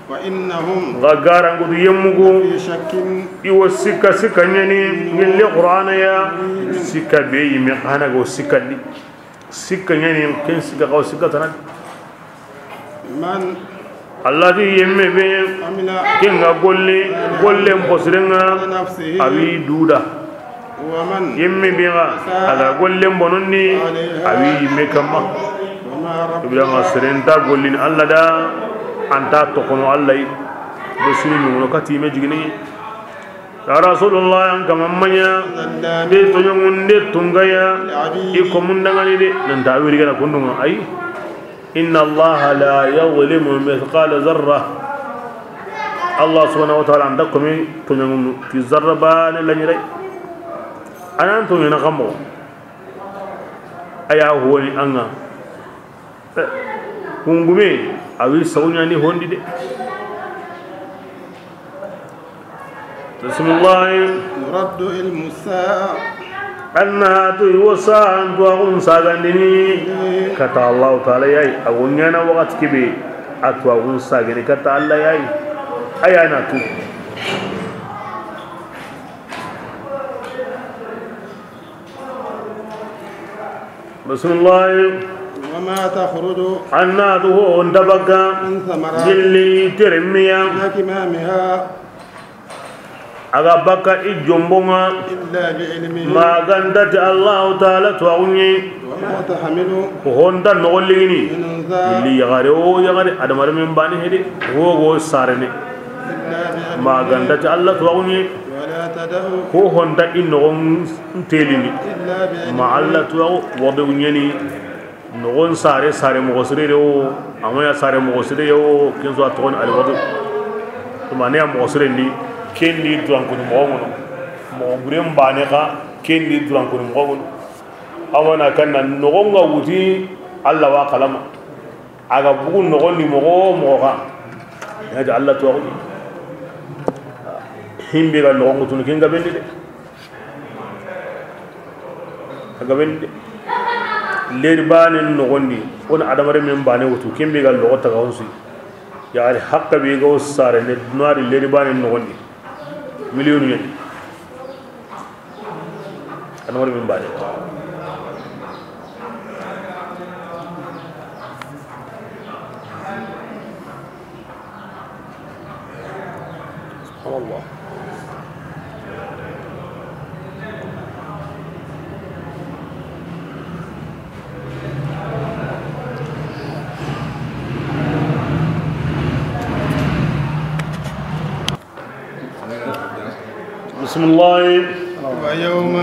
B: وإنهم
A: غارا قد يمغو يوسكا سكا نيني من القرآن يا سكا بي مقانا قو سكا لي سكا نيني كن سكا قو سكا تنا
B: من
A: الذي يمي بي كنغا قولي مقصرنا أبي دودا
B: ومن
A: يمي بيغا على قولي مبنوني أبي يمي كما يبدأ مصرين تا قولين الله دا أنت تقوم الله بسنين ونكتي مجني يا رسول الله أنك ممّيا دي تجمعون دي تنغيا يكمون دغاني دي ننتعوير كنا كندوما أي إن الله لا يظلم مثقال ذرة الله سبحانه وتعالى عندكم تجمعون في الذرة بان لن يري أنا أنتم ينقموا أيا هو أنا hungume awi sawnya ni hondi de bismillah
B: يرد علم الساعة
A: anna tu wasa antu agun sagandini kata Allah taala yayi agunya na wakati kibe atu agun sagani kata Allah yayi ayana tu bismillah
B: وما تخرج
A: anna tu ondabaka
B: من ثمرات
A: jilli termiya
B: أكمامها
A: aga baka ijombonga
B: إلا بعلمه
A: magandati Allah taala tu agunye
B: وما تحمل
A: honda nogolini
B: من أنثى
A: illi yagare adamare men bani hedi go sarene
B: إلا بعلمه
A: magandati Allah tu agunye
B: ولا تدع
A: ko honda innogon telini
B: إلا بعلمه
A: ma Allah tu wode unyeni nogon sare mo gosire o amaya sare mo gosire o kinzo aton al wode to mane am gosire ni kendi duran ko mo gurem bane ka kendi duran ko mo awana kanna nogon ga wuti Allah wa kalama aga bugun nogon ni mo ka ya Allah tu agunye himbe ga nogon tun kinga bendi de aga bendi leri bane nogondi on adamare men bane wutu kimbe ga logo taga onsi yaari hakka be go sare ne dunari leri bane nogondi million yen adamare men bane subhanallah بسم الله
B: ويوم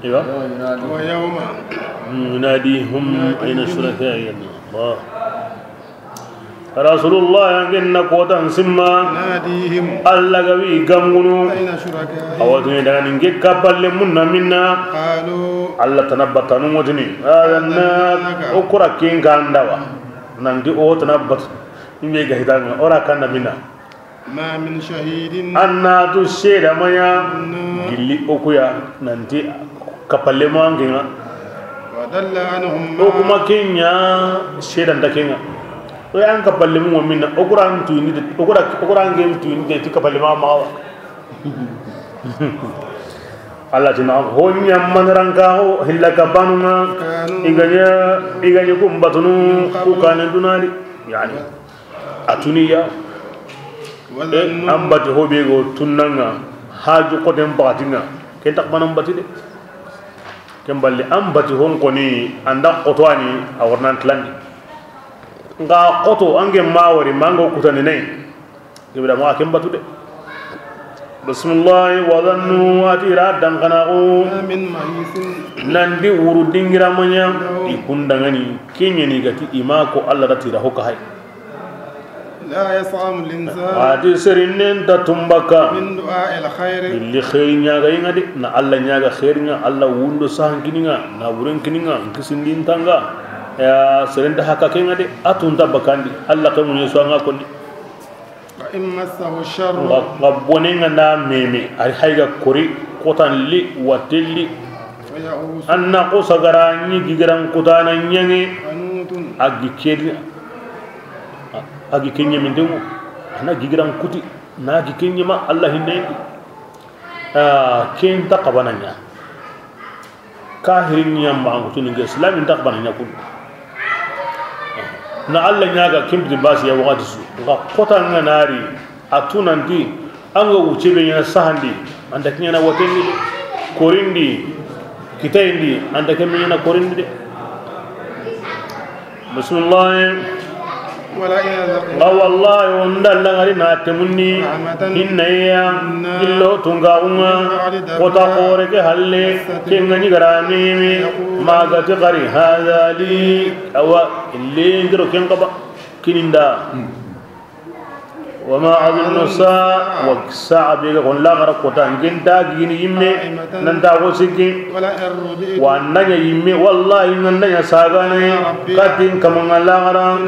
A: ايوه
B: ويوم
A: يناديهم اين شركائي الله رسول الله ينقلن قوتا سما
B: ناديهم
A: الله قوي قمغنو
B: أين شركائي
A: awatuni daga ninge kapalle munna minna
B: قالوا
A: Allah tanabbata numotini adanna okura kinga ndawa nandi o tanabbat imbe ga hidanga ora kanna minna
B: ما من شهيد
A: anna tu sheda maya gilli okuya nanti kapalle manginga
B: ودل عنهم
A: o kuma kenya sheda ndakenga o yan kapalle mu minna okura tu ni okura ngem tu ni ti kapalle ma mawa Allah tina honya manranka ho hillaka banuna iganya kumbatunu ukane dunali yani atuniya ambati hobe go tunanga haju kotem batinga kentak manam batide kemballe ambati hon koni anda qotwani awarnan tlandi nga qoto ange mawari mango kutani nei gibda ma kembatude bismillah wa dhannu atira danganahu
B: من مهيس
A: nandi wuru dingira manya ikundangani kenyeni gati imako Allah ratira hoka hay
B: لا يصام الإنسان
A: adi serinen tatumbaka
B: من دعاء الخير
A: illi khair nyaga ingadi na Allah nyaga khairnya Allah wundo sahankininga na wuren kininga kisindin tanga ya serenda haka kengade atunta bakandi Allah kamunye swanga konni
B: وإن مسه الشر
A: ngabonenga na meme ari hayga kori kotanli watilli
B: فيئوس
A: anna qosagara nyi gigaran kutana nyange
B: قنوط
A: agi kenya mindemu ana gigiran kuti na gi kenya ma Allah hinne ken taqabananya kahirin nyamba ngutu ninge islamin taqabananya kun na Allah nyaga kimbi basi ya wakati su ga kota nganari atunandi anga uchebe nya sahandi anda kinya na watenni korindi kitaindi anda kemenya na korindi bismillah
B: ولئن
A: والله وندل غرنا تمني إنيا إلو تنقاوما وتقورك هالي كنغني غراميمي ما قتقري هذا لي أو اللي ينقروا كنقبا كنندا وما أظن الساعة والساعة بيقول لا غرق قطان جنتا جيني يمي ننتا وسكين وأننا يمي والله إننا ساغاني كاتين كمان لا غرق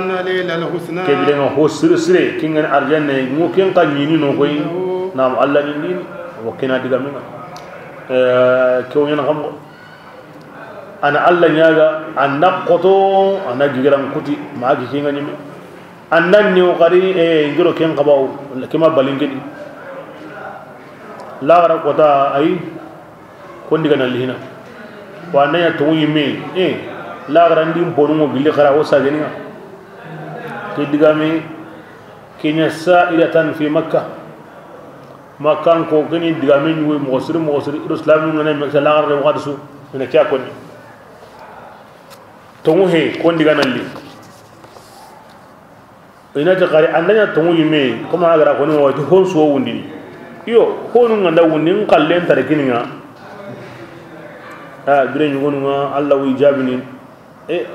A: كبيرنا هو سرسري كين أرجعنا ممكن كنيني نوكوي نعم الله نين وكنا دعمنا كوني نعم أنا الله نياga أنا قطو أنا جيران كتي ما جيكين غنيمي أنا نيوكاري إنجرو كين كباو كما بالينجدي لا غرا قطا أي كوندي كنا لهنا وأنا يتوي مي لا غرا نديم بونو بيلي خرا وساجنيا كدغامي كينيا سائلة في مكة مكان كوكني دغامي نوي مغسر الإسلام من مكة لا غرا وقادسو من كيا كوني توه كوندي كنا لي ina ta kare andanya tongu yime kuma agara ko ni wa to hon so wundi yo honu nganda wundi kallen tare kininga bire ni gonu nga Allah wi jabini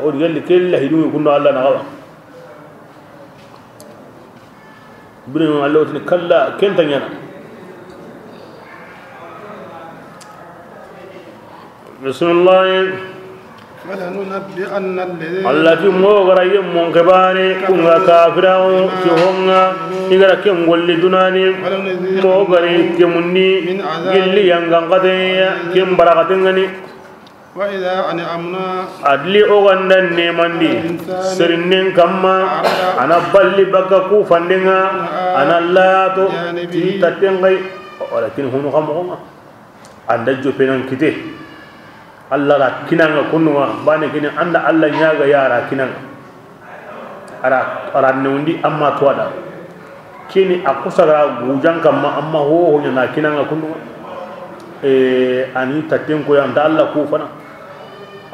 A: o digal kella hidu kunno Allah na gawa bire ni Allah tin kalla ken tanyana bismillah التي موغرا يمون كباري كونغا كافراو كيهونغا إغرا كيم ولي دوناني موغري كيموني جلي ينغان قدي كيم براغتنغني
B: وإذا أنعمنا
A: أدلي أغندن نيماندي سرنين كما أنا بالي بكا كوفاندنغا أنا لاتو تتنغي ولكن هونو خمغونغا عندك جو بينان كتي Allah la kinanga kunwa bane kini anda Allah nyaga yara kinanga ara nundi amma twada kini akusara gujan kamma amma ho na kinanga kunwa ani tatin ko yanda Allah ku fana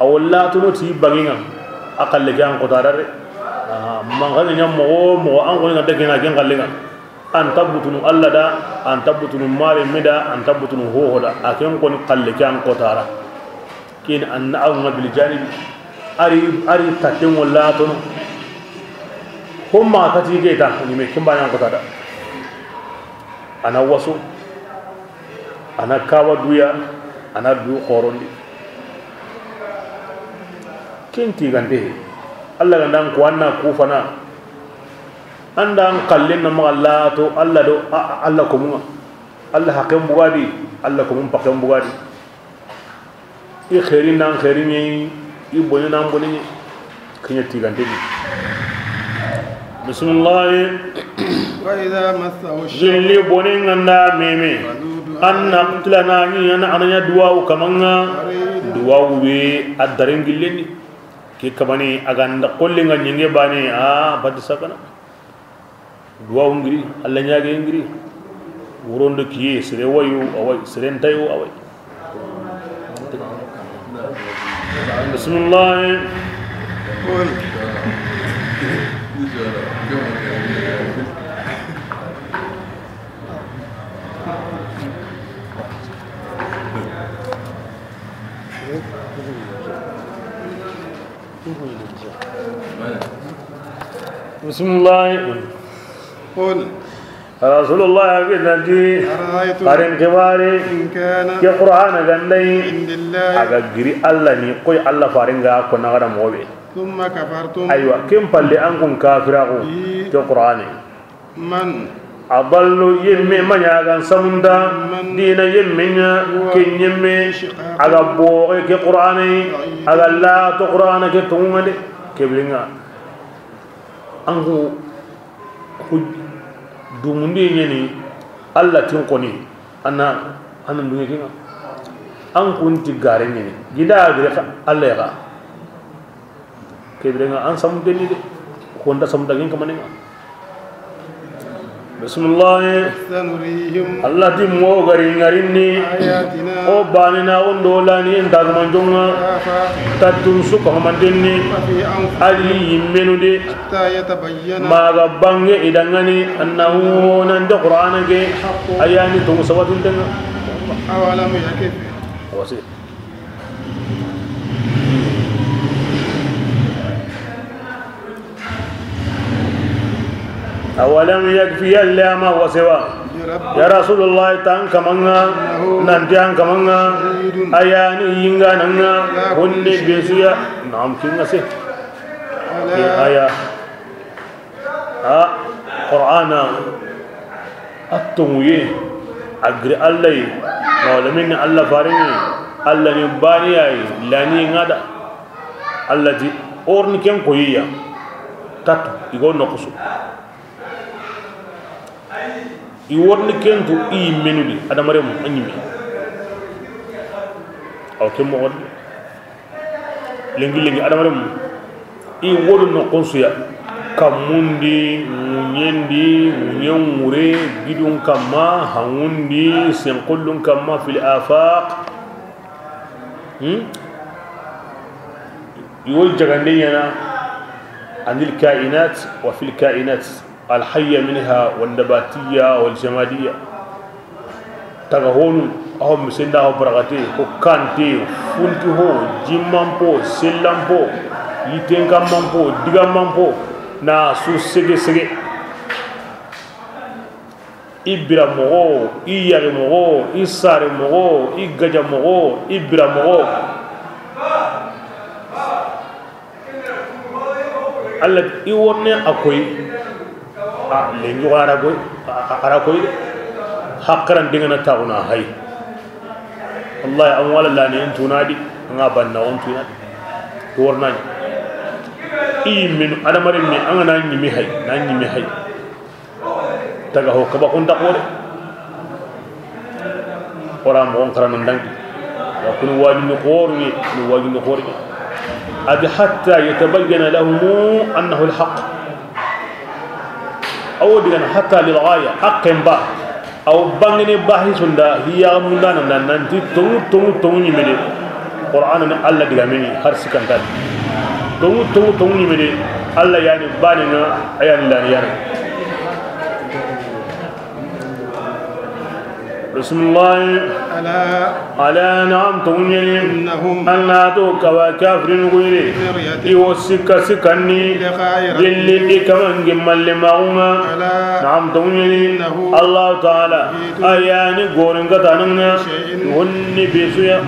A: awalla tuno ti baginga akalle jan ko tarare mangana nyam mo an ko ngata kina gen kallenga an tabutunu Allah da an tabutunu mare meda an tabutunu ho hoda aken ko ni kalle jan ko tara كين أن أعوم بالجانب أري تاتين ولا تنو هم ما تيجي تا نيمي كم بيان كتادا أنا واسو أنا كاوا دويا أنا دو قروندي كين تيجاندي الله عندنا كوانا كوفنا عندنا كلنا ما الله تو الله دو الله كمونا الله حكم بوادي الله كمون بحكم بوادي i khairin nan khairin yi i boni nan boni kanya tigante ni bismillah
B: wa idha massahu
A: jilli boni nganda meme anna qtlana ni ana ananya duwa kamanga duwa we adaren gilleni ke kabani aganda kollinga nyinge bani bad sakana duwa ngiri alla nyaage ngiri wurondo kiye sire wayu awai sire ntayo awai بسم الله بسم الله
B: قل
A: رسول الله كنتي قرن كباري كي قرآن غندي أغاقري الله ني قوي الله فارنغا كنا غدا موبي
B: ثم كفرتم
A: أيوة كم فالي أنكم كافراغو كي قرآن
B: من
A: أضل يمي من يغان سمندا دين يمي كي يمي أغابوغي كي قرآن أغلا تقرآن كي تغمد كي بلنغا أنكو dumundi nyeni Allah tin koni ana dunga kinga an kunti gare nyeni gida gire Allah ya kebrenga an samu deni de konda samu dagin kamane bismillah
B: sanurihim
A: Allah di mo gari ngarini
B: ayatina
A: o banina ondo lani ndag manjonga tatun su ko mandenni ali yimmenu de
B: hatta yatabayyana
A: maga bange idangani annahu nan da qur'ana ge ayani to musawatun den
B: awalam yakif
A: wasi awalam yakfi alla ma waswa ya rasulullah tan kamanga nantian kamanga ayani yinga nanga wonde besuya nam kinga se aya qur'ana atumuye agri allai mawlamin allah farini allah ni bani ay lani ngada allah di orni ken koyiya tatu igo nokusu i worni ken tu i menudi adamare mu anyimi aw ke mo won lengi adamare mu i wodu nokusu ya kamundi munyendi munyemure bidun kama hangundi senkullun kama fil afaq يقول جغنينا عن الكائنات وفي الكائنات الحية منها والنباتية والجمادية تغهون أهم سنده برغتي وكانتي فنته جمامبو سلامبو يتنكامامبو دغامامبو ناسو سيغي سيغي إبرا مغو إياري مغو إساري مغو إيغاجا مغو إبرا مغو Allah iwonne akoy le ngwara goy ara koy hakran dingana tauna hay Allah an wala la ne tunadi nga banna on tunadi worna i min adamare mi an na nyimi hay taga ho kaba on daqore ora mo on karan ndangi wa kun wadi ni qorni ni wadi ni qorni أبي حتى يتبين لهم أنه الحق أو دينا حتى للغاية أقم با أو بانغني باهي سندا هي مندانا نانتي تونgu يمدي قرآن الله ديغامني هرسي كانتان تونgu يمدي الله يعني بانينا أيان الله يعني بسم الله على نعم تونيني أنا تو كافرين غيري يوسك سكني للي كمان جمال معونا نعم تونيني الله تعالى أياني غورن كتاننا وني بيسويا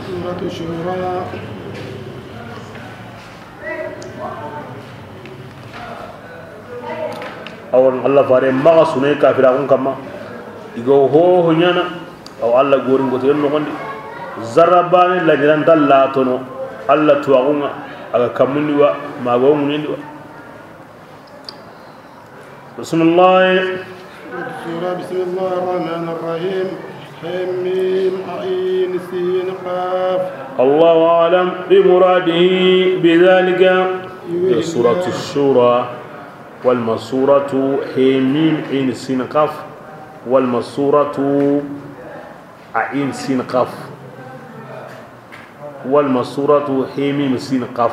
B: سورة الشورى
A: awon Allah fare maga sunay kafira on kama igo ho nyana aw Allah gori ngoto no gondi zarabani la jiran dalla tono Allah tuwagunga aga kamundi wa mago munindi wa bismillah
B: sura bismillahir rahmanir rahim hamim ain sin qaf
A: الله أعلم بمراده بذلك سورة الشورى والمسورة حميم عين سين قاف والمسورة عين سين قاف والمسورة حميم سين قاف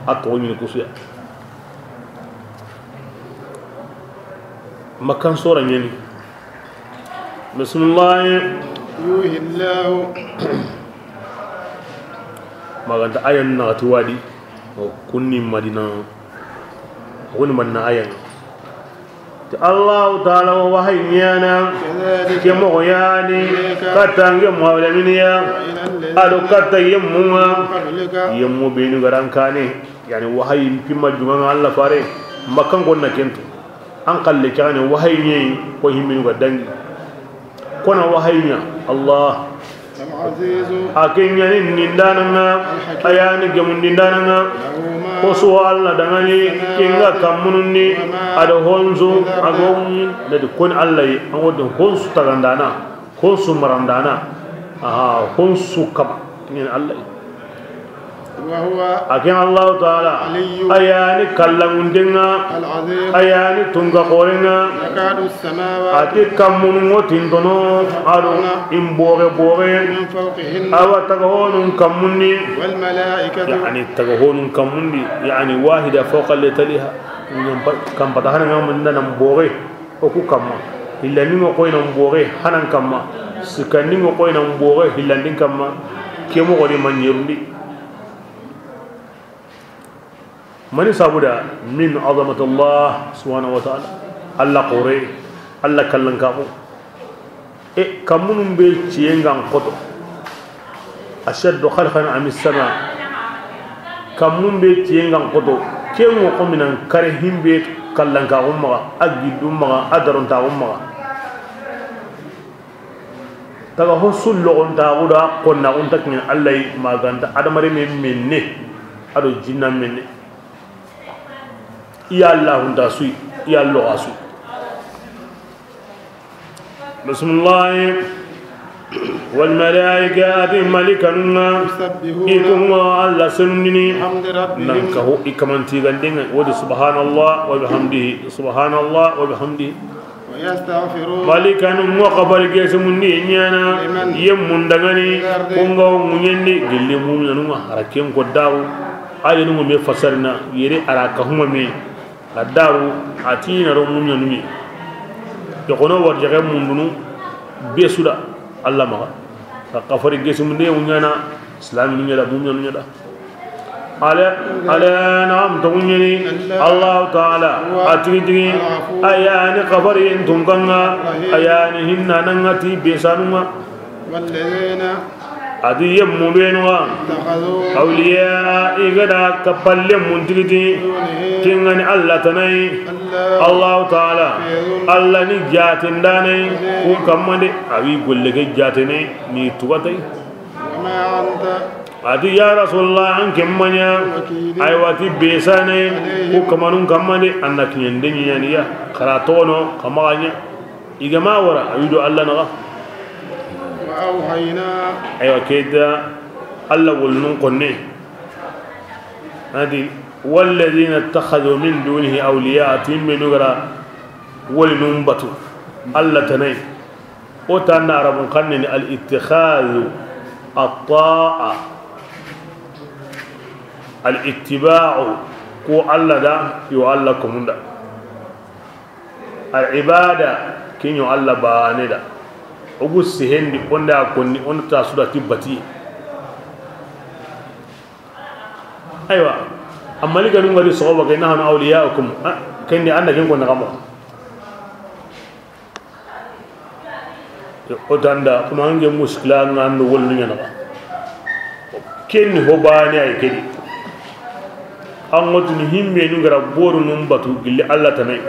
A: أطول من كسوة مكان سورة يعني بسم الله
B: يوحي الله
A: ما كانت آية نغتوادي وكوني مدينة ون من آية الله تعالى وحينيانا كما يعني كتان يمو لمنيا أدو كتا يمو يمو بينو غرانكاني يعني وحي بما جمعنا الله فاري مكان قلنا كنتو أنقل لكاني وحيني وحيمينو غداني كنا وحينيا الله akin yani nindana ayani gemun nindana koso Allah dangani kinga kamunni ado honzu agom de kon Allah an wodon honsu tagandana honsu marandana honsu kaba ni Allah akin Allah taala ayani kallamundinga ayani tunga qorenga ati kamun ngotin dono ado imbore bore awa tagahonun kamunni yani tagahonun kamunni yani wahida fawqa allati kam patahana ngamunda nambore oku kamma illa ningo koyna mbore hanan kamma sikandingo koyna mbore hillandin kamma kemo godi manyerundi mani sabuda min azamatillah subhanahu wa ta'ala alla qore alla kallan kamu kamunum be ciengan qoto ashaddu khalqan am as-sama kamunum be ciengan qoto kengo ko minan kare himbe kallan ka umma agidum ma adaron ta umma taga hosul lo on ta guda konna on takni allai maganda adamare men minne ado jinna minne ya allah hunda sui ya allah asu bismillah wal malaikatu malaikuna ikunga alla sunnini nankahu ikamanti gandenga wadi subhanallah wa bihamdihi subhanallah wa bihamdihi malikanu mo qabal gesumunni nyana yemmun dangani kongo munyendi gelle mu'minanu harakem ko daru ayinu mo me fasarna yere araka huma me adaru atina ro mu'minanu mi to kono warjaga mundunu besuda allah ma qafari gesumunni nyana islam ni nyala mu'minanu nyada على نعم تغنيني الله تعالى أتريدني أياني قبرين تنقنا أياني هنا نغتي بيسانوا
B: والذين
A: أدي يمبينوا أولياء إغدا كبال منتقتي كنغني الله تناي الله تعالى الله نجاتن داني وكماني أبي قل لك جاتني نيتواتي
B: وما أنت
A: ati ya rasulullah an kemmanya aywati besane ko kamanun kamane annak nyende nyaniya karatono kamanya igama wara ayudo allah naga
B: wa awhayna
A: aywa keda allah wulnun qonne hadi walladhina ittakhadhu min dunihi awliya timinu gara wulnun batu allah tanay o tanna arabun qanni al ittikhadhu at-ta'a الاتباع كو الله دا يو الله كومندا العباده كين يو الله باندا اوغو سيهندي اوندا كوني اون تا سودا تيباتي ايوا اما لي غانو غادي صوبا كاين نحن اولياءكم كاين عندنا كين كون نغامو او داندا كما نجي مشكله ناندو ولني نغا كين هو باني اي كدي angotuni himbe nu gara boru num batu gilli allah tanai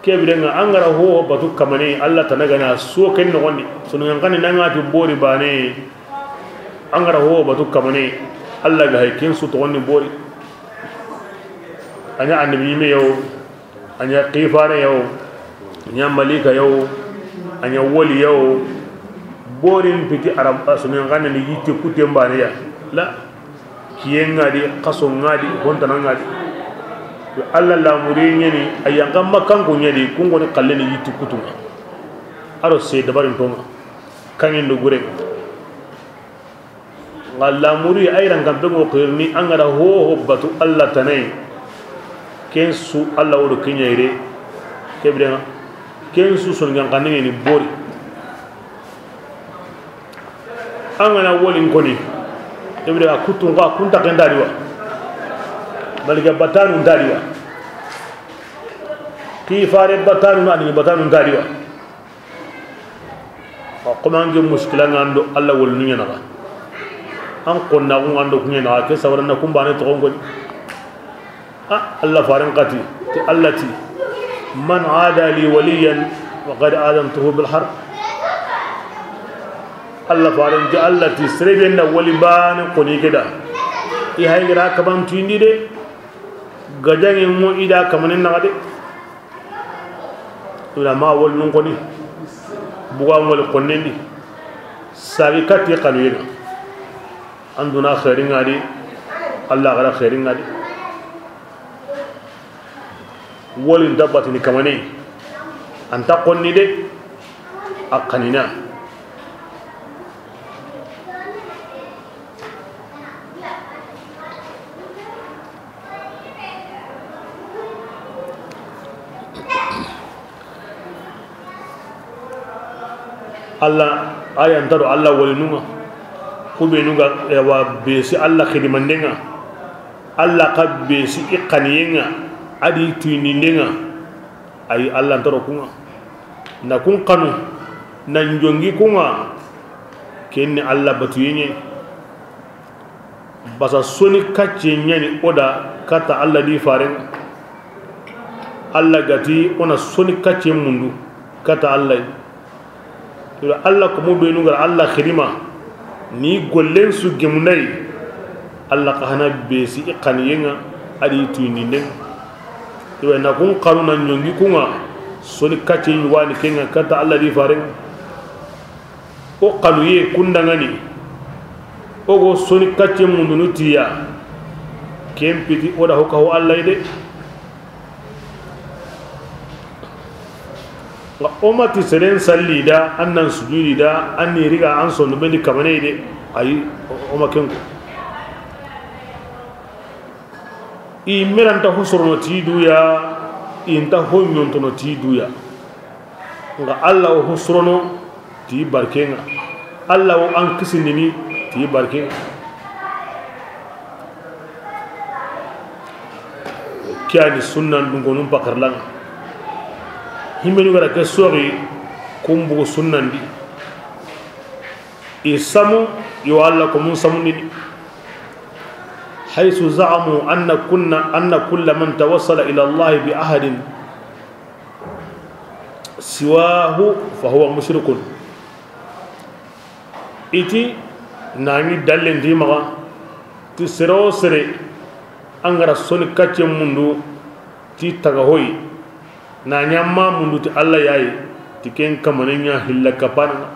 A: kebirenga angara ho batu kamane allah tanaga na so ken no wonni sunu ngani nanga tu bori bane angara ho batu kamane allah ga haykin su to wonni bori anya annabi me yow anya qifara yow anya malika yow anya wali yow borin piti arab sunu ngani ni yitte kutte mbane ya la kiyenga di qaso ngadi hontana ngadi alla la muri nyeni ayanga makan ko nyedi kungo ni kalleni yitti kutunga aro se dabarin tonga kanyen do gure ngalla muri ayran gambe ngo qirni angara ho batu alla tanay kensu alla wodo kinyere kebrena kensu son ngan kanni ni bori angana wolin koni ibre akutunga kunta kendariwa baliga batanu ndariwa ki fare batanu ani batanu ndariwa ko mangi muskila ngando alla wol nunya na an konna ko ngando kunya na ke sawarna kumbane to ngoni alla faran qati ti allati man aada li waliyan wa qad adantuhu bil harb Allah faran ti Allah ti sreben na wali ban ko ni keda i haygira kabam tindi de gajangi mo ida kamanen na de ulama wol nun ko ni buga wol ko nendi sabi katti qalwina anduna khairin ngadi Allah gara khairin ngadi wolin dabati ni kamane anta qonni de akanina Allah ayan taro Allah walinunga kube nuga wa besi Allah khidimandenga alla qabbe si iqaniyenga adi tuinindenga ay alla ntoro kunga na kun kanu na njongi kunga kenni alla batuyenye basa soni kacce nyani oda kata alla di faren alla gati ona soni kacce mundu kata alla ila alla ko mo be nugar alla khidima ni gollen su gemnay alla kahana be si iqaniyenga adi tuinindenga iwa na kun kanu na njongi kunga soni kacce yuwani kenga kata alla di faren o kanu ye kundangani ogo soni kacce mundunu tiya kempiti oda hoka ho alla ide nga omati seren sallida annan sujudida anni riga an sonu bendi kamane ide ay oma kenko i meranta hosorono tiduya inta honyontono tiduya nga alla o hosorono ti barkenga alla o an kisindini ti barkenga kiani sunnan dungonum pakarlang himmenu gara ke sori kumbu sunnan di isamu yo alla ko mun samu ni haythu za'amu anna kull man tawassala ila Allah bi ahadin siwahu fa huwa mushrikun iti nani dallen di maga ti sero sere angara soni kacce mundu ti taga hoyi na nyamma mundu ti alla yayi ti ken kamane nya hilla kapana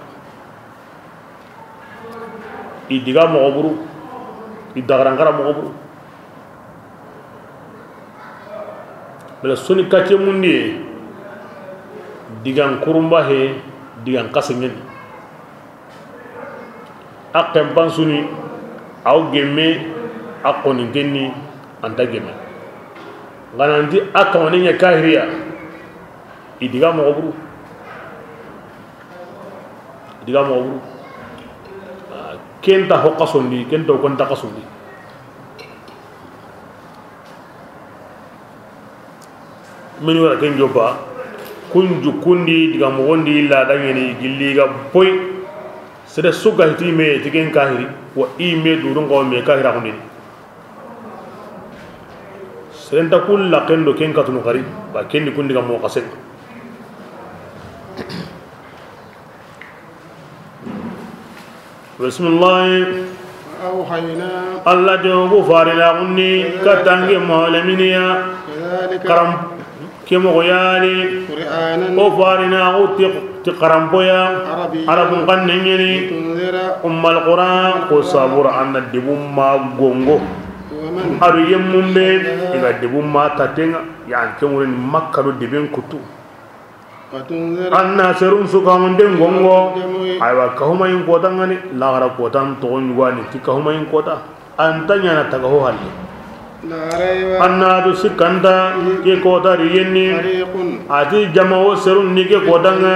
A: i diga mo oburu i dagarangara mo oburu bela soni kacce mundi digan kurumba he digan kasengen akem pansuni aw gemme akoni genni anta gemme ganandi akamani nya kahiriya idiga mo oburu kenta hokasondi kento konta kasondi minu wala ken joba kunju kundi diga mo wondi la dangeni gilliga boy sede suga hitime tigen kahiri wa ime durun ko me kahira ko ndini serenta kulla kendo ken katunu kari ba kendi kundi ga mo kaset bismillah
B: أوحينا
A: الله جوغو فارلا غني كتانغي مولمينيا كرم كم غيالي
B: قرآنا
A: وفارنا تقرمبويا عرب قننيني القرآن وصابر عن الدبوم ما غونغو أرو يممبي إذا الدبوم ما تاتينا يعني كمورين مكة الدبين كتو anna serun suka mundeng gongo aywa kahuma yin kota ngani lagara kota to ngwani ti kahuma yin kota antanya na tagaho halli anna do sikanda ke kota riyenni ati jamao serun ni ke kota nga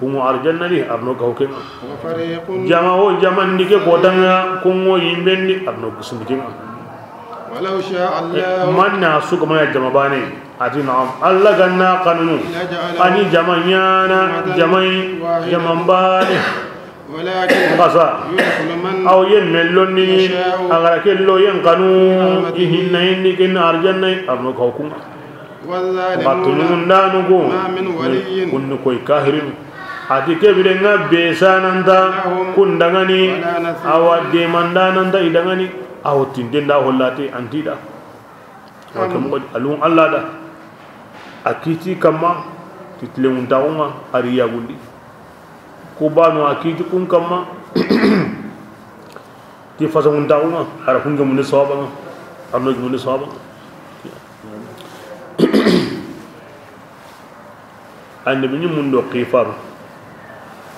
A: kumu arjanna ni arno kauke jamao jaman ni ke kota nga kumu yimbendi arno kusumike
B: ولو شاء الله
A: من ناسوك ما يجمع باني أتي نعم الله غنا قانون أني جمعيانا جمع باني
B: ولكن
A: قصا
B: يدخل من
A: أو ينملوني أغرى كله ينقانون إهنا إني كن أرجاني أبنو كوكم بطنون دانوكو
B: ما من ولي
A: كن كوي كاهرين أتي كبيرنا بيسانانتا كن دغاني أو ديماندانانتا إدغاني aw tindenda hollate antida wakam ko alun Allah da akiti kama title muntaunga ariya gundi ko banu akiti kun kama ti fasa muntaunga ara kun gamu ne sawaba arno gamu ne sawaba ande bi mun do qifar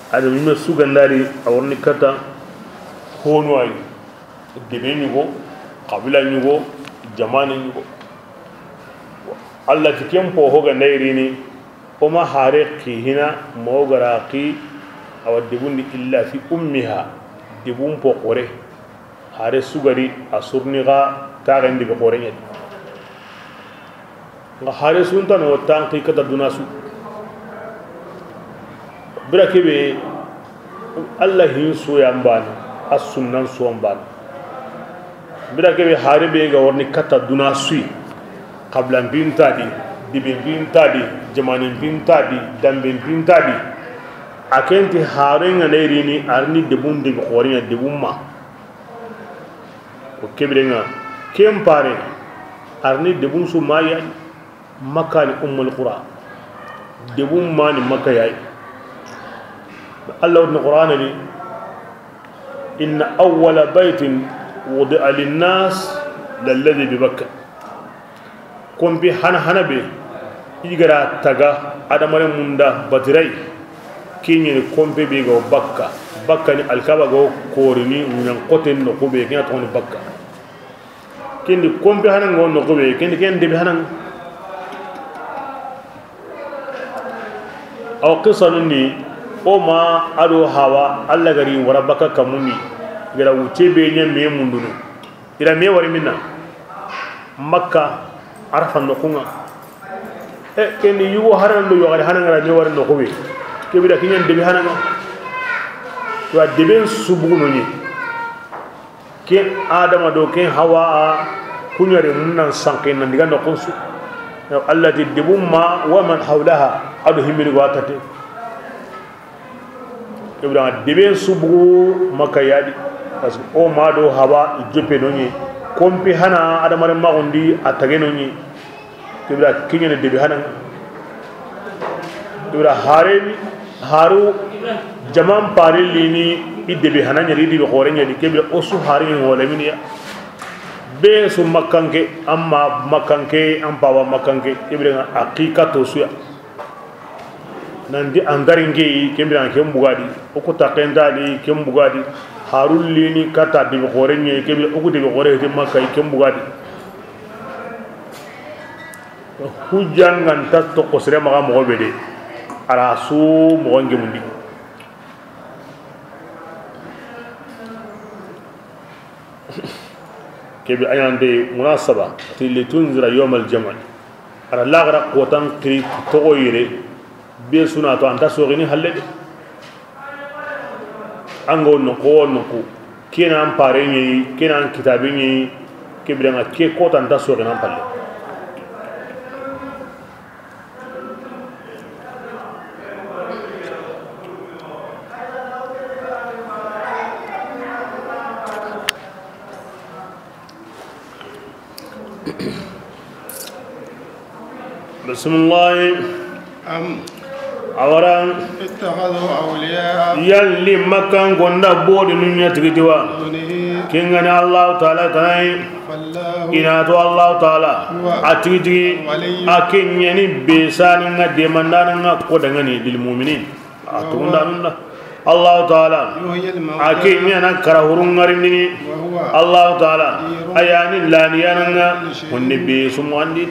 A: ade mi sugandari aworni kata hono ay debe ñugo qabila ñugo jamana ñugo Allah tikem po hoga nayrini o ma hare qihina mo garaqi aw debundi illa fi ummiha debum po qore hare sugari asurni ga tarendi ga horenya nga hare sunta no tanki kata dunasu bira kebe Allah hin so yambani as-sunnan so yambani bira kebe hare be ga warni kata dunasu qabla bintadi dibin bintadi jamanin bintadi dambin bintadi akenti hare nga nerini arni debun de horenya debumma o kebrenga kempare arni debun su maya makani ummul qura debun mani makayai Allah ibn Qur'an ni inna awwala baytin wudi'a lin-nas lalladhi bi Makkah kombi hanabe igara taga adamare munda batirai kinyi kombe be go bakka ni alkaba go korini nyan koten no kobe kina ton bakka kindi kombe hanan go no kobe kindi ken de hanan aw qisanni o ma ado hawa alla gari warabaka kamuni gara wuce be nya me mundunu ira me wari minna makka arfan no kunga kendi yugo haran do yogare hanan gara me wari no kobe kebira kinyan debi hananga to deben subuno ni ke adama do ke hawa kunyare munnan sanke nan diga no konsu allati debumma wa man hawlaha adu himmi watate kebira deben subu makayadi parce o ma do hawa ijope no ni kompi hana adama re magondi atage no ni kebira kinyan debi hananga kebira haremi haru jaman pare lini idebe hananya ridi gorenya di kebe osu hari ngole minia be su makanke amma makanke ampawa makanke kebe nga hakika to suya nandi andaringe kebe nga kembugadi okuta kendali kembugadi haru lini kata di gorenya kebe oku de gore de makai kembugadi hujangan tatto kosre maga mo bede ara su mo ngi mundi kebe ayande munasaba til tunzira yawm al jamal ara lagra qotan kri to oyire be suna to anta so gini halle ango no ko no ko kina am pare ni kina kitabi ni kebe nga ke qotan ta so gina palle بسم الله أوران
B: اتخذوا أولياء
A: يلي مكان كنا بود نيا تكتوا كينغنا الله تعالى كاي إناتو الله تعالى أتيجي أكين يعني بيسان عند دمندان عند كودعني للمؤمنين أتونا الله تعالى أكين يعني كراهورون غريني الله تعالى أياني لانيانا ونبي سمواندي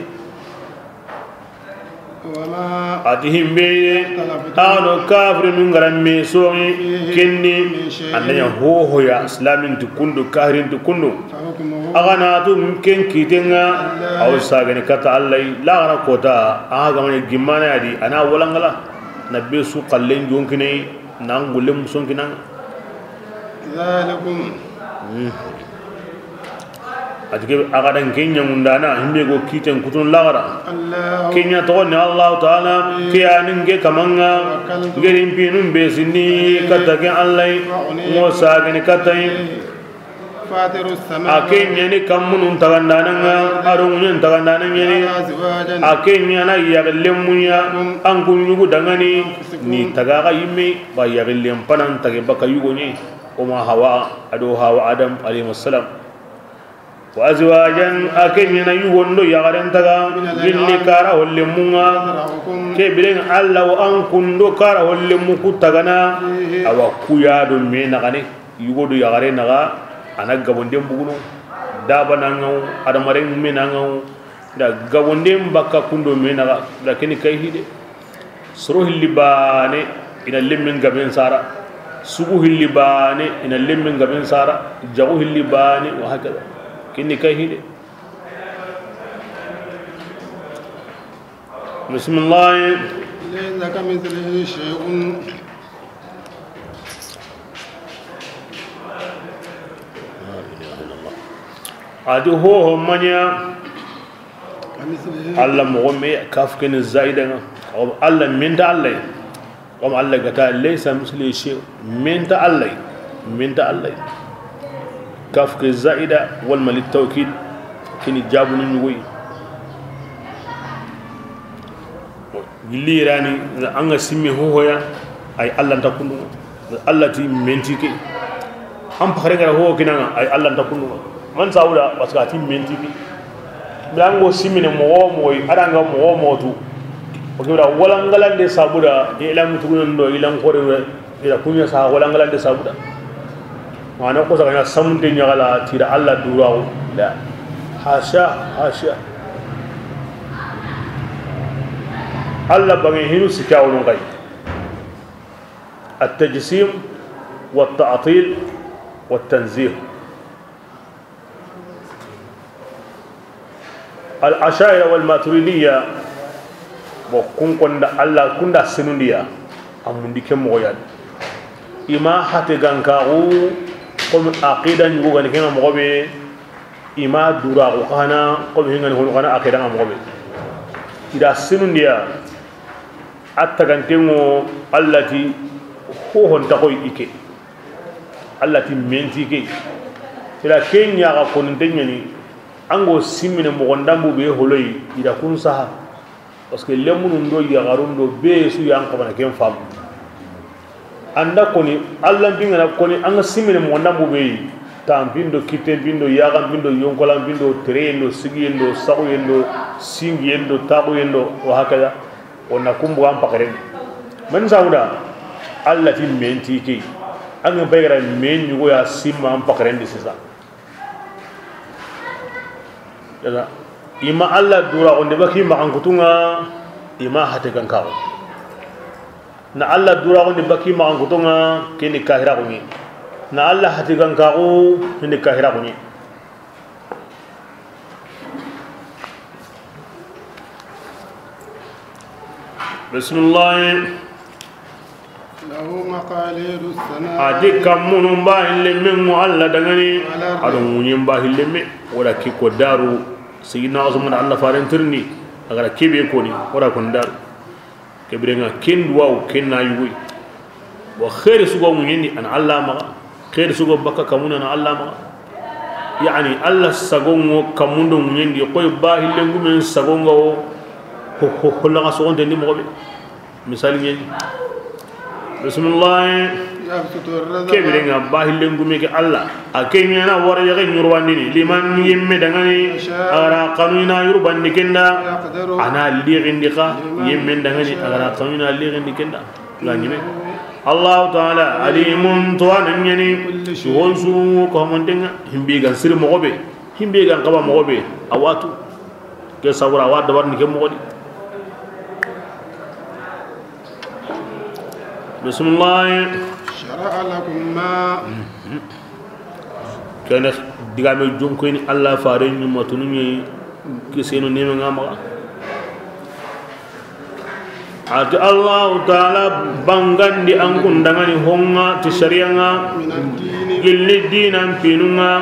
A: atihim be ano kafir nun garam me so kenni annaya ho ho ya islamin tukundu kahirin tukundu agana tu ken kitenga aw sagani kata allai la gara kota aga mane gimana di ana walangala nabbe su qallen jonkine nan gulem sonkina
B: zalikum
A: adike agadan kenya mundana himbe go kiten kutun lagara kenya to ne Allah taala kiyanin ge kamanga gerin pinun besini katage allai mo sagani katai
B: fatiru sama
A: akenya ni kamunun tagandana arunun tagandana ni akenya na yagellemunya an kunyugo dangani ni tagaga yimme ba yagellem panan tage baka yugo ni o ma hawa ado hawa adam alayhi wassalam وأزواجا أكن يوندو يغرن تغا جلي كارا ولمونا كبرين الله وأن كندو كارا ولموكو تغنا أو كويا دون مين غني يغودو يغرن نغا أنا غبوندين بغنو دابا نغاو أدمارين مين نغاو دا غبوندين بكا كندو مين نغا لكن كيهي دي سروه اللباني إن اللمين غبين سارا sugu hilli bane ina lemmen gaben sara jagu hilli bane wa hakada kinni kay hide bismillah
B: ليس كمثله شيء
A: adi ho manya Allah mo me kafkin zaida Allah min da Allah qom Allah gata laysa misli shay min da Allah kafkin zaida wal mal tawkid kini jabuni ñugoy lirani anga simmi hoya ay Allah ta kunu Allah ti menti ke am pakhare ngara ho kinanga ay Allah ta kunu man sauda wasga ti menti ke bilango simine mo aranga mo tu o kira walangalande sabuda ila mutugun do ila khore ila kunya sa walangalande sabuda wana ko saka samunde nyagala tira Allah durawo la hasha Allah bangi hinu sikawun gai التجسيم والتعطيل والتنزيه الأشاعرة والماتريدية وكون كندا الله كندا سنوديا أمودي كم مغيان إما حتى غانكاو كم عقيدة نقول كنا مغبي إما دورا وكانا كم هنغن هون كنا عقيدة مغبي إذا سنوديا أتغنتمو التي هو هنتقوي إيكي التي منتيكي إذا كين يا كونتيني ango simine mo gondambu be holoyi ida kun saha parce que lemunu ndo ya garundo be su yang ko bana ken fam anda koni Allah bingana koni anga simine mo gondambu be tambindo kitembindo yaga bindo yonkola bindo terendo sigiendo sagoyendo singiendo tagoyendo wa hakaya onna kumbu am pakare man sauda Allah ti menti ki anga bayra men yugo ya simma am pakare ndi sisa ya ima Allah dura onde baki ma an kutunga ima hate kan kawo na Allah dura onde baki ma an kutunga kini kahira kunyi na Allah hate kan kawo kini kahira kunyi bismillah
B: له مقاليد السماء
A: adi kamunu bahille min Allah dangani adu munyin bahille me wala ki ko daru sayyidina azman Allah faran tirni agara kebe ko ni wala kon daru kebrenga kin waw kin na yuwi wa khair sugo munyin an Allah ma khair sugo bakka kamuna na Allah ma yani Allah sagongo kamundo munyin di koy bahille ngumen sagongo ho la so onde ni mo be misali ni bismillah kebrenga bahille ngumi ke Allah akenya na wara ya nyurwandini liman yimme dangani ara qanuna yurbandi kenda ana liqindika yimme dangani ara qanuna liqindi kenda lanyime Allah taala alimun tuwanan yani wonsu ko mondenga himbi gan sir mogobe himbi gan qaba mogobe awatu ke sawra wadda warni ke mogodi بسم الله
B: شرع لكم ما
A: كان دغامي جونكوني الله فارين ماتوني كيسينو نيمه غاما ati Allah taala bangandi angkun dangani honga ti syarianga gilli dinan pinunga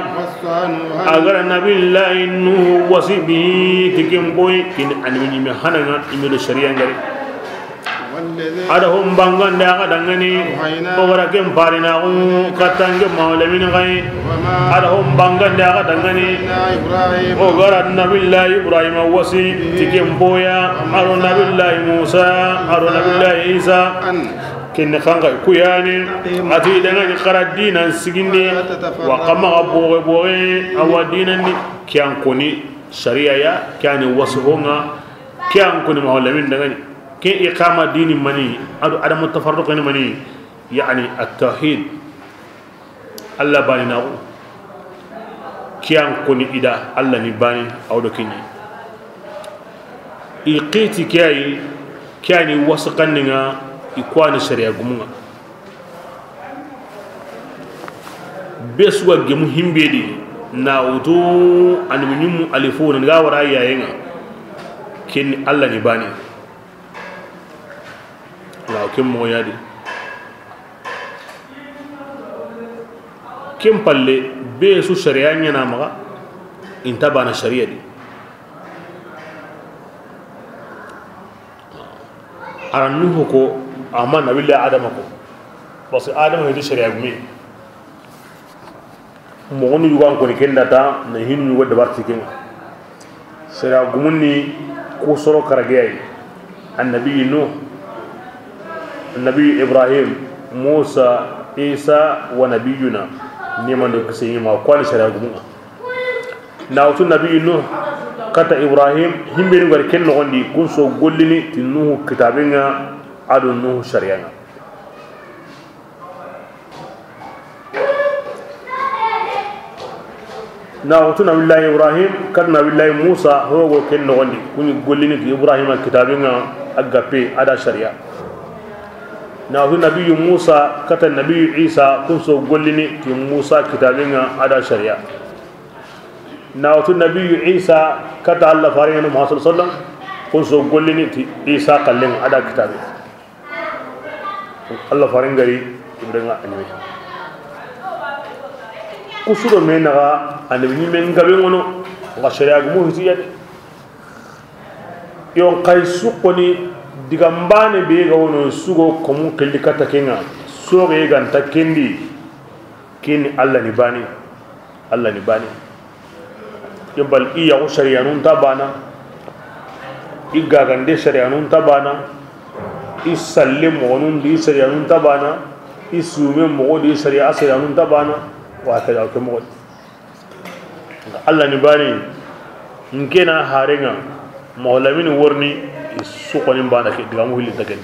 A: agar nabillahi nuh wasibi tikimboy kin animi me hananga imido syarianga ada hum bangan da kadangani ogara kem parina ko katange maulamin gai ada hum bangan da kadangani ogara nabillahi ibrahim wasi tikem boya aro nabillahi musa aro nabillahi isa kin khanga kuyani ati dangani qaradina siginde wa qama boge awadina ni kyan koni sharia ya kyan wasihonga kyan koni maulamin dangani كي إقامة دين مني أدم التفرق مني يعني التوحيد الله باني ناو كيان كوني إدا الله نباني أو دكيني إقيتي كياني وسقننا إقوان الشريعة قمنا besuwa gemu himbedi na utu an minum alifun ga wara yayenga ken Allah ni bani la kem mo yadi kem palle besu sharia nyana maga inta bana sharia di arannu ko amma nabillahi adama ko bas adama hedi sharia gumi mo gonu yugan ko kenda ta na hinu wadda barti ken sharia gumunni ko soro karagay annabi nuh annabi ibrahim musa isa wa nabiyuna neman da kase yi ma kwani sharia gumunga na wato nabi nuh kata ibrahim himbe ni gar ken no gondi kun so gollini tinuhu kitabenga adu nuh sharia na wato nabillahi ibrahim kad nabillahi musa hogo ken no gondi kun gollini ibrahim kitabenga agape ada sharia na wato nabi musa kata nabi isa kun so gollini ti musa kitabenga ada sharia na wato nabi isa kata Allah faringa Muhammad sallallahu alaihi wasallam kun so gollini ti isa kallen ada kitabe Allah faringari ibrenga anime kusuro menaga ande ni men gabe ngono ga sharia gumu hitiyade yon qaysu qoni digambane be ga wono sugo komu kelli kata kenga soge ganta kendi kini Allah ni bani yobal iya ko sharia nun tabana igga gande sharia nun tabana isallim wonun di sharia nun tabana isume mo di sharia nun tabana wa kada ko mo Allah ni bani ngena harenga mawlamin worni su ko nim bana ke diga mo hilli tagen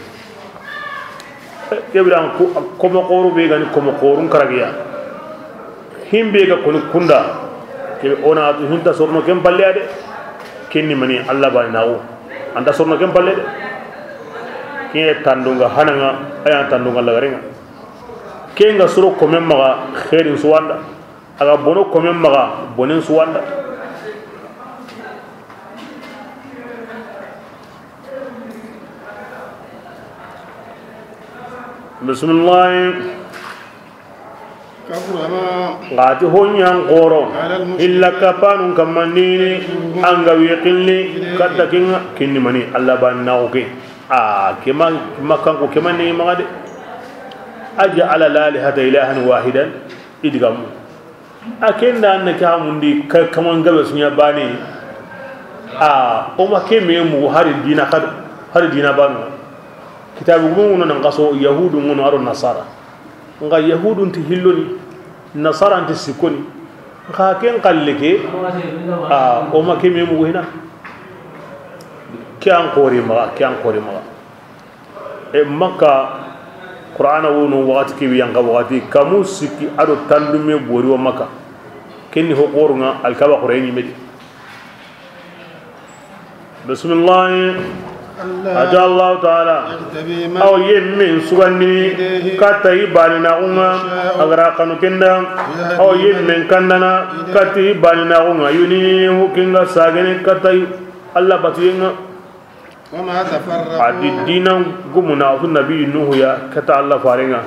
A: kebran ko mo qoru be gani ko mo qorun karagiya himbe ga ko kunda ke ona atu hinta sorno kem palle ade kenni mani Allah bani nawo anda sorno kem palle de ke tandunga hananga aya tandunga lagarenga kenga suro ko memma khairin suwanda aga bono ko memma bonen suwanda bismillah ngati honyan qoro illa kapanun kamanini anga wiqilni kadda kinni mani Allah ban nawke kema makan ko kemani magade aj'ala lalihata ilahan wahidan idgam akenda annaka mundi kaman gabe sunya bani o makeme mu hari dina banu kitabu mun nan qaso yahudu mun aro nasara nga yahudun ti hilloni nasara ti sikoni ka ken kalleke o makeme mu hina kyan qori ma e makka qur'ana wono waqti ki yang waqti kamu siki ado tandume bori wa makka kenni ho qorunga alkaba qurayni medi bismillah aja Allah ta'ala aw yemmin sugandi katai banina unga agara kanu kenda aw yemmin kandana kati banina unga yuni hukinga sagene katai Allah batuyenga
B: wama tafarraqu
A: adi dinan gumuna fu nabi nuhu ya kata Allah farenga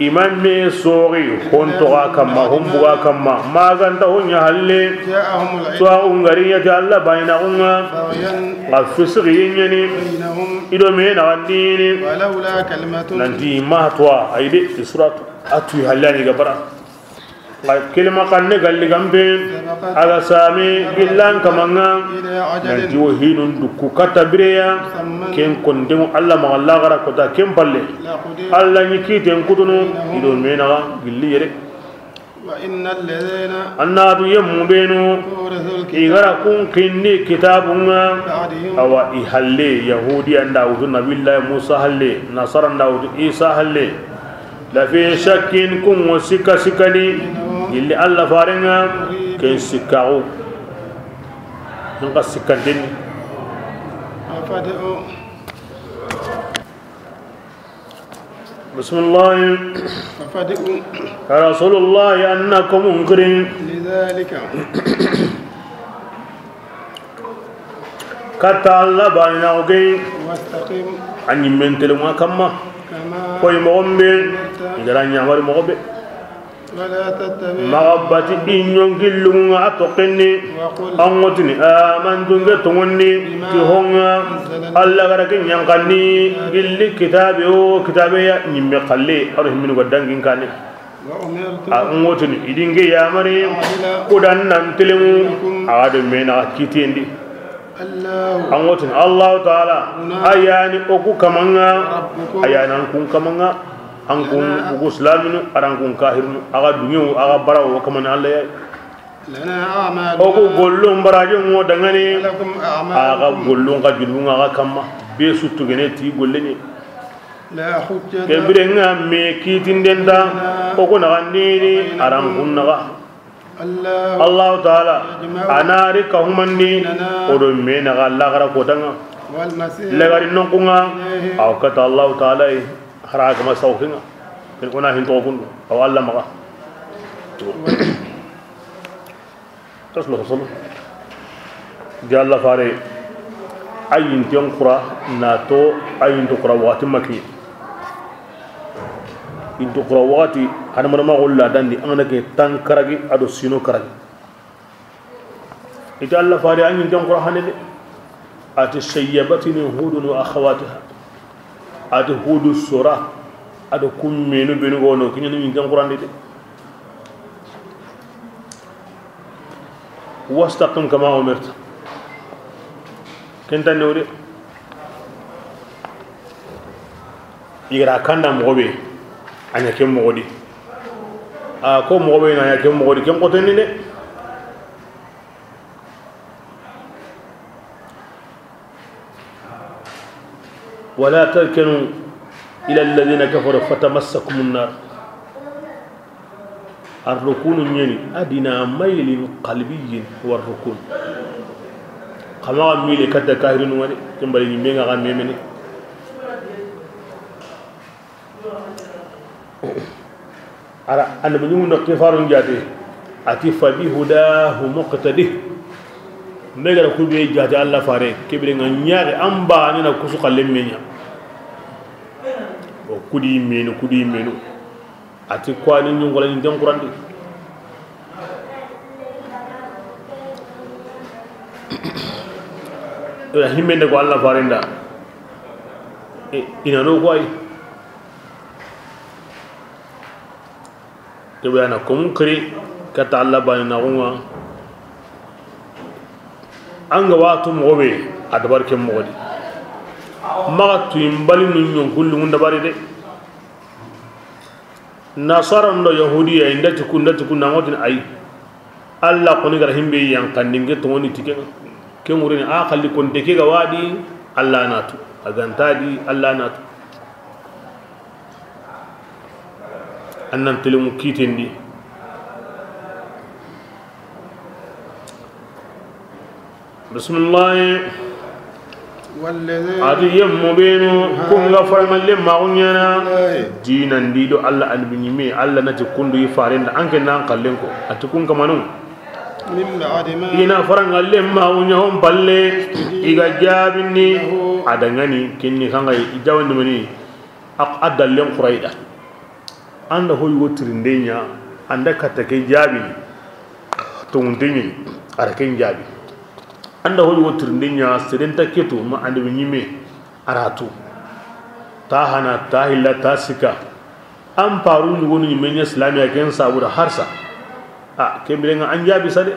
A: iman me sori hontoga kamma humbuga kamma maganta honya halle so ungariya ta Allah bayna unga afisri nyani ido me na wandini
B: walaula kalimatun
A: nanti matwa aide surat atu halani gabara kelima kanne galli gambe ala sami billan kamanga nanti wo hinun dukku kata bireya ken kondemu Allah ma Allah gara kota ken palle Allah ni kiten kutunu ido mena gilli yere
B: wa innal ladina
A: annadu yamubenu igara kun kinni kitabunga awa ihalle yahudi anda udu nabillahi musa halle nasara anda udu isa halle la fi shakkin kun wasika sikani illi Allah farenga ken sikau nka sikandeni
B: afadu
A: بسم الله
B: ففدئوا
A: يا رسول الله أنكم منكرين
B: لذلك
A: كتا الله باننا وكي
B: واستقم
A: أني من تلما كما
B: كما
A: كوي مغمبي إذا نعمر مغبي
B: ولا تتبع
A: مغبتي إنيون كلهم أتوقني
B: وقل
A: أموتني آمنتم كتوني كهونا الله غرقين ينقني قل كتابي كتابي نمي قلي أرهم من قدن كاني
B: وأمرت
A: أموتني إذن يا مريم قدن ننتلم أعاد من أكيتين دي
B: الله
A: أموتني الله تعالى أياني أكو كمانا
B: ربكم
A: أياني أنكم كمانا أنكم أكو سلامين أرانكم كاهرين أغا دنيو أغا براو وكمان الله
B: لنا أعمال
A: أكو قولون براجون ودنغني
B: لكم
A: أغا
B: أعمال
A: قولون قجلون أغا كما بيسو تغنيتي قولني
B: لا حجة
A: كبرنا ميكيتين دندا أكو نغنيني أرانكم نغا
B: الله
A: الله تعالى أناري كهمني ودمي نغا لغرا كودنغا
B: والمسيح
A: لغاري نقونا أو كتا الله تعالى حراك ما سوكنا كنا هنتوكن أو الله مغا تصلح صلح جاء الله فاري أي انتيون قرى ناتو أي انتو قرى واتي مكي انتو قرى واتي أنا مرما أقول لا داندي أنا كي تنكرغي أدو سينو كرغي إذا الله فاري أي انتيون قرى هنالي أتي سيبتني هود وأخواتها أتي هود السورة أدو كم منو بينو غونو كي نيو انتيون قرى هنالي واستقم كما أمرت كنت نوري يغرا كان مغوبي أنا كم مغودي كم مغوبي أنا كم مغودي كم قتني نه ولا تركنوا إلى الذين كفروا فتمسكم النار الركون يني أدنى ميل قلبي هو الركون كما ميل كذا كاهرين وني كمبري مينغا غامي مني أرى أنا بنيون كفار جاتي أتي فبي هداه مقتدي ميغا كل بي جاتي الله فاري كبرين نياغي أمبا أنا كوسو قلم منيا وكودي مينو ati kwa ni nyongola ni dem Qur'an di ila himende ko Allah farenda ina no ko ay to bayana ko mun kri kata Allah bani na gonwa anga watu mobe adabar ke modi ma tu imbali nun nyon kullu mun dabari de nasara ndo yahudiya indati kunna ngotin ay alla koni gar himbe yang kandinge to woni tike ke murini a khalli kon deke ga wadi alla natu agantadi alla natu annan telum kitendi bismillah adi yemmo beno kunga farmalle magunyana dinan dido alla albinime alla nati kundu yifarenda anke nan kallen ko ati kun kamanu ina farangalle magunya hon balle iga jabini adangani kinni kanga ijawandi mani adallen quraida anda hoy wotirindenya anda katake jabini to undini araken jabi anda hoy wotirndenya sedenta keto ma ande nyime aratu tahana tahilla tasika am paru ngoni nyime islamiya ken sabura harsa kembirenga anjabi sade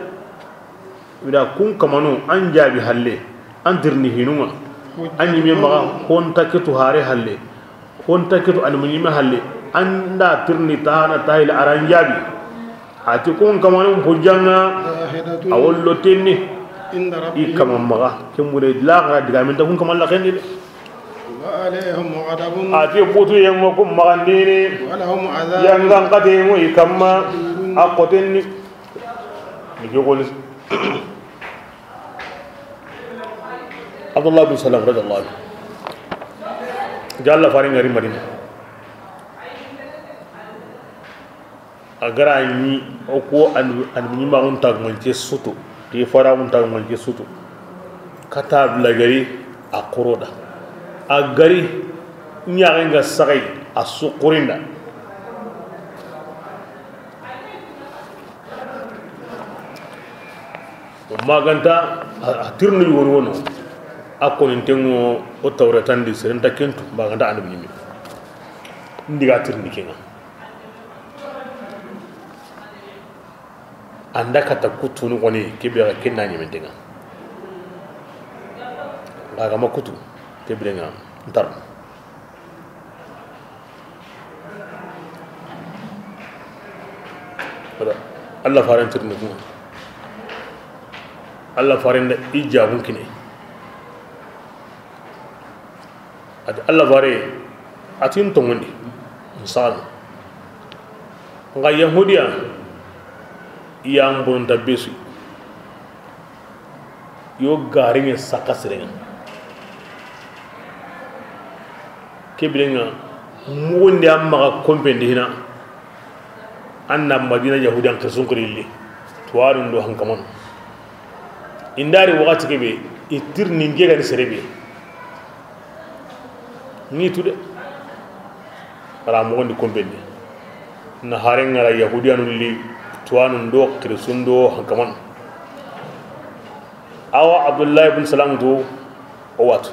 A: wida kun kamano anjabi halle andirni hinuma anyime ma hon taketo hare halle hon taketo an nyime halle anda tirni tahana tahilla aranjabi ati kun kamano hojanga awollo tenni ikama maga kemure la diga min ta kun kama la khendile wa alaihim ghadabun ati butu yamma kum magandini wa lahum azab yangan qadimu ikama aqotenni ni jogol Abdullah bin Salam radhiyallahu anhu jalla farin ngari madina agarani oko an minima on tag manche sutu ti fara on tag manche sutu kata blagari akoroda agari nyaanga sagay asuqurinda maganta tirnu wono akon tengo o tawratandi serenta kentu maganta andu nyimi ndiga tirni kenga anda kata kutunu koni kebe ga kenna nyimi tenga aga makutu kebe nga ntar Allah faran tirni ko Allah farinda ijabun kine ati Allah bare atin to ngondi misal nga yahudiya yang bonta besu yo garinge sakasrenga kebrenga mundi amma kompendi hina anna madina yahudiyan kasunkuri tuwarun do hankamon indari wakati kebe itir ninge gani serebe ni tude ara mo ndi kombendi na harenga la yahudiyanu li tuwanu ndo krisundo hankaman awa abdullah ibn salam do o wat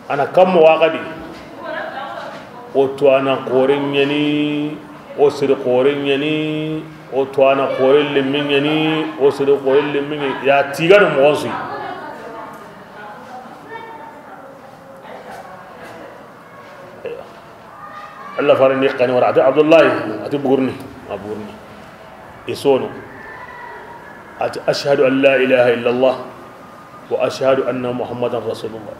A: ana kam waqadi o tuwana qoren yani o sir qoren yani o tuwana qoren lemmin yani o sir qoren lemmin ya tigar mo onsi Allah farin ni qani wara abdullah ati bugurni aburni isono ati ashhadu an la ilaha illa allah wa ashhadu anna muhammadan rasulullah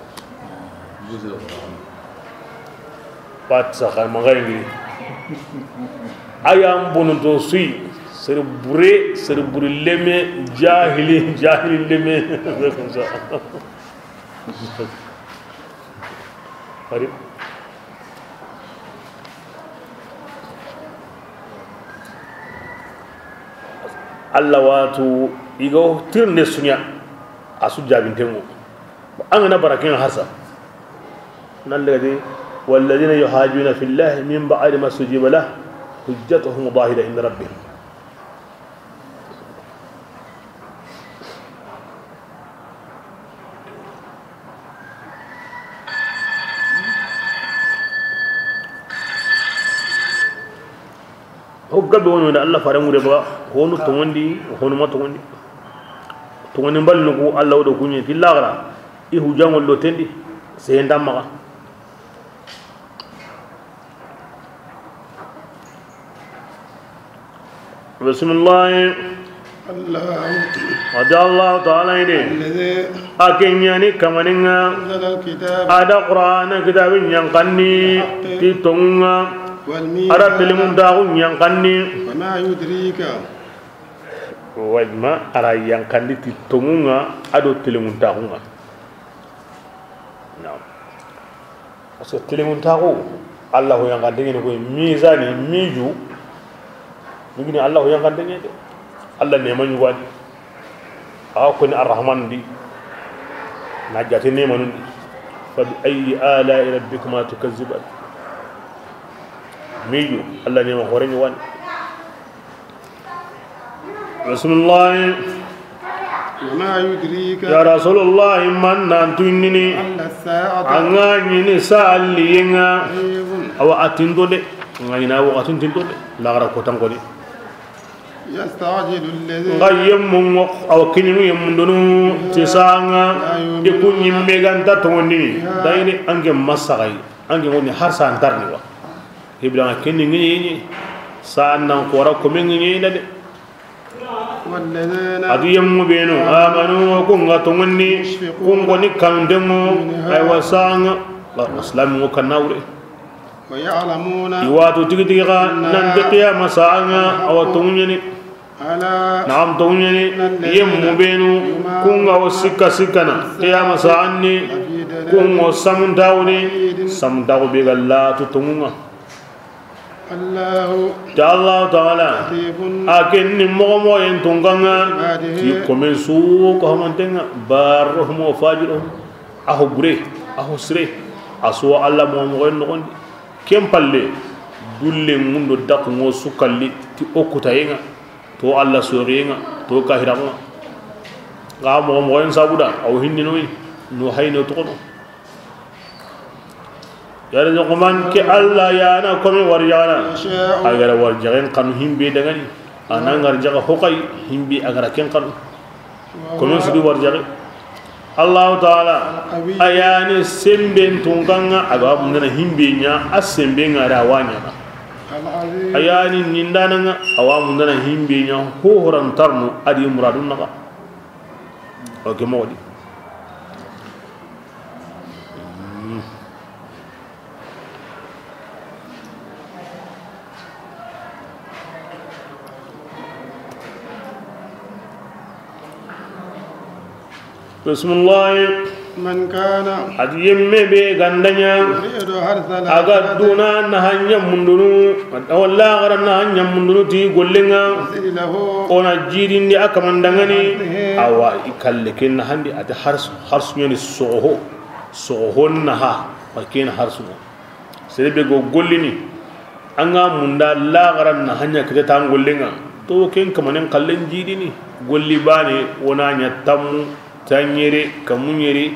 A: pat sakal mangayi ayam bunu to sui ser bure leme jahili leme comme ça hari Allah watu igo tirne sunya asu jabintengo angana barakin hasa nalladi walladhina yuhajuna fillah min ba'di ma sujiba lah hujjatuhum dhahira inda rabbihim hoggabe wono da Allah fare mure ba honu to wondi honu ma to wondi balno ko Allah do kunye tillagra i hujangol do tendi se ndamma bismillah Allah ta'ala ini akenyani kamaninga ada Quran kitabin yang kanni titonga ada telimun daun yang kanni
B: وما يدريك
A: wajma ara yang kanni titonga ado telimun daunga nah aso telimun daun Allah yang kandengene ko mizani miju migini Allah yang kandengene Allah ne man wadi akuni arrahman di najati ne manun fa bi ayi ala rabbikuma tukazziban miju Allah ne man horeni wani Rasulullah
B: وما يدريك
A: ya Rasulullah man nantunini
B: أن الساعة
A: angani ni saliyenga
B: قريب
A: awa atindode ngani na wa atindode lagara ko tankodi
B: يستعجل الذين
A: ngayem aw kininu yemundunu tisanga ikunyi meganta tondi dayni ange masagai ange woni harsa antarni wa ibra kinni ngi sa'annan qora ko mengi de
B: والذين
A: adiyem beno amanu ko ngatongni ko ngoni kandemo ay wasanga islam mo kanawre
B: ويعلمون
A: iwatu tigitiga nan de qiyama sa'anga aw tongni
B: على
A: naam tongni yem beno ko ngaw sikana qiyama sa'anni ko ngo samundawni samdaw be galla to tongunga
B: الله
A: الله تعالى أكن مغمو ينتونغا يكمل سوق هم تنغا بارهم وفاجرهم أهو غري أهو سري أسوا الله مغمو ينتون كم بالله دول مندو دك مو سكالي تي أكتاينغا تو الله سورينغا تو كهرما غام مغمو ينسابودا أو هندينوي نوحينو تقولو yara jokoman ke alla yana komi warjana agara warjagen kanu himbe dangani anangar jaga hokai himbe agara ken kanu komi sudu warjage Allah taala ayani semben tunganga aga mundana himbe nya asembe ngara wanya ayani nindana awa mundana himbe nya ho horan tarnu adi muradun naga oke modi بسم الله
B: من كان
A: أديم بي غندنيا أغدونا نهانيا مندونو ولا غرا نهانيا مندونو تي غولينغا أنا جيرين دي أكمان دغاني أوا إكالكين نهاندي أتي حرس نيوني سوهو نها وكين حرس سيبي غوليني أنغا مندا لا غرا نهانيا كده تام غولينغا تو كين كمانين كالين جيريني غولي باني ونانيا تامو tanyere kamunyere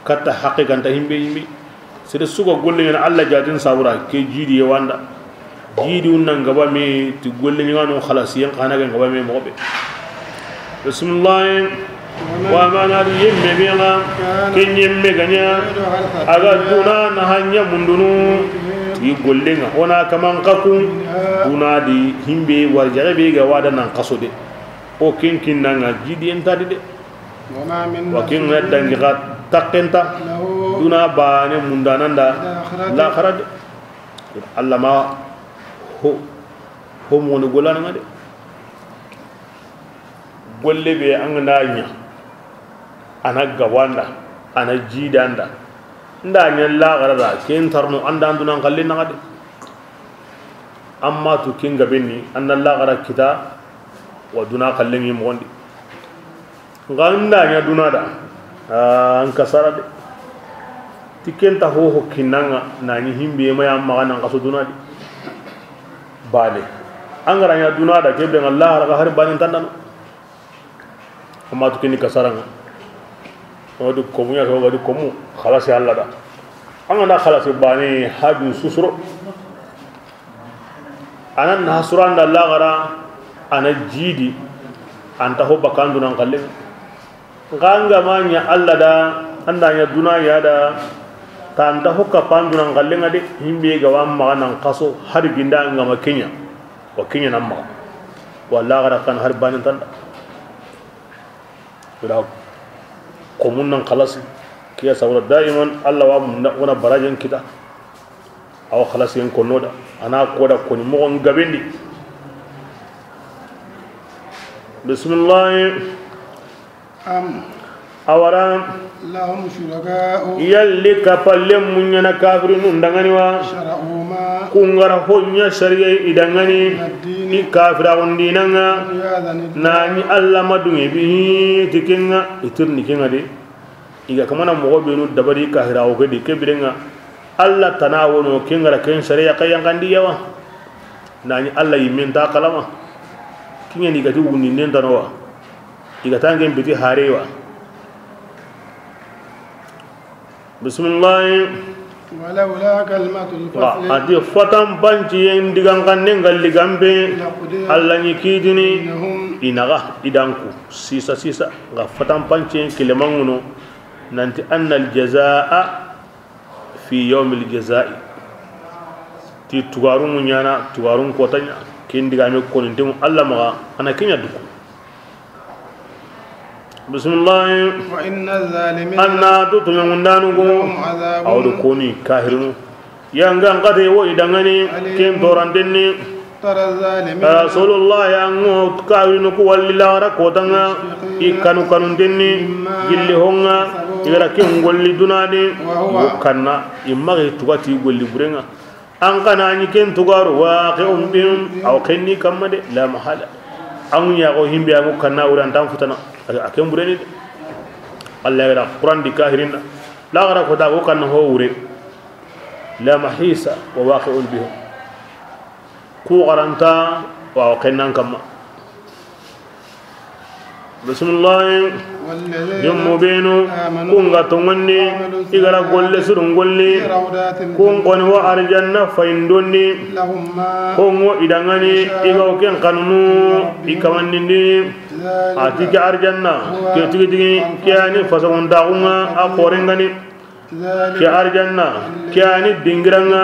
A: kata haqiqan ta himbe sede sugo golle ngana alla jadin sawra ke jidi e wanda jidi unna ngaba me ti golle ngano khalasiyan kana ga ngaba me mobe bismillah wa mana yemme biya kenyemme ganya aga duna na hanya mundunu ti golle nga ona kaman kaku duna di himbe warjare be ga wada nan kasode o kinkin nanga jidi entadi de wakin dangi takenta duna bane mundananda la kharad Allah ma ho mo no golana ngade golle be angana ana gawanda ana jidanda ndanya la kharada ken tarno anda anduna ngalle ngade amma to kinga benni anna la kharad kita wa duna kallengi mo gondi ganda nya dunada an kasara de tikenta ho kinanga nani himbe ma yamma nan kaso dunadi bale angara nya dunada kebe Allah raga har banin tandano amma to kini kasara nga wadu komu ya wadu komu khalas ya Allah da angana khalas bani hadu susro anan hasuran da Allah gara ana jidi anta ho bakandu nan kalle ganga manya alla da andanya dunaya da tanda hokka panduna ngalenga de himbe ga wamma nan qaso har ginda ngama Kenya wa Kenya namma walla gara kan har banin tanda da komun nan khalas kiya sawra daiman alla wa wana barajan kita aw khalas yen konoda ana koda koni mo ngabendi bismillah awara
B: lahum shuraka
A: yalli kapallem munyana kafirin undangani wa kungara honya shari'a idangani ni kafira undinanga nani alla madunge bihi tikinga itirni kinga de iga kamana mo benu dabari kahira o gedi kebirenga alla tanawono kingara ken shari'a kayan kandi yawa nani alla yimenta kalama kinga ni gatu wuni nendanowa iga tangen biti harewa bismillah
B: ولولا كلمة الفصل
A: adi fatam banci en digan kannen galli gambe alla ni kidini inaga idanku sisa ga fatam banci en kilemanguno nanti anna al jazaa fi yawm al jazaa ti tugarun nyana tugarun kotanya kin digame konintimu alla ma ana kinya duku bismillah
B: wa inna zalimin
A: anna tutumundanugo awdo koni kahirunu yanga ngade wo idangani ken torandenni
B: tara zalimin
A: rasulullah yango kahirunu ko wallila ra kotanga ikanu kanundenni gilli honga igara ken golli dunade kanna imma tugati golli burenga an kana ni ken tugaru waqi'un bihim aw kenni kamma de la mahala an ya ko himbe amu kanna uran tan futana akem bureni Allah ya Qur'an di kahirin la gara ko da ko kan ho wure la mahisa wa waqi'un bihim ku garanta wa kennan kamma bismillah jummu benu kunga tongonni igara golle surun golle kun qoni wa arjanna faindonni kongo idangani igaw ken kanunu ikamannindi atike arjanna ke tigi kiani fasongon daunga akorengani ke arjanna kiani dingiranga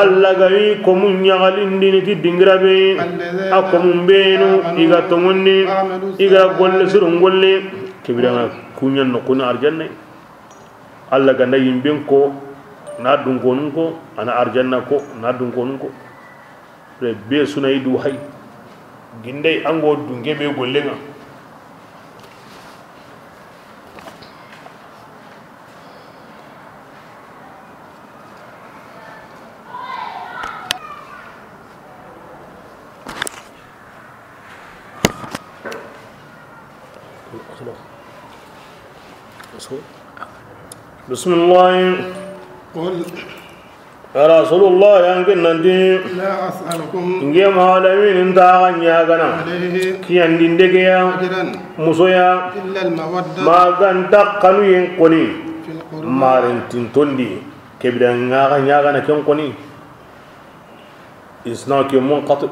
A: alla gawi komun nyagalindi ti dingirabe akomun benu iga tongonni iga golle surun golle kibiranga kunyan no kuna arjanna alla ganda yimben ko na dungonun ko ana arjanna ko na dungonun ko re be sunay du hay gindai ango dunge be gollenga بسم الله
B: قل
A: يا رسول الله يمكن ننتي
B: لا أسألكم
A: نجيم عالمين انت غنيا غنا
B: عليه
A: كي عندين دكيا
B: أجرا
A: مسويا
B: إلا المودة
A: ما كان تقنو ينقني
B: في القربى
A: مارن تنتندي كبدا غنيا غنا كم قني إسناك منقطع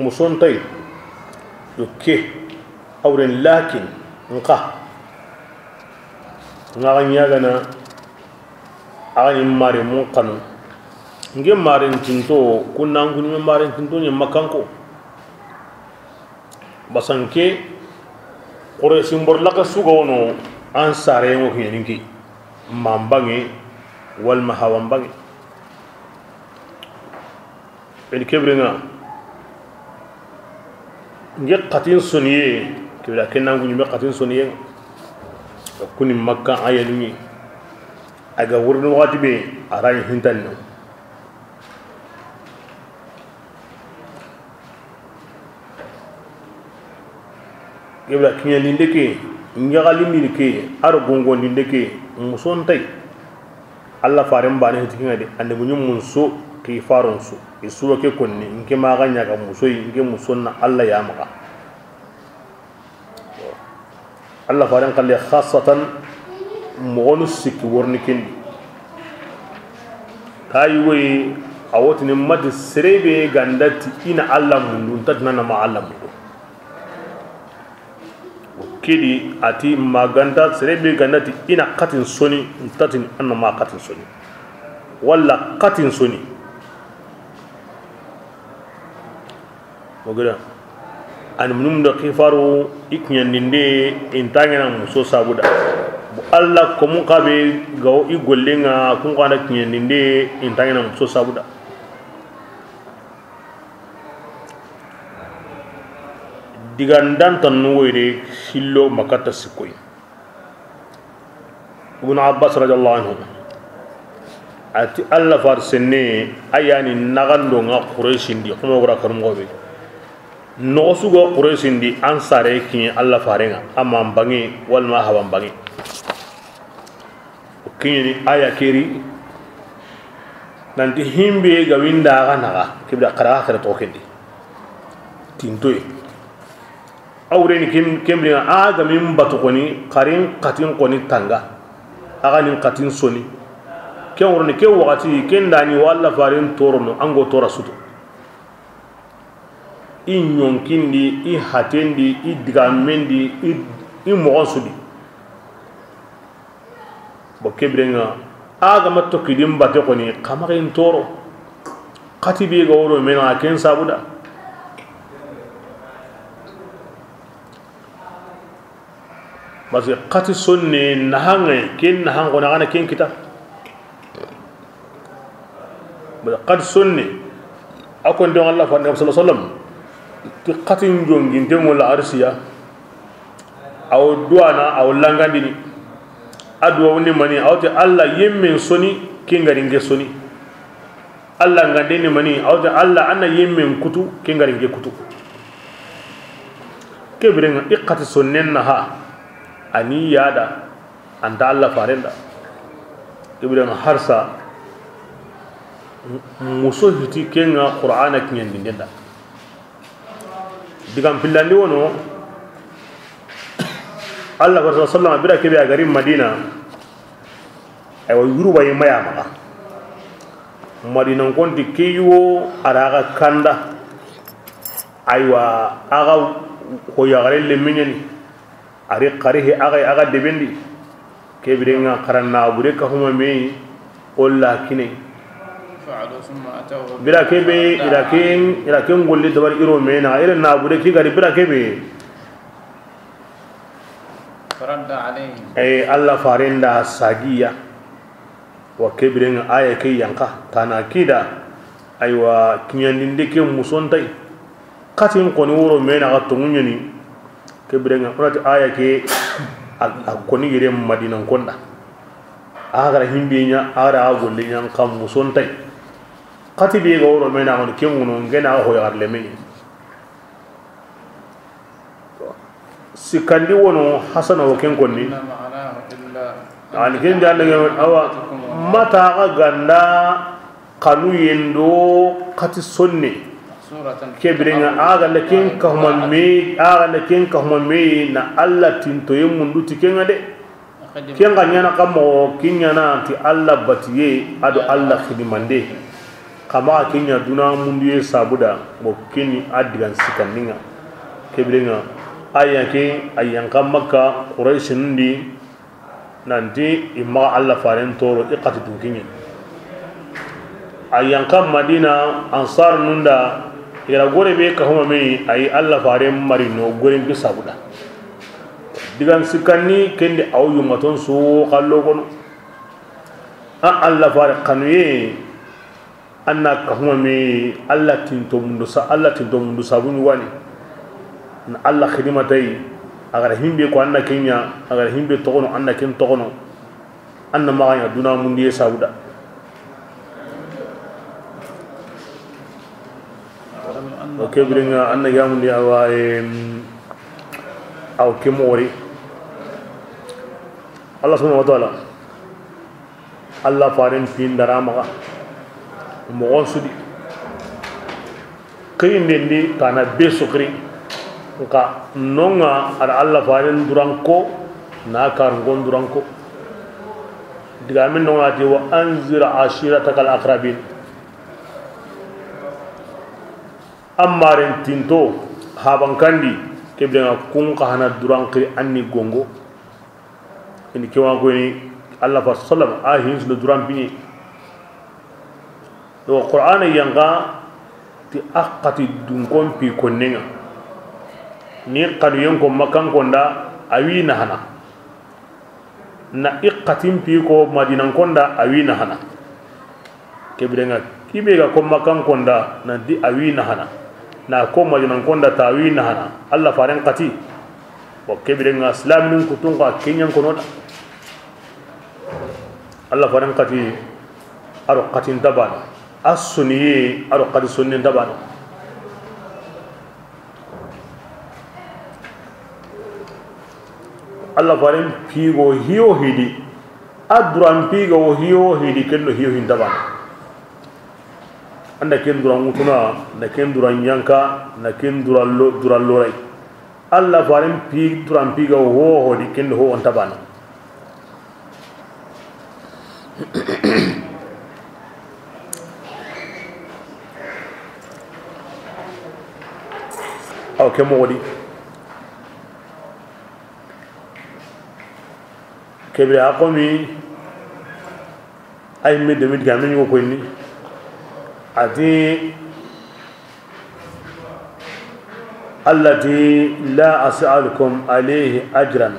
A: مسونتي يكي أورن لكن نقا nganya gana ani mare mun kanu nge mare tinto kunna nguni mare tinto ni makanko basanke qore simbor laka sugono an sare ngo hininki mambange wal mahawambange el kebrenga nge qatin soniye kibla kenna nguni me qatin soniye kuni makka ayaluni aga wurnu wati be arani hintanno gebla kinya lindeke nyagali milike aro gongo lindeke muson tay alla faram bane tikinga de ande bunyum munso ki faron su isuwa ke konni nke ma ganya ga musoyi nke musonna alla ya maka Allah faran qalle khassatan mogonu sikki wornikin tayi way awotini mad serebe gandati ina Allah mundu tatna ma Allah mundu kidi ati maganda serebe gandati ina qatin soni tatin anna ma qatin soni walla qatin soni mogura an munum do khifaru iknyandinde intangena muso sabuda bu alla ko mun qabe gaw i gollenga kun qana knyandinde intangena muso sabuda digandan tan woyde hillo makata sikoy ibn abbas radhiyallahu anhu ati alla farsene ayani nagando nga qurayshindi ko gora karum gobe no sugo qurayshindi ansare ki alla farenga amam bangi wal ma hawan bangi kini aya keri nanti himbe ga winda ganaga kibda qara akhira to kendi tintoy awreni kemri aga min batu koni qarin qatin koni tanga aga nin qatin soni kewrni ke wakati kendani walla farin torono ango tora sutu i nyonkindi i hatendi i digamendi i mogonsudi bo kebrenga aga matto kidim bate koni kamarin toro katibi ga woro mena ken sabuda basi kati sonne nahange ken nahango nagana ken kita qad sunni akon don Allah fa nabi sallallahu alaihi wasallam ti qatin jongi ndemo la arsiya aw duana aw langandini adwa woni mani awte Allah yemmen soni ke ngari nge soni Allah ngandeni mani awta Allah anna yemmen kutu kengarin ge kutu kebrenga iqati sonnenna ha ani yada anta Allah farenda kebrenga harsa muso hiti kenga qur'ana kinyandinda digam pillandi wono Allah sallallahu alaihi wasallam bira kebe agarim Madina ay wa yuruba yemaya maka Madina konti kiyo araga kanda aywa aga ko yagare le minyani ari qarihi aga debendi kebirenga qaranna bure ka huma me olla kine bira kebe iraken golli dabar iro mena ira na bure ki gari bira kebe farada alayhi ay Allah farenda sagiya wa kebirenga aya ke yanka tana kida aywa kinyandinde ke musontai katin koni woro mena ga tungunyani kebirenga onati aya ke koni gire Madina konda agara himbinya ara gollinya kam musontai kati be ga woro mena on kenguno ngena ho yarle me sikandi wono hasana wo ken konni ani ken dande awa mata ga ganda kanu yendo kati sonne kebirenga aga lakin kahmamme na Allah tinto yemundu tikenga de kenga nyana kamo kinyana ti Allah batiye ado Allah khidimande kama kinya duna mundu ye sabuda mo kini adigan sikaninga kebirenga ayake ayanka makka quraish ndi nanti imma Allah faren toro iqati dunkinya ayanka Madina ansar nunda ira gore be ka huma me ay Allah faren marino gore ngi sabuda digan sikanni kende aw yumaton su qallo kono Allah fare kanuye anna ka huma me Allah tinto mundu sabuni wani na Allah khidmatai agar himbe ko anna kenya agar himbe togono anna ken togono anna maganya duna mundi sauda okay bringa anna yamundi awa aw kemori Allah subhanahu wa ta'ala Allah farin pin darama mo sudi kayinde kana besukri ka nonga ada Allah farin duranko na kar gon duranko diga min nonga ti wa anzir ashiratakal aqrabin amarin tinto haban kandi keblenga kun ka hana duranki anni gongo ini kewa ko ni Allah fa sallam ahin su duran bini do qur'ana yanga ti aqati dun kon pi konnenga ni qad yanko makan konda awi na hana na iqatin pi ko Madina konda awi na hana kebrenga kibe ga ko makan konda na di awi na hana na ko Madina konda ta awi na hana Allah faran qati wa kebrenga islamin kutun ka kenyan kono Allah faran qati aro qatin dabana as-sunni aro qad sunni dabana Allah farin pigo hiyo hidi adran pigo hiyo hidi kendo hiyo hindabana anda ken duran mutuna na ken duran yanka na ken duran lorai Allah farin pi duran pigo ho hidi kendo ho ontabana aw kemodi kebe akomi ay me demit gamen ko ni ati allati la as'alukum alayhi ajran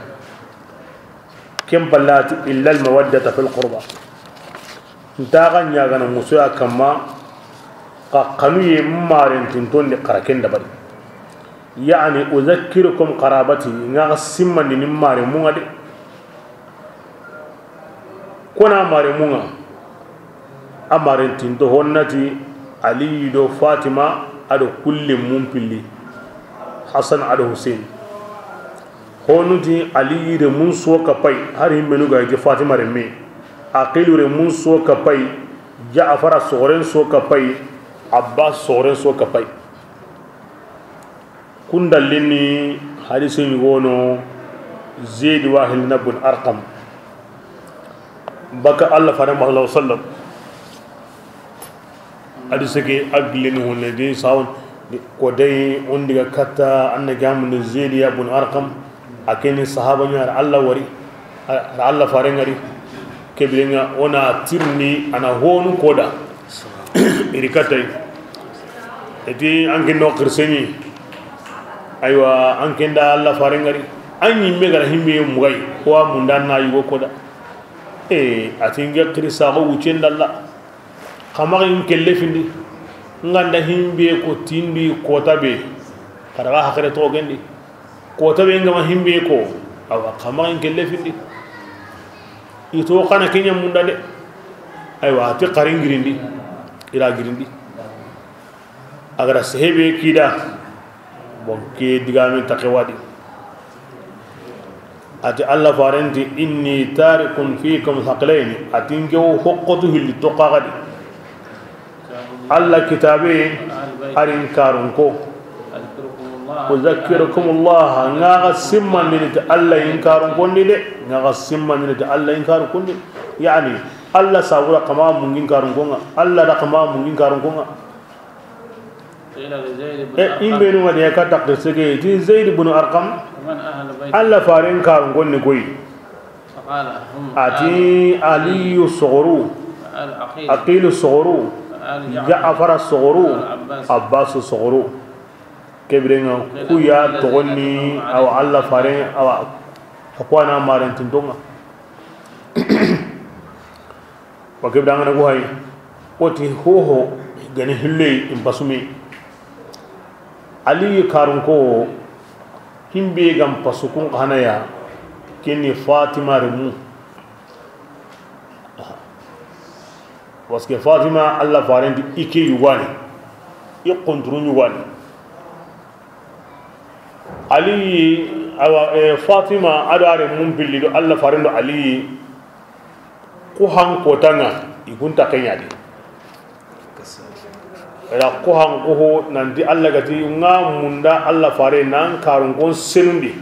A: kim ballat illa al mawaddata fil qurba ntaga nyaga na musuya kama ka kanuye maren tinton de qaraken da bari yani uzakkirukum qarabati nga simman ni mare mu ngade kona mare munga amaren tinto honnati ali do fatima ado kulli mumpilli hasan ado hussein honuti ali de mun so kapai har himmenu ga je fatima remme aqilu re mun so kapai jaafar soren so kapai abbas soren so kapai kundallini hadisin gono zaid wahil nabun arqam baka allah fara sallallahu alaihi wasallam hadisake aglin hunne de sawon ko dai ondiga katta anna gamu zaid ya bun arqam akeni sahaba nyar allah wari allah fare ngari kebilenga ona tirni ana honu koda irikatay eti anke no kirseni aywa anke nda allah fare ngari anyi megara himbe mugay ko mundan na yugo koda atinga kirisa go wucenda allah kamagin kelle findi nganda himbe ko tindi kota be karaga hakare to gendi kota be ngama himbe ko awa kamagin kelle findi ito kana kenya munda de aywa ti qarin girindi ila girindi agara sehebe kida bonke digame takewadi ati allah farenti inni tarikun fikum thaqlain atinge huqqatu hil toqagadi allah kitabe arin karunko uzakkirukum allah ngaga simman min allah inkarun konni de ngaga simman min allah inkarun konni yani allah sawura kama mungin karun konga allah da kama mungin karun konga imbenu wadi ka takdir sege ti zaid ibn arqam allah farin karun konni koy ati ali sughuru aqil sughuru ja'far sughuru abbas sughuru kebrenga kuya togonni aw alla fare aw akwana maren tintonga wa kebranga go hay oti hoho gani hille impasumi ali karun ko himbe gam pasukun hanaya kini fatima remu waske fatima alla fare ike yugani iqondru yugani ali fatima adare mun billido allah farendo ali ku han kotanga igunta kenyadi era ku han ko nandi allah gati ngamunda allah fare nan karun gon senundi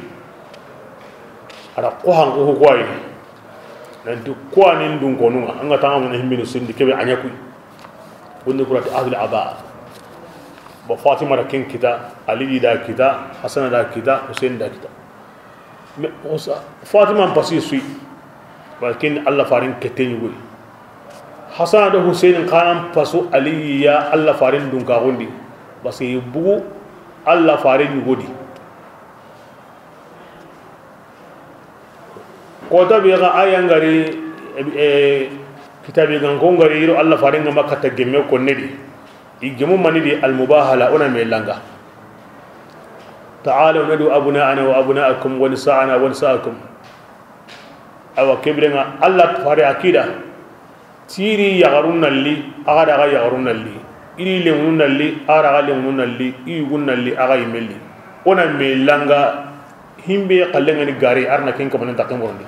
A: ara ku han ko koy nanti kwani ndun konunga anga tanga mun himbino sendi kebe anyaku bunni kurati ahli aba ba fatima da kin kita ali da kita hasan da kita hussein da kita fatima pasi sui walakin allah farin keteni goy hasan da hussein kan pasu ali ya allah farin dun ka gondi basi bugu allah farin godi ko ta bi ga ayan gari kitabi gan ko ngari ro allah farin ga makka ta gemme ko nedi igemu manidi almubahala ona melanga ta'alu nadu abuna'ana wa abuna'akum wa nisa'ana wa nisa'akum awa kebrenga allah fare akida tiri yagarunna li agada ga yagarunna li iri lemunna li ara ga lemunna li igunna li aga imelli ona melanga himbe kallenga ni gari arna ken ko bonan takem bondi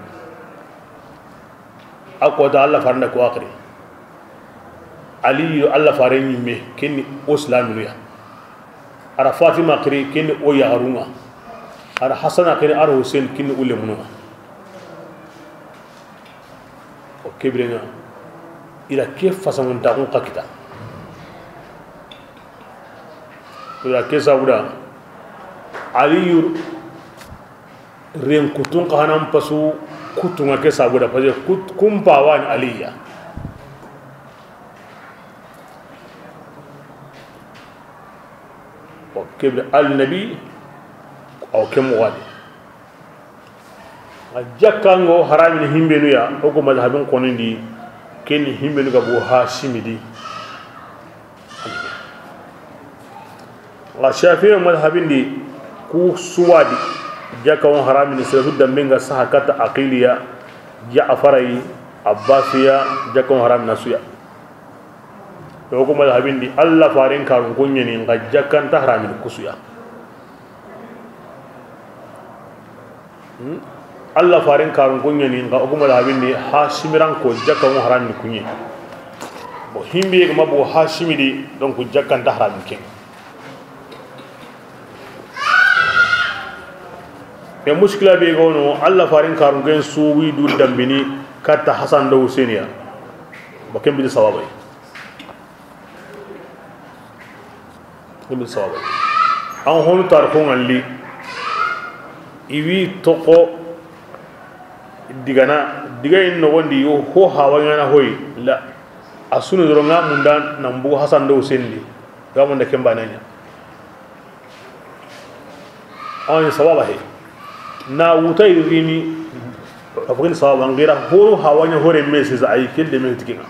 A: akota allah farna ko akri ali allah fare nyimme kenni islamu ya ara fatima kri kenni o yagarunga ara hasana kenni ara hussein kenni ulemunga o kebrenga ila kef fasamun ta ko kita ila kesa buda ali ren kutun kahanam pasu kutunga kesa buda paje kumpawan aliya kebra al-nabi aw kemwadi ajakango harami himbenu ya ogo madhabin konindi ken himbenu ga bo hashimidi wa shafi'i madhabin di ku suwadi jakawo harami ni siratu dambenga sahakata aqiliya ja'farai abbasiya jakawo haram nasuya ko madhabin di Allah farin karun kunya ni ngajjakan tahramin kusuya Allah farin karun kunya ni ko madhabin di hashimiran ko jakkan haramin kunya bo himbe ga mabo hashimi di donc jakkan tahramin kin e muskila be gono Allah farin karun gen suwi dul dambini katta Hasan do Husainiya bakem bi sawabai an honu tar ko ngalli iwi toko diga in no wondi yo ho hawanya na hoy la asunu doro ngamunda nambu Hasan do Husaini gamunda kemba nanya an sawaba he na wuta irini afghan sawaban gira ho hawanya hore mesi za ay kelde me tikinga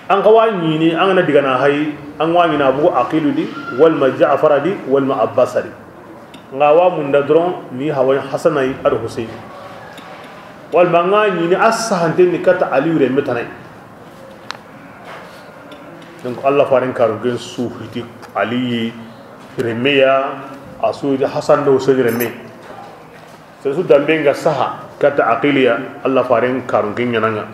A: an kawani ni an na diga na hay an wani na bu aqilu di wal maja'far di wal ma'abbas di ngawa mun da dron ni hawan hasanai ar husayn wal mangani ni asahante ni kata ali re metanai donc Allah farin karu gen sufiti ali remeya asu da hasan do husayn reme sai su dambenga saha kata aqiliya Allah farin karu gen yananga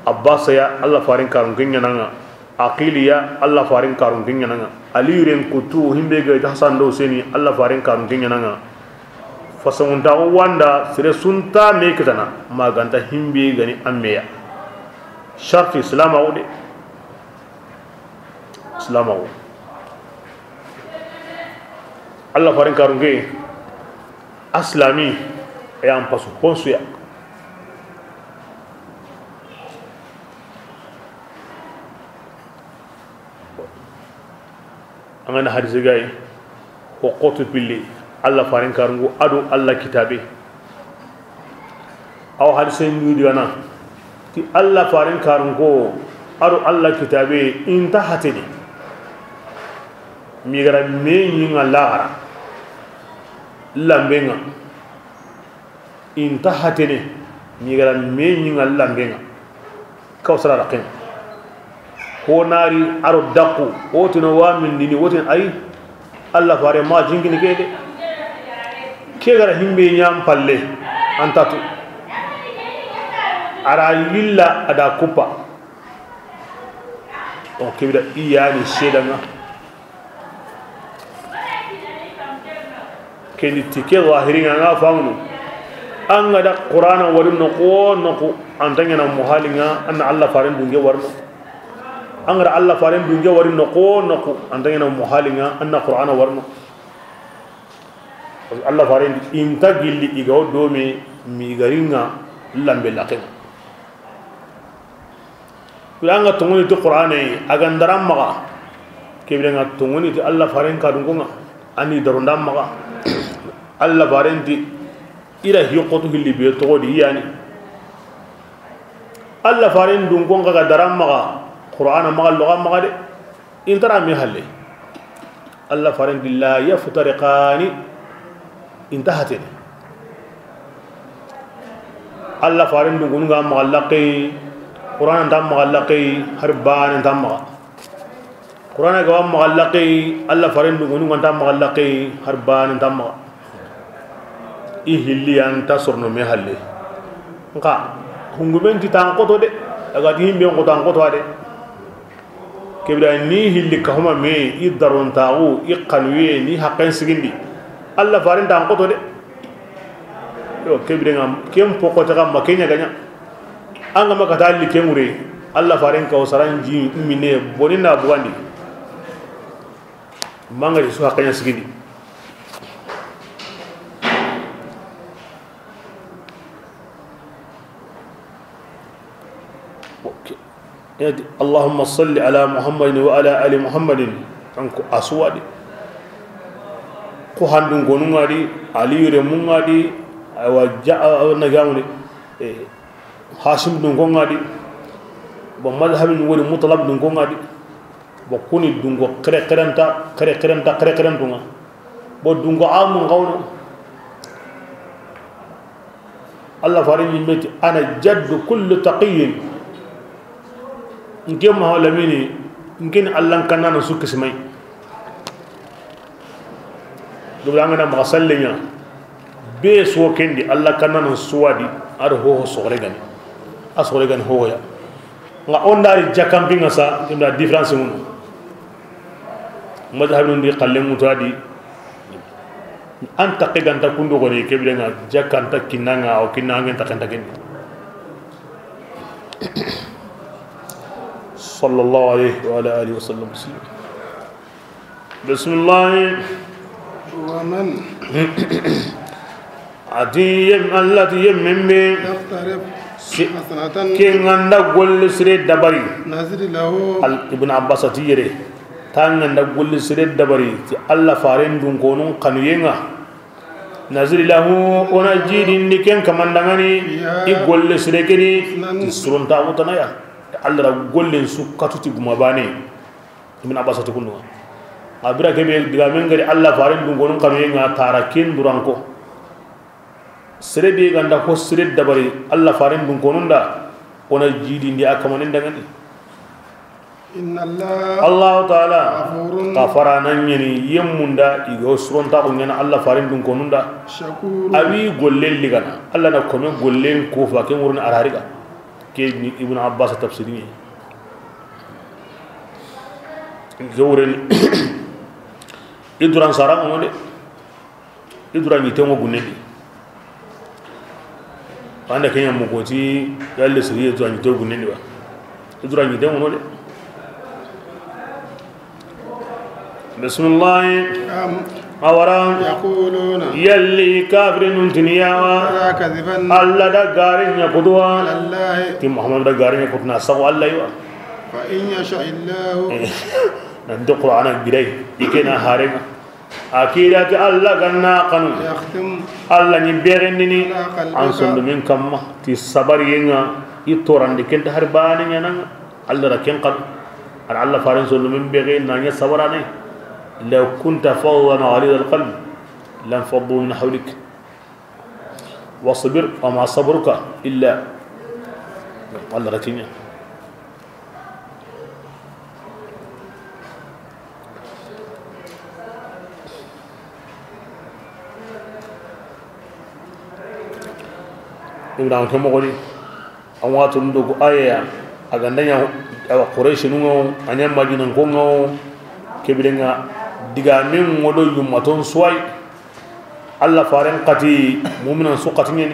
A: abbas ya Allah farin karu gen yananga aqiliya Allah farin karun ginya nanga aliren kutu himbe ga Hasan do Husaini Allah farin karun ginya nanga fasamunta wanda sire sunta me kitana maganta himbe gani ammeya sharti islama wude islama wude Allah farin karun ge aslami ya ampasu konsuya angana hadise gay ko qotu pilli Allah farin karungu adu Allah kitabe aw hadise ngudi wana ti Allah farin karungu adu Allah kitabe inta hatini mi gara me yinga lara lambenga inta hatini mi gara me yinga lambenga kawsara rakin ko nari aro dakku wotino wamin dini wotin ay Allah fare ma jingini kede ke gara himbe nyam palle antatu ara lilla ada kupa o kebida iyani shedanga kendi tike zahiringa nga famnu anga da qur'ana warin no ko antanya na muhalinga anna Allah fare dunge warno angara Allah farin dunge warin noko andanya na muhalinga anna qur'ana warno Allah farin inta gilli igaw do me mi garinga lambe lakin kulanga tunguni to qur'ana agandaram maga kebilenga tunguni to Allah farin ka dungonga ani darundam maga Allah farin di ira hiqotu gilli be to di yani Allah farin dungonga ga daram maga قرآن مغال لغة مغال إن ترى مهلي الله فرند لا يفترقان انتهت الله فرند غنغا مغلقي قرآن تام مغلقي هربان تام مغا قرآن غوا مغلقي الله فرند غنغا تام مغلقي هربان تام مغا إهلي أنت سرنا مهلي نكا هنغبن تانقطو دي أغادي هنبين قطانقطو دي kebira ni hilli kahuma me idaron tawu iqalwe ni haqqan sigindi Allah farin ta anqoto de yo kebira ngam kem poko ta kam makenya ganya anga maka talli kemure Allah farin ka osaranji mine bonina buwandi manga su haqqan sigindi اللهم صل على محمد وعلى ال محمد انكو اسوادي ko handun gonungadi aliyu re mungadi wa ja'a na gamuni hashim dun gongadi bo madhhabin woni mutlab dun gongadi bo kuni dungo kere kerenta dunga bo dungo amun gawno Allah farin meti ana jaddu kullu taqiyyin nkem ma wala mini nkin Allah kanna no sukki simay do ngana ma sallenya be so kendi Allah kanna no suwadi ar ho sore gani asore gani ho ya nga ondari jakambi ngasa imda difference mun mazhab ndi qalle mutadi anta qiganta kundo goni kebire nga jakanta kinanga o kinanga takanta ken sallallahu alaihi wa ala alihi wasallam bismillah
B: wa man
A: adiyam allati yammimi
B: yaqtarib hasanatan
A: kenganda gol sire dabari
B: nazir lahu
A: al ibn abbas atiyere tanganda gol sire dabari ti alla faren dun konun kanuyenga nazir lahu ona jidin niken kamandangani i gol sire keni surunta utana ya alla gollen su katuti gumabane ibn abbas atikunu abira kebe digamen gari alla faren dun konun kanuyenga tarakin duranko sere be ganda ko sere dabari Allah faren dun konunda ona jidi ndi akamanen dangani
B: inna
A: Allah ta'ala kafara nan yani yemmunda igo suronta ko nyana Allah faren dun konunda
B: shakur
A: abi gollel ligana Allah na komen gollen ko fa ken wurna arariga ke ibn Abbas tafsiri jawren iduran sara ngode iduran yitengo gunnendi anda kenya mugoti yalle siriye to anito gunene ba idura ni demo nole bismillah awara
B: yaquluna
A: yalli kafirun dunya wa
B: kadhiban
A: alla da garin ya kudwa
B: allahi
A: ti muhammad da garin ya kutna sawa allah ya
B: fa in yasha illahu
A: nan da qur'ana gidai ikena harega akidati alla ganna qanu
B: yakhtim
A: alla ni berendini an sondu min kamma ti sabar yenga itorande kenta harbani nyana alla raken qad an alla farin sondu min bege nanya sabarane law kunta fawwan ghalid alqalb lam faddu min hawlik wasbir wa ma sabruka illa alla rakinya ibran ko mogoni an watu ndo ko aya aga ndanya awa quraish nungo anyam majina ko ngo kebilenga diga min ngodo yumaton suwai alla faren qati mu'minan suqati ni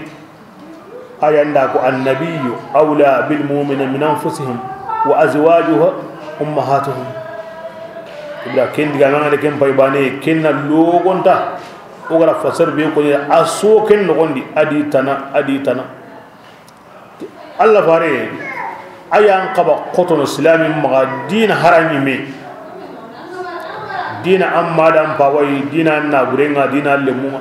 A: aya nda ko annabiyyu awla bil mu'minina min anfusihim wa azwajuhu ummahatuhum ibra ken diga ngana ken pay bane ken na logonta o gara fasar be ko aso ken nogondi aditana Allah fare ayan qaba qoton islami maga dina harami me dina amma dan pawai dina na burenga dina lemu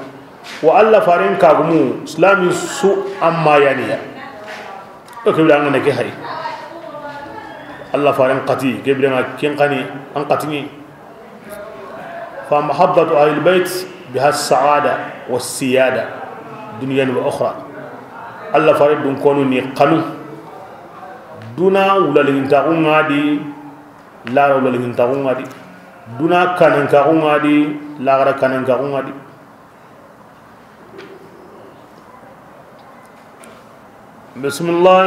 A: wa Allah fare ka gumu islami su amma yani ya to ke bilang ne ke hay Allah fare qati ke bilang ken qani an qatini fa mahabbatu ahli albayt biha as-sa'ada was-siyada dunyan wa ukhra Allah farid dun konu ni qanu duna ulalin ta ngadi la ulalin ta ngadi duna kanan ka ngadi la gara kanan ka ngadi bismillah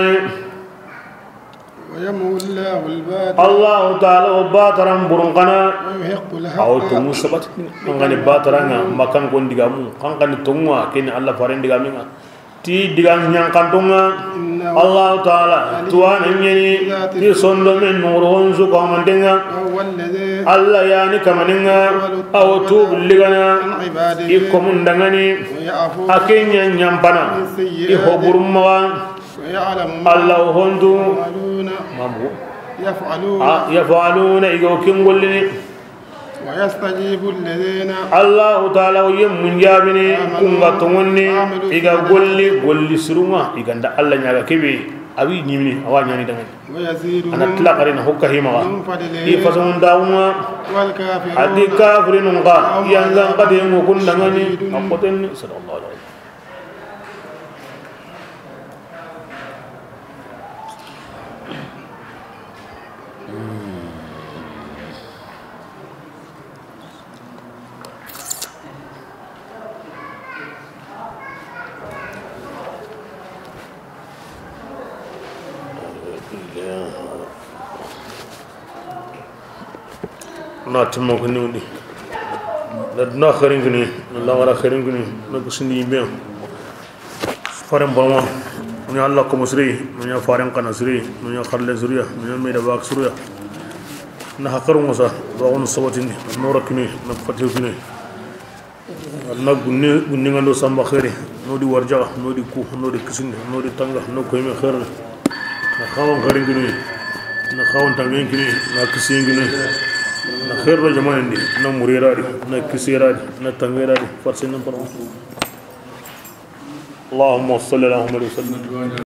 B: ويمحو الله الباطل
A: الله تعالى وباتران برنقنا
B: ويحق الحق
A: أو تمو سبت ngani bataranga makan kon digamu kan kan tungwa ken Allah faren digaminga ti digam nyang kantunga Allah taala tuan nyeni ti sondo men nurun su ko mandenga Allah yani kamaninga aw tu ligana ikom ndangani akenya nyampana i hoburumma Allah hondu mamu يفعلون يقولون قلني
B: ويستجيب الذين
A: الله تعالى يمن جابني كنغتوني يقول لي سروما يقول الله نيغا كبي أبي نيمني أوا نياني دغني أنا تلاقرين حكا هيما يفسون داوما أدي كافرين نغا يانزان قد يمكن دغني أقتلني صلى الله عليه وسلم ناتم كني ودي ندنا خيرين كني الله ولا خيرين كني نقصني بيا فارم بما من الله كمسري من فارم كنسري من خلل زريا من ميدا باك سريا نحقر موسى وأون صوتني نورا كني نفتح كني نغني غني غندو سامبا خيري نودي ورجا نودي كو نودي كسين نودي تانغا نو كويمي خير نخاون خيرين كني نخاون تانغين كني نكسين كني نخير بجماعة دي نمريرا دي نكسيرا دي نتانغيرا دي فرسين نمبر اللهم صل على محمد وسلم